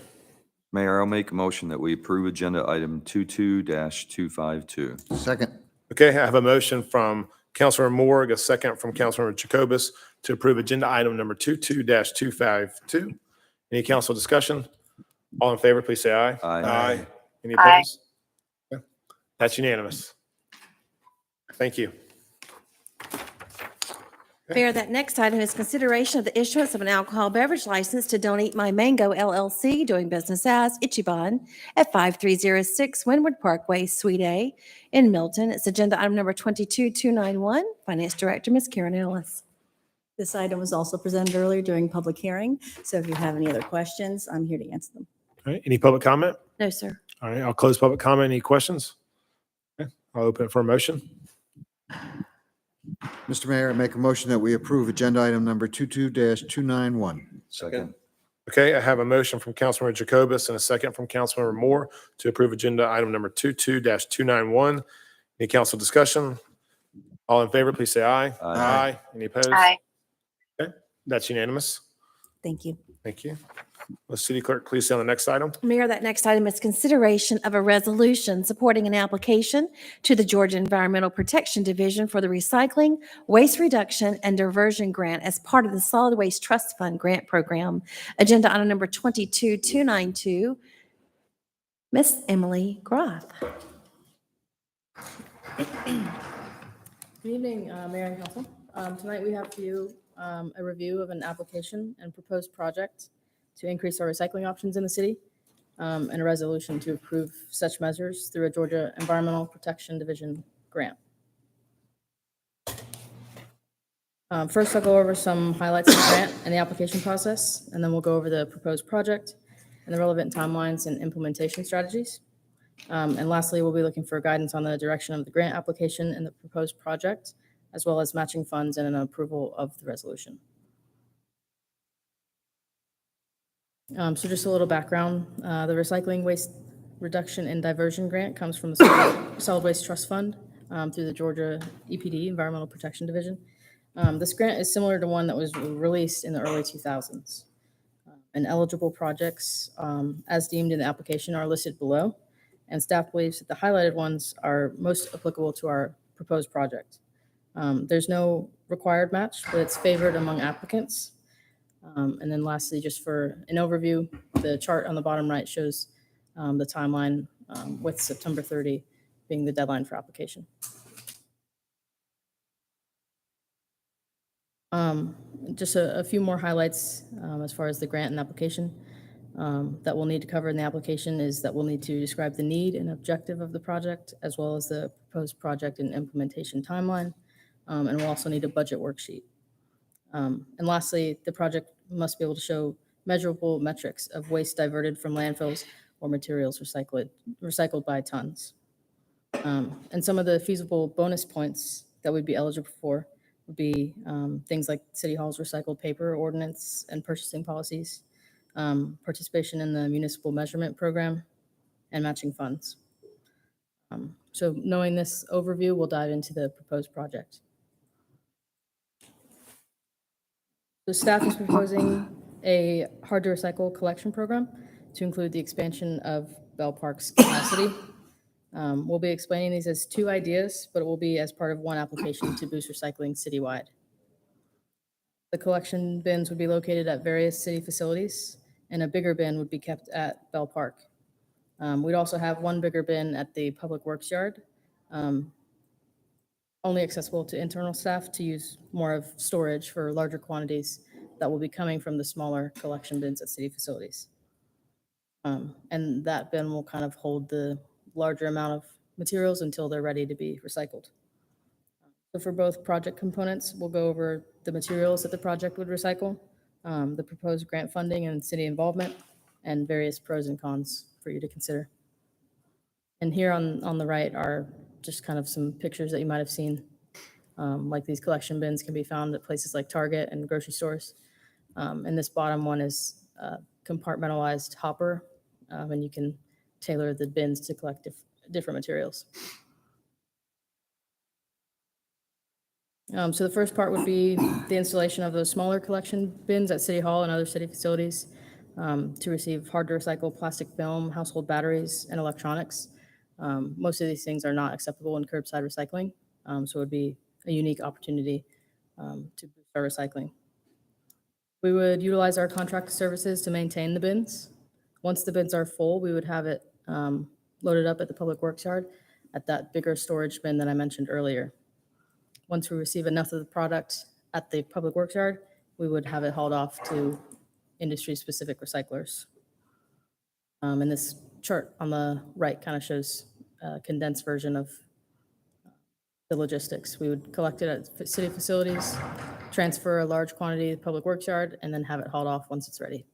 Mayor, I'll make a motion that we approve agenda item 22-252. Second. Okay, I have a motion from Councilmember Moore, a second from Councilmember Jacobus to approve agenda item number 22-252. Any council discussion? All in favor, please say aye. Aye. Any opposed? Okay. That's unanimous. Thank you. Mayor, that next item is consideration of the issuance of an alcohol beverage license to Don't Eat My Mango LLC, doing business as Ichiban at 5306 Windward Parkway, Suite A in Milton. It's agenda item number 22291. Finance Director, Ms. Karen Ellis. This item was also presented earlier during public hearing, so if you have any other questions, I'm here to answer them. All right, any public comment? No, sir. All right, I'll close public comment. Any questions? Okay, I'll open it for a motion. Mr. Mayor, I make a motion that we approve agenda item number 22-291. Second. Okay, I have a motion from Councilmember Jacobus and a second from Councilmember Moore to approve agenda item number 22-291. Any council discussion? All in favor, please say aye. Aye. Any opposed? Aye. Okay, that's unanimous. Thank you. Thank you. Will the city clerk please say on the next item? Mayor, that next item is consideration of a resolution supporting an application to the Georgia Environmental Protection Division for the Recycling, Waste Reduction, and Diversion Grant as part of the Solid Waste Trust Fund Grant Program. Agenda item number 22292. Miss Emily Groff. Good evening, Mayor and Council. Tonight we have for you a review of an application and proposed project to increase our recycling options in the city, and a resolution to approve such measures through a Georgia Environmental Protection Division grant. First, I'll go over some highlights of the grant and the application process, and then we'll go over the proposed project and the relevant timelines and implementation strategies. And lastly, we'll be looking for guidance on the direction of the grant application and the proposed project, as well as matching funds and an approval of the resolution. So just a little background, the Recycling Waste Reduction and Diversion Grant comes from the Solid Waste Trust Fund through the Georgia EPD, Environmental Protection Division. This grant is similar to one that was released in the early 2000s. And eligible projects, as deemed in the application, are listed below, and staff believes that the highlighted ones are most applicable to our proposed project. There's no required match, but it's favored among applicants. And then lastly, just for an overview, the chart on the bottom right shows the timeline with September 30 being the deadline for application. Just a few more highlights as far as the grant and application that we'll need to cover in the application is that we'll need to describe the need and objective of the project, as well as the proposed project and implementation timeline. And we'll also need a budget worksheet. And lastly, the project must be able to show measurable metrics of waste diverted from landfills or materials recycled by tons. And some of the feasible bonus points that we'd be eligible for would be things like City Hall's recycled paper ordinance and purchasing policies, participation in the municipal measurement program, and matching funds. So knowing this overview, we'll dive into the proposed project. The staff is proposing a hard-to-recycle collection program to include the expansion of Bell Park's capacity. We'll be explaining these as two ideas, but it will be as part of one application to boost recycling citywide. The collection bins would be located at various city facilities, and a bigger bin would be kept at Bell Park. We'd also have one bigger bin at the Public Works Yard, only accessible to internal staff to use more of storage for larger quantities that will be coming from the smaller collection bins at city facilities. And that bin will kind of hold the larger amount of materials until they're ready to be recycled. So for both project components, we'll go over the materials that the project would recycle, the proposed grant funding and city involvement, and various pros and cons for you to consider. And here on the right are just kind of some pictures that you might have seen. Like these collection bins can be found at places like Target and grocery stores. And this bottom one is a compartmentalized hopper, and you can tailor the bins to collect different materials. So the first part would be the installation of those smaller collection bins at City Hall and other city facilities to receive hard-to-recycle plastic film, household batteries, and electronics. Most of these things are not acceptable in curbside recycling, so it would be a unique opportunity to boost our recycling. We would utilize our contract services to maintain the bins. Once the bins are full, we would have it loaded up at the Public Works Yard at that bigger storage bin that I mentioned earlier. Once we receive enough of the product at the Public Works Yard, we would have it hauled off to industry-specific recyclers. And this chart on the right kind of shows a condensed version of the logistics. We would collect it at city facilities, transfer a large quantity to the Public Works Yard, and then have it hauled off once it's ready.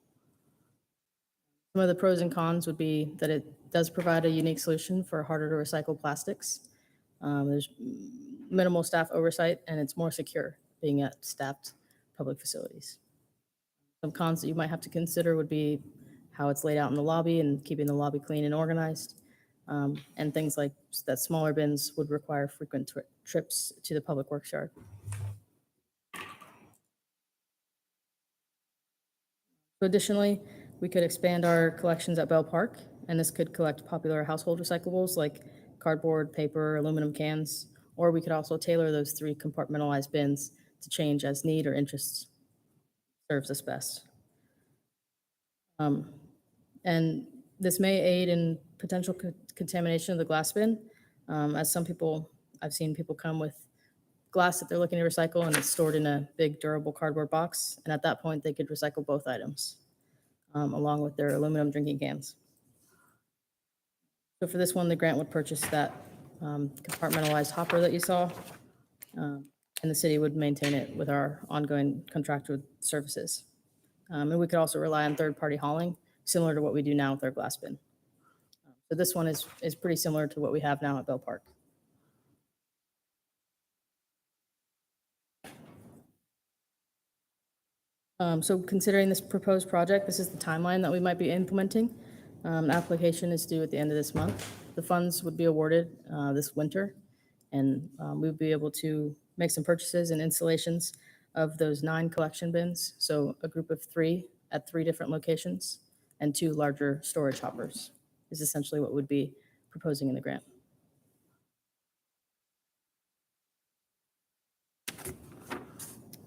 Some of the pros and cons would be that it does provide a unique solution for harder to recycle plastics. There's minimal staff oversight, and it's more secure being at staffed public facilities. Some cons that you might have to consider would be how it's laid out in the lobby and keeping the lobby clean and organized, and things like that smaller bins would require frequent trips to the Public Works Yard. Additionally, we could expand our collections at Bell Park, and this could collect popular household recyclables like cardboard, paper, aluminum cans, or we could also tailor those 3 compartmentalized bins to change as need or interest serves us best. And this may aid in potential contamination of the glass bin, as I've seen people come with glass that they're looking to recycle and it's stored in a big durable cardboard box, and at that point they could recycle both items. along with their aluminum drinking cans. So for this one, the grant would purchase that compartmentalized hopper that you saw, and the city would maintain it with our ongoing contractual services. And we could also rely on third-party hauling, similar to what we do now with our glass bin. So this one is pretty similar to what we have now at Bell Park. So considering this proposed project, this is the timeline that we might be implementing. The application is due at the end of this month. The funds would be awarded this winter, and we would be able to make some purchases and installations of those 9 collection bins. So a group of 3 at 3 different locations, and 2 larger storage hoppers is essentially what we'd be proposing in the grant.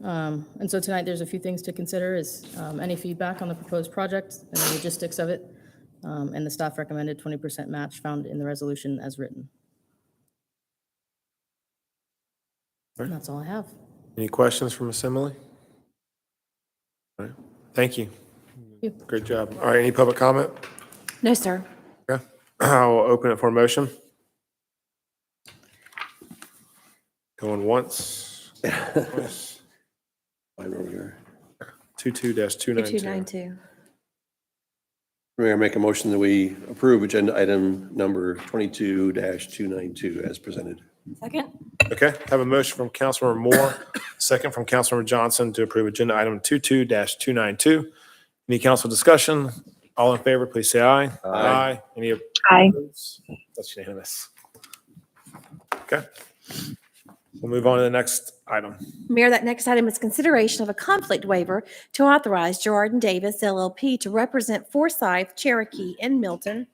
And so tonight, there's a few things to consider is any feedback on the proposed project and the logistics of it, and the staff recommended 20% match found in the resolution as written. And that's all I have. Any questions from Ms. Emily? All right. Thank you. you. Great job. All right, any public comment? No, sir. Okay. I'll open it for a motion. Going once. Twice. Right over here. 22-292. 2292. Mayor, make a motion that we approve agenda item number 22-292 as presented. Second. Okay, have a motion from Councilmember Moore, second from Councilmember Johnson to approve agenda item 22-292. Any council discussion? All in favor, please say aye. Aye. Any opposed? That's unanimous. Okay. We'll move on to the next item. Mayor, that next item is consideration of a conflict waiver to authorize Gerard and Davis LLP to represent Forsyth, Cherokee, and Milton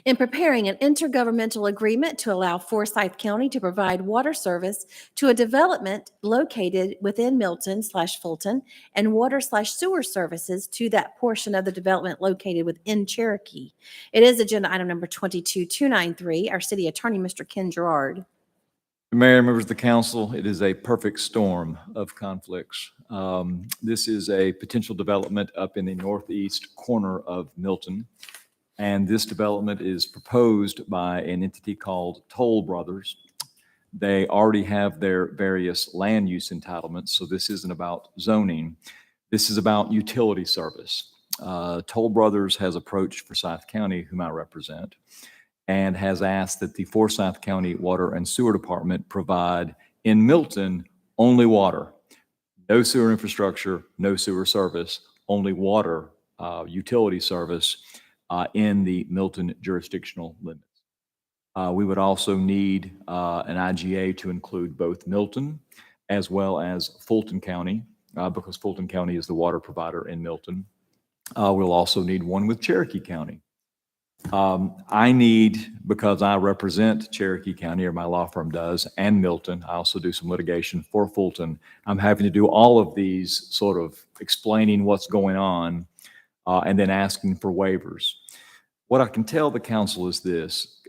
in preparing an intergovernmental agreement to allow Forsyth County to provide water service to a development located within Milton/Fulton and water/sewer services to that portion of the development located within Cherokee. It is agenda item number 22293. Our city attorney, Mr. Ken Gerard. Mayor, members of the council, it is a perfect storm of conflicts. This is a potential development up in the northeast corner of Milton. And this development is proposed by an entity called Toll Brothers. They already have their various land use entitlements, so this isn't about zoning. This is about utility service. Toll Brothers has approached Forsyth County, whom I represent, and has asked that the Forsyth County Water and Sewer Department provide in Milton only water. No sewer infrastructure, no sewer service, only water utility service in the Milton jurisdictional limits. We would also need an IGA to include both Milton as well as Fulton County, because Fulton County is the water provider in Milton. We'll also need one with Cherokee County. I need, because I represent Cherokee County, or my law firm does, and Milton, I also do some litigation for Fulton. I'm having to do all of these sort of explaining what's going on and then asking for waivers. What I can tell the council is this: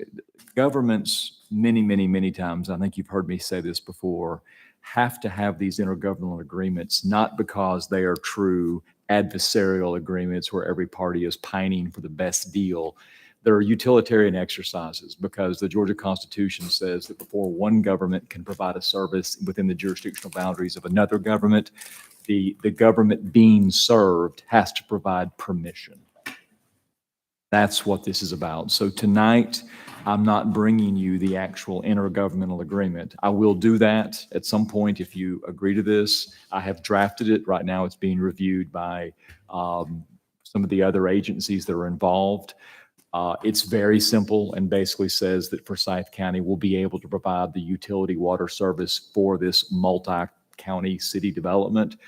governments many times, I think you've heard me say this before, have to have these intergovernmental agreements, not because they are true adversarial agreements where every party is pining for the best deal. They're utilitarian exercises because the Georgia Constitution says that before one government can provide a service within the jurisdictional boundaries of another government, the government being served has to provide permission. That's what this is about. So tonight, I'm not bringing you the actual intergovernmental agreement. I will do that at some point if you agree to this. I have drafted it. Right now, it's being reviewed by some of the other agencies that are involved. It's very simple and basically says that Forsyth County will be able to provide the utility water service for this multi-county city development.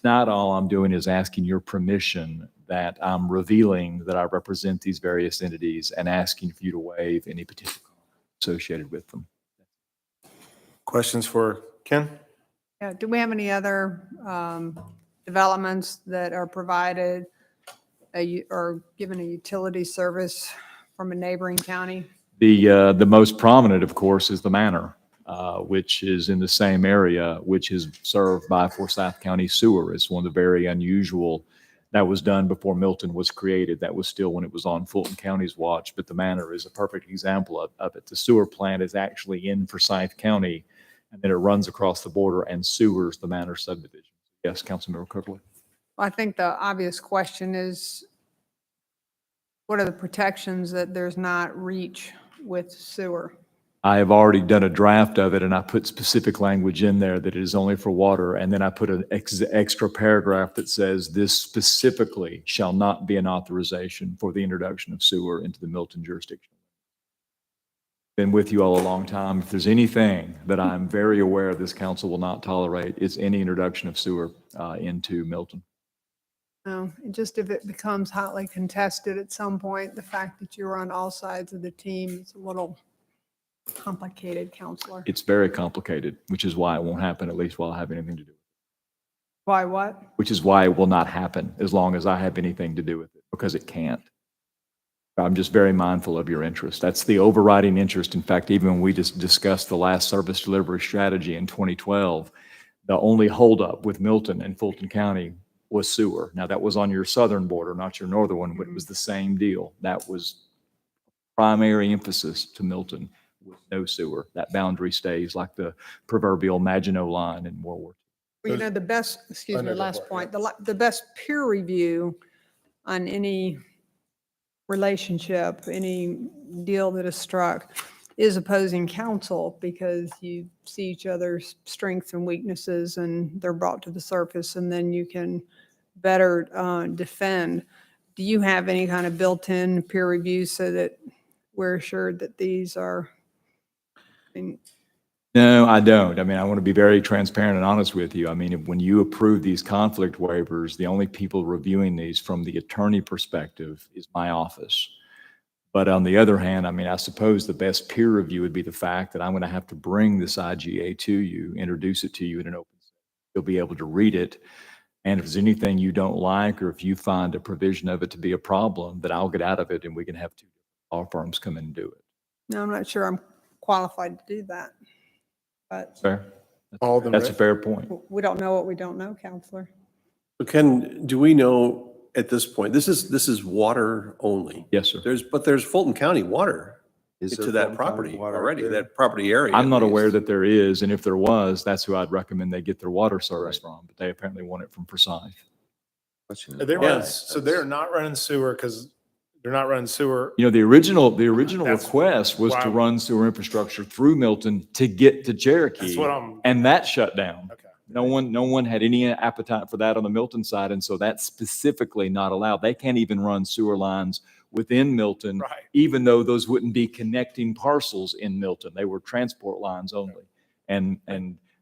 Not all I'm doing is asking your permission that I'm revealing that I represent these various entities and asking for you to waive any petition associated with them. Questions for Ken? Yeah, do we have any other developments that are provided or given a utility service from a neighboring county? The most prominent, of course, is the Manor, which is in the same area, which is served by Forsyth County Sewer. It's one of the very unusual That was done before Milton was created. That was still when it was on Fulton County's watch, but the manor is a perfect example of it. The sewer plant is actually in Forsyth County, and then it runs across the border and sewers the manor subdivision. Yes, Councilmember Kirkland. I think the obvious question is, what are the protections that there's not reach with sewer? I have already done a draft of it, and I put specific language in there that it is only for water. And then I put an extra paragraph that says this specifically shall not be an authorization for the introduction of sewer into the Milton jurisdiction. Been with you all a long time. If there's anything that I'm very aware this council will not tolerate, it's any introduction of sewer into Milton. No, just if it becomes hotly contested at some point, the fact that you're on all sides of the team is a little complicated, Counselor. It's very complicated, which is why it won't happen, at least while I have anything to do with it. Why what? Which is why it will not happen as long as I have anything to do with it, because it can't. I'm just very mindful of your interest. That's the overriding interest. In fact, even when we just discussed the last service delivery strategy in 2012, the only holdup with Milton and Fulton County was sewer. Now, that was on your southern border, not your northern one, but it was the same deal. That was primary emphasis to Milton. With no sewer, that boundary stays like the proverbial Maginot Line in World War II. Well, you know, the best, excuse me, last point, the best peer review on any relationship, any deal that is struck is opposing counsel, because you see each other's strengths and weaknesses and they're brought to the surface, and then you can better defend. Do you have any kind of built-in peer review so that we're assured that these are? No, I don't. I mean, I want to be very transparent and honest with you. I mean, when you approve these conflict waivers, the only people reviewing these from the attorney perspective is my office. But on the other hand, I mean, I suppose the best peer review would be the fact that I'm going to have to bring this IGA to you, introduce it to you in an open session. You'll be able to read it. And if there's anything you don't like, or if you find a provision of it to be a problem, that I'll get out of it and we can have two law firms come in and do it. No, I'm not sure I'm qualified to do that, but Fair? That's a fair point. we don't know what we don't know, Counselor. So Ken, do we know at this point, this is water only? Yes, sir. But there's Fulton County water Is to there that Fulton County property water up already, there? that property area. I'm at not least. aware that there is, and if there was, that's who I'd recommend they get their water service from, but they apparently want it from Forsyth. So they're not running sewer because they're not running sewer. You know, the original That's request was why to I'm- run sewer infrastructure through Milton to get to Cherokee. That's what I'm. And that shut down. Okay. No one had any appetite for that on the Milton side, and so that's specifically not allowed. They can't even run sewer lines within Milton, Right. even though those wouldn't be connecting parcels in Milton. They were transport lines only. And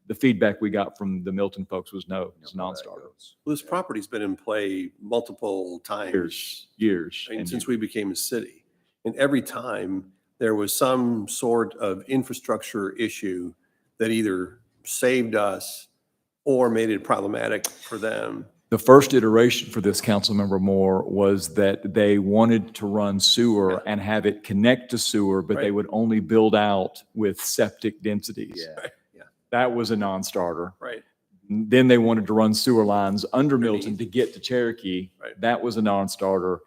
the feedback we got from the Milton folks was no, it's a non-starter. Well, this property's been in play multiple times. Years. I mean, and since we became a city. And every time there was some sort of infrastructure issue that either saved us or made it problematic for them. The first iteration for this, Councilmember Moore, was that they wanted to run sewer and have it connect to sewer, but they Right. would only build out with septic densities. Yeah. That was a non-starter. Right. Then they wanted to run sewer lines under Milton to get to Cherokee. Right. That was a non-starter.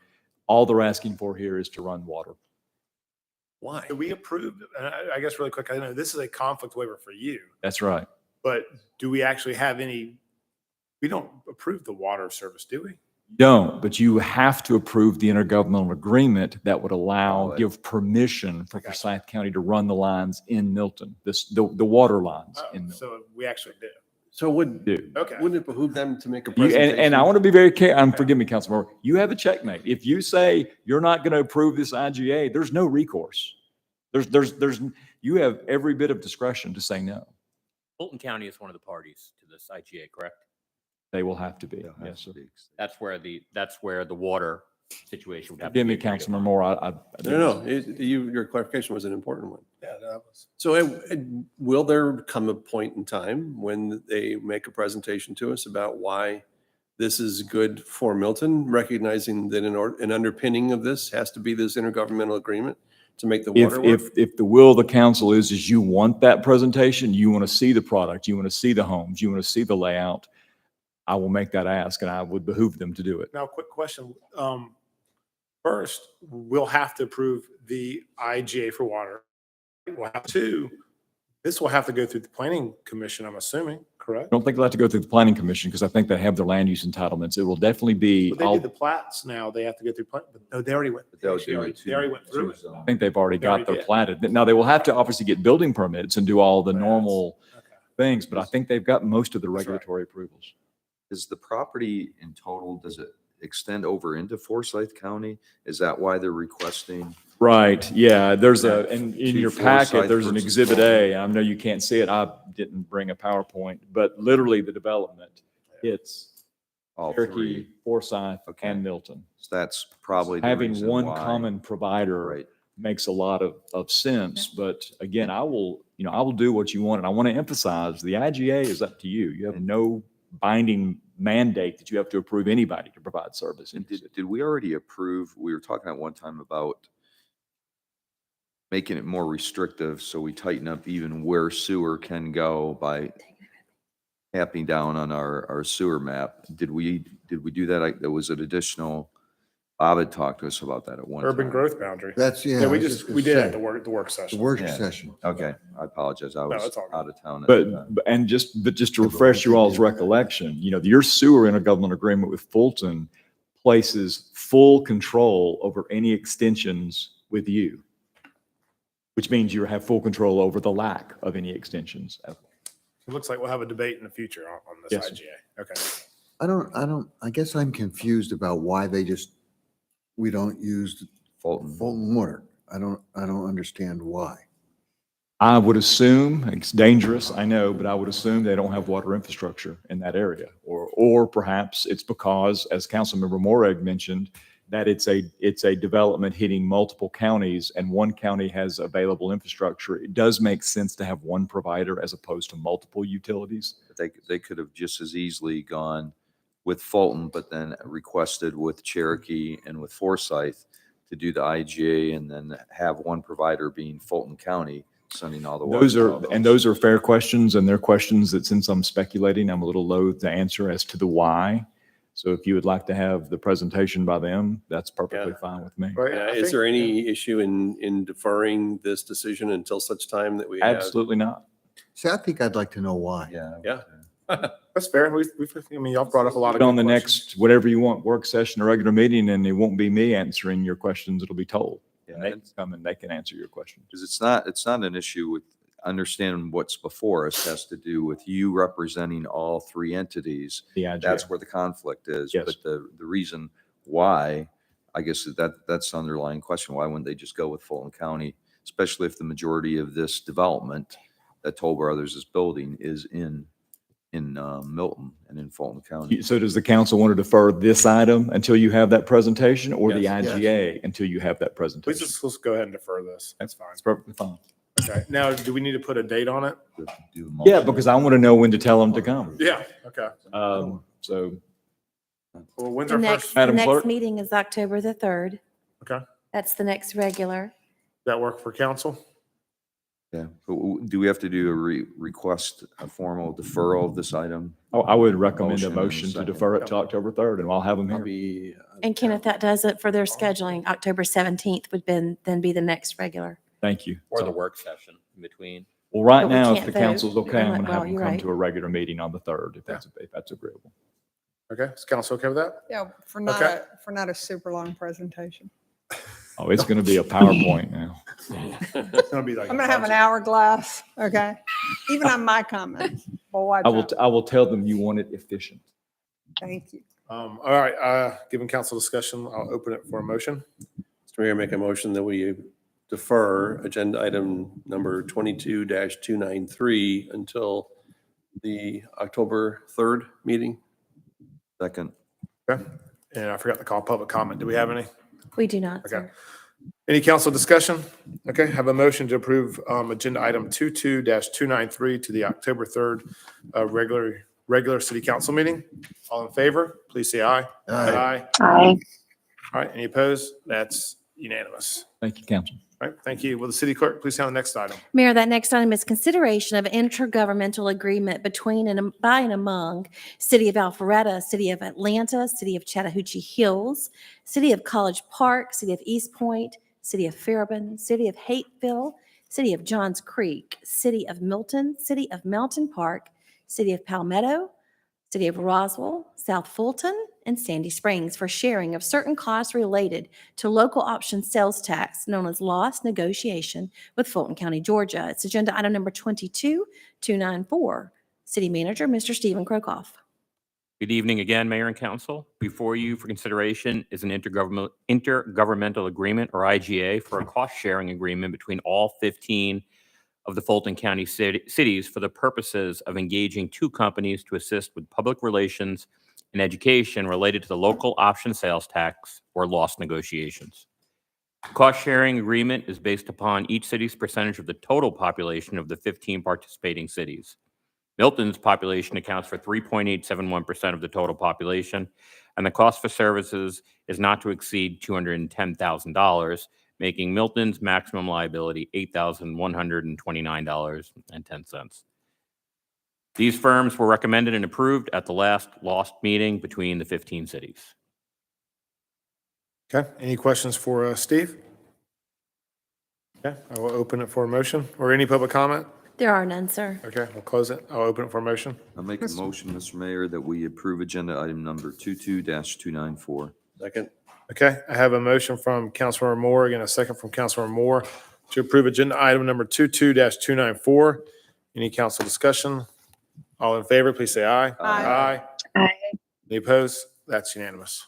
All they're asking for here is to run water. Why? Do we approve, and I guess really quick, I know this is a conflict waiver for you, That's right. but do we actually have any, we don't approve the water service, do we? Don't, but you have to approve the intergovernmental agreement that would allow, Oh, give permission for Forsyth County to run the lines in Milton, the water lines Oh, in Milton. so we actually do. So wouldn't Okay. it behoove them to make a You, presentation? and I want to be very careful, forgive me, Councilmember, you have a checkmate. If you say you're not going to approve this IGA, there's no recourse. You have every bit of discretion to say no. Fulton County is one of the parties to this IGA, correct? They will have to be, yes, sir. That's where the water situation would have to Forgive be me, agreed upon. Councilmember Moore, No, your clarification was an important one. Yeah, that was. So will there come a point in time when they make a presentation to us about why this is good for Milton, recognizing that an underpinning of this has to be this intergovernmental agreement to make the water work? If the will of the council is you want that presentation, you want to see the product, you want to see the homes, you want to see the layout, I will make that ask, and I would behoove them to do it. Now, quick question. First, we'll have to approve the IGA for water. We'll have to, this will have to go through the planning commission, I'm assuming, I correct? don't think they'll have to go through the planning commission because I think they have their land use entitlements. It will definitely be, But they did the plats now, they have to go through, but no, they already went. They'll actually do already- it They already went through it. I think they've already They already got their did. platted. Now, they will have to obviously get building permits and do all the Plats. normal Okay. things, but I think they've got most of the That's right. regulatory approvals. Is the property in total, does it extend over into Forsyth County? Is that why they're requesting? Right, yeah, there's in To your packet, Forsyth there's an versus Exhibit Fulton? A. I know you can't see it. I didn't bring a PowerPoint, but literally the development, it's All Cherokee, three? Forsyth, Okay. and Milton. So that's probably the Having reason one why. common provider Right. makes a lot of sense, but again, I will do what you want, and I want to emphasize, the IGA is up to you. You have no binding mandate that you have to approve anybody to provide service. And did we already approve, we were talking at one time about making it more restrictive, so we tighten up even where sewer can go by tapping down on our sewer map. Did we do that? There was an additional, Bob had talked to us about that at one time. Urban growth boundary. That's, yeah. Yeah, I we was just, gonna we did say, at the work session. The work Yeah. session. Okay, I apologize. I was it's all good. out of town. at the time. But just to refresh you all's recollection, your sewer intergovernmental agreement with Fulton places full control over any extensions with you, which means you have full control over the lack of any extensions. It looks like we'll have a debate in the future on this Yes, sir. IGA. Okay. I guess I'm confused about why we don't use Fulton water. I don't understand why. I would assume, it's dangerous, I know, but I would assume they don't have water infrastructure in that area. Or perhaps it's because, as Councilmember Morag mentioned, that it's a development hitting multiple counties and one county has available infrastructure. It does make sense to have one provider as opposed to multiple utilities. They could have just as easily gone with Fulton, but then requested with Cherokee and with Forsyth to do the IGA and then have one provider being Fulton County sending all the water. Those are fair questions, and they're questions that, since I'm speculating, I'm a little loath to answer as to the why. So if you would like to have the presentation by them, that's perfectly fine with me. Is there any issue in deferring this decision until such time that we have? Absolutely not. See, I think I'd like to know why. Yeah. That's fair. Y'all brought up a lot of Put on good the questions. next, whatever you want, work session or regular meeting, and it won't be me answering your questions. It'll be told. And they can come and they can answer your questions. Because it's not an issue with understanding what's before us. It has to do with you representing all three entities. The IGA. That's where the conflict is. Yes. But the reason why, I guess that's the underlying question. Why wouldn't they just go with Fulton County, especially if the majority of this development that Toll Brothers is building is in Milton and in Fulton County? So does the council want to defer this item until you have that presentation, or the Yes. IGA until you have that presentation? Let's go ahead and defer this. That's fine. It's perfectly fine. Okay. Now, do we need to put a date on it? Yeah, because I want to know when to tell them to come. Yeah. Okay. So Well, when's The our next, first? the Madam next Clerk? meeting is October the 3rd. Okay. That's the next regular. That work for council? Yeah. But do we have to do a request, a formal deferral of this item? I would recommend a and a motion to second. defer it to October 3rd, and I'll have them here. And Kenneth, that does it for their scheduling. October 17th would then be the next regular. Thank you. Or the work session in between. Well, right But we now, if can't the vote. council's okay, I'm going to have Well, them you're come right. to a regular meeting on the 3rd, if that's agreeable. Okay. Is council okay with that? Yeah, for Okay. not a super long presentation. Oh, it's going to be a PowerPoint now. It's gonna be like. I'm gonna have an hourglass, okay? Even on my comments. We'll watch out. I will tell them you want it efficient. Thank you. All right. Given council discussion, I'll open it for a motion. Mr. Mayor, make a motion that we defer agenda item number 22-293 until the October 3rd meeting. Second. Okay. And I forgot to call public comment. Do we have any? We do not, Okay. sir. Any council discussion? Okay, have a motion to approve agenda item 22-293 to the October 3rd regular city council meeting. All in favor, please say aye. Aye. Aye. All right, any opposed? That's unanimous. Thank you, council. All right, thank you. Will the city clerk please have the next item? Mayor, that next item is consideration of intergovernmental agreement between and by and among City of Alpharetta, City of Atlanta, City of Chattahoochee Hills, City of College Park, City of East Point, City of Fairburn, City of Hateville, City of Johns Creek, City of Milton, City of Mountain Park, City of Palmetto, City of Roswell, South Fulton, and Sandy Springs for sharing of certain costs related to local option sales tax known as loss negotiation with Fulton County, Georgia. It's agenda item number 22294. City Manager, Mr. Stephen Krokoff. Good evening again, Mayor and Council. Before you for consideration is an intergovernmental agreement, or IGA, for a cost-sharing agreement between all 15 of the Fulton County cities for the purposes of engaging two companies to assist with public relations and education related to the local option sales tax or loss negotiations. The cost-sharing agreement is based upon each city's percentage of the total population of the 15 participating cities. Milton's population accounts for 3.871% of the total population, and the cost for services is not to exceed $210,000, making Milton's maximum liability $8,129.10. These firms were recommended and approved at the last LOST meeting between the 15 cities. Okay, any questions for Steve? Okay, I will open it for a motion or any public comment. There are none, sir. Okay, we'll close it. I'll open it for a motion. I'll make a motion, Mr. Mayor, that we approve agenda item number 22-294. Second. Okay, I have a motion from Councilmember Moore, again, a second from Councilmember Moore to approve agenda item number 22-294. Any council discussion? All in favor, please say aye. Aye. Aye. Any opposed? That's unanimous.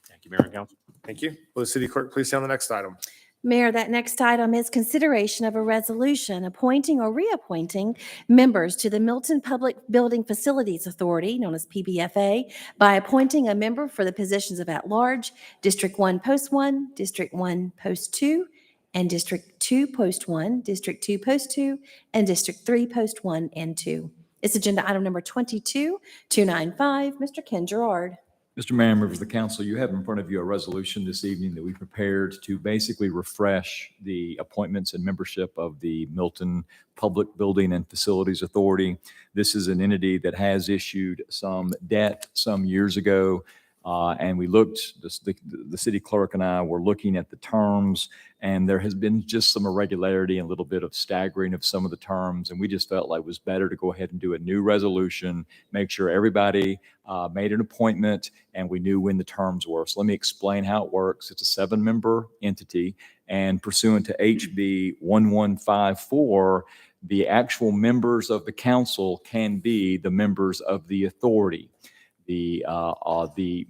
Thank you, Mayor and Council. Thank you. Will the city clerk please sound the next item? Mayor, that next item is consideration of a resolution appointing or reappointing members to the Milton Public Building Facilities Authority, known as PBFA, by appointing a member for the positions of at-large, District 1, Post 1, District 1, Post 2, and District 2, Post 1, District 2, Post 2, and District 3, Post 1 and 2. It's agenda item number 22295. Mr. Ken Gerard. Mr. Mayor, members of the council, you have in front of you a resolution this evening that we prepared to basically refresh the appointments and membership of the Milton Public Building and Facilities Authority. This is an entity that has issued some debt some years ago. And we looked, the city clerk and I were looking at the terms, and there has been just some irregularity and a little bit of staggering of some of the terms. And we just felt like it was better to go ahead and do a new resolution, make sure everybody made an appointment and we knew when the terms were. So let me explain how it works. It's a 7-member entity, and pursuant to HB 1154, the actual members of the council can be the members of the authority. The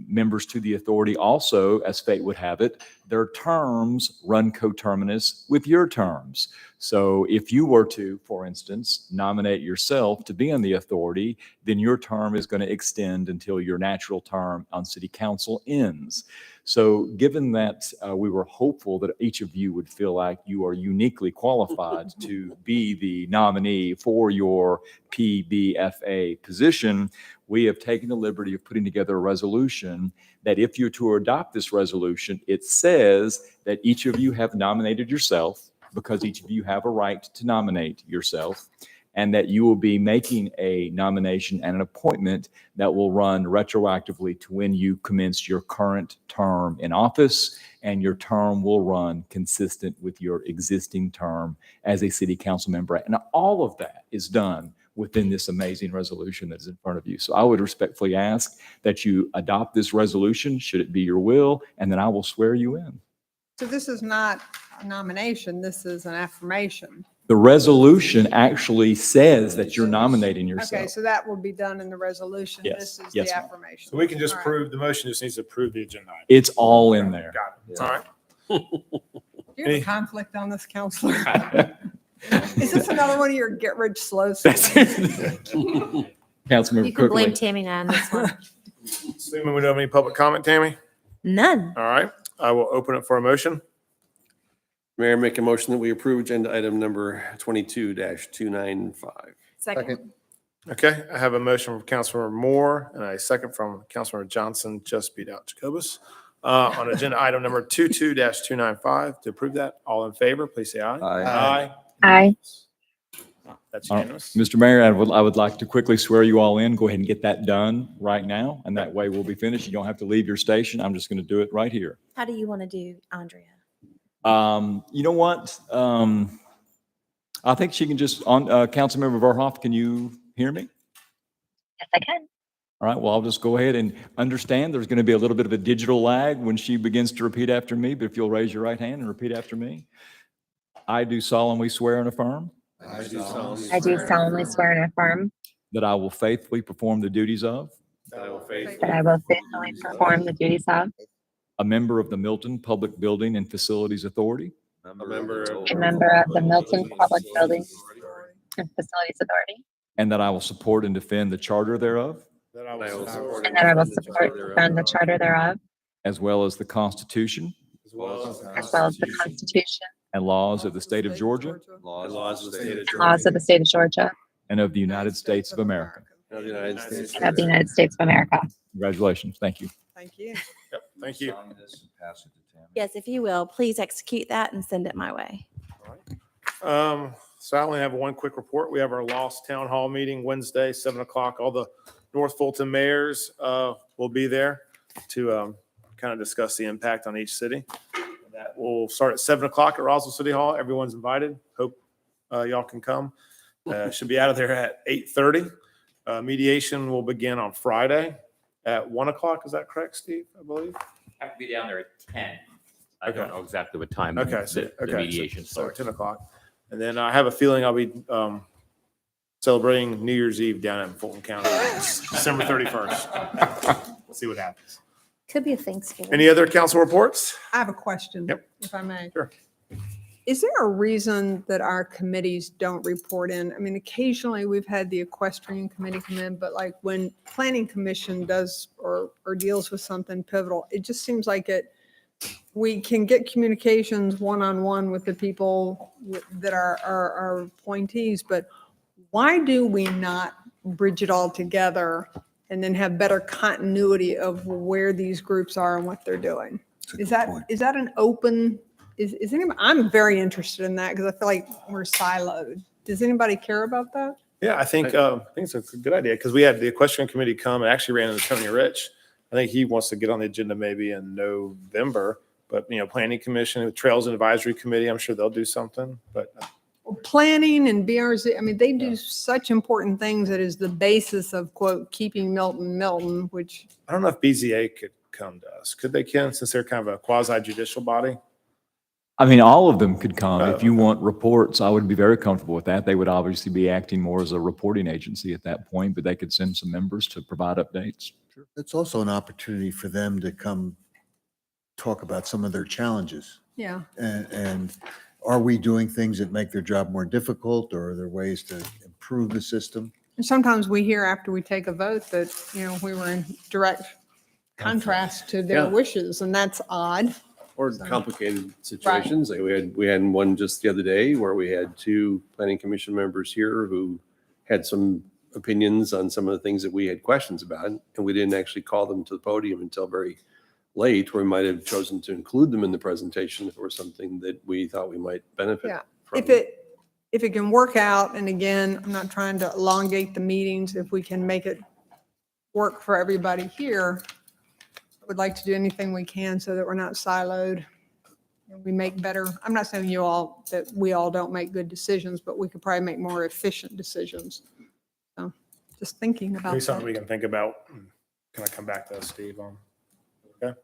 members to the authority also, as fate would have it, their terms run coterminous with your terms. So if you were to, for instance, nominate yourself to be on the authority, then your term is going to extend until your natural term on city council ends. So given that we were hopeful that each of you would feel like you are uniquely qualified to be the nominee for your PBFA position, we have taken the liberty of putting together a resolution that if you're to adopt this resolution, it says that each of you have nominated yourself, because each of you have a right to nominate yourself, and that you will be making a nomination and an appointment that will run retroactively to when you commenced your current term in office, and your term will run consistent with your existing term as a city council member. And all of that is done within this amazing resolution that is in front of you. So I would respectfully ask that you adopt this resolution, should it be your will, and then I will swear you in. So this is not a nomination, this is an affirmation. The resolution actually says that you're nominating yourself. Okay, so that will be done in the resolution. Yes. This is Yes, the ma'am. affirmation. So we can just All right. prove, the motion just needs to approve the agenda item. It's all in there. Got it. All right. Do you have a conflict on this, counselor? Is this another one of your get rich slow schemes? Councilmember You can blame Cookman. Tammy on this one. Assuming we don't have any public comment, Tammy? None. All right, I will open it for a motion. Mayor, make a motion that we approve agenda item number 22-295. Second. Okay, I have a motion from Councilmember Moore and a second from Councilmember Johnson, just beat out Jacobus. On agenda item number 22-295, to approve that, all in favor, please say aye. Aye. Aye. That's All right. unanimous. Mr. Mayor, I would like to quickly swear you all in. Go ahead and get that done right now, and that way we'll be finished. You don't have to leave your station. I'm just going to do it right here. How do you want to do, Andrea? You know what? I think she can just, Councilmember Verhoff, can you hear me? Yes, I can. All right, well, I'll just go ahead and understand there's going to be a little bit of a digital lag when she begins to repeat after me, but if you'll raise your right hand and repeat after me. I do solemnly swear and affirm I do solemnly swear and affirm that I will faithfully perform the duties of that I will faithfully perform the duties of a member of the Milton Public Building and Facilities Authority, a member of the Milton Public Buildings and Facilities Authority, and that I will support and defend the charter thereof, and that I will support and defend the charter thereof, as well as the Constitution as well as the Constitution and laws of the state of Georgia laws of the state of Georgia and of the United States of America. and of the United States of America. Congratulations. Thank you. Thank you. Yep, thank you. Sign this and pass it to Tammy. Yes, if you will, please execute that and send it my way. So I only have one quick report. We have our Lost Town Hall meeting Wednesday, 7 o'clock. All the North Fulton mayors will be there to kind of discuss the impact on each city. That will start at 7 o'clock at Roswell City Hall. Everyone's invited. Hope y'all can come. Should be out of there at 8:30. Mediation will begin on Friday at 1 o'clock. Is that correct, Steve, I believe? I have to be down there at 10. I don't know exactly what time Okay, the mediation so starts. 10 o'clock. And then I have a feeling I'll be celebrating New Year's Eve down in Fulton County, December 31st. We'll see what happens. Could be a Thanksgiving. Any other council reports? I have a question, Yep. if I may. Sure. Is there a reason that our committees don't report in? I mean, occasionally we've had the equestrian committee come in, but like when planning commission does or deals with something pivotal, it just seems like we can get communications one-on-one with the people that are our appointees, but why do we not bridge it all together and then have better continuity of where these groups are and what they're doing? Is that an open, is anybody, I'm very interested in that because I feel like we're siloed. Does anybody care about that? Yeah, I think it's a good idea because we had the equestrian committee come and actually ran into Tony Rich. I think he wants to get on the agenda maybe in November, but planning commission, the trails and advisory committee, I'm sure they'll do something, but. Planning and BRZ, I mean, they do such important things that is the basis of quote, keeping Milton, which. I don't know if BZA could come to us. Could they, Ken, since they're kind of a quasi judicial body? I mean, all of them could come. If you want reports, I would be very comfortable with that. They would obviously be acting more as a reporting agency at that point, but they could send some members to provide updates. It's also an opportunity for them to come talk about some of their challenges. Yeah. And are we doing things that make their job more difficult, or are there ways to improve the system? And sometimes we hear after we take a vote that, we were in direct contrast to their wishes, and that's odd. Or complicated situations. Like we had one just the other day where we had two planning commission members here who had some opinions on some of the things that we had questions about, and we didn't actually call them to the podium until very late, where we might have chosen to include them in the presentation if it were something that we thought we might benefit Yeah. from. If it can work out, and again, I'm not trying to elongate the meetings, if we can make it work for everybody here, I would like to do anything we can so that we're not siloed. And we make better, I'm not saying that we all don't make good decisions, but we could probably make more efficient decisions. So just thinking about Maybe something we that. can think about. Can I come back to us, Steve, on? Okay.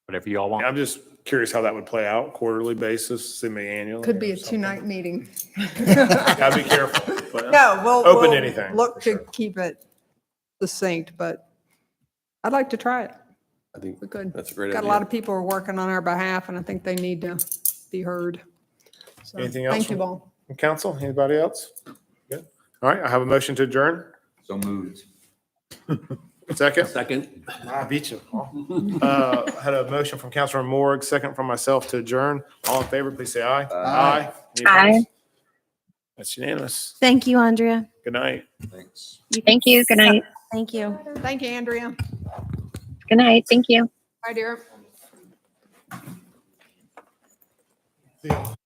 Whatever you all want. I'm just curious how that would play out, quarterly basis, semi-annual. Could be a 2-night meeting. Gotta be careful. But, No, we'll. Open to we'll anything, Look for to keep it succinct, but I'd like to try it. I think We could. that's a great Got idea. a lot of people who are working on our behalf, and I think they need to be heard. So, Anything else Thank you from- all. Council, anybody else? Good. All right, I have a motion to adjourn. So moved. Second? Second. I beat you. Had a motion from Councilor Morg, second from myself to adjourn. All in favor, please say aye. Aye. Any Aye. opposed? That's unanimous. Thank you, Andrea. Good night. Thanks. Thank you. Good night. Thank you. Thank you, Andrea. Good night. Thank you. Bye, dear. See ya.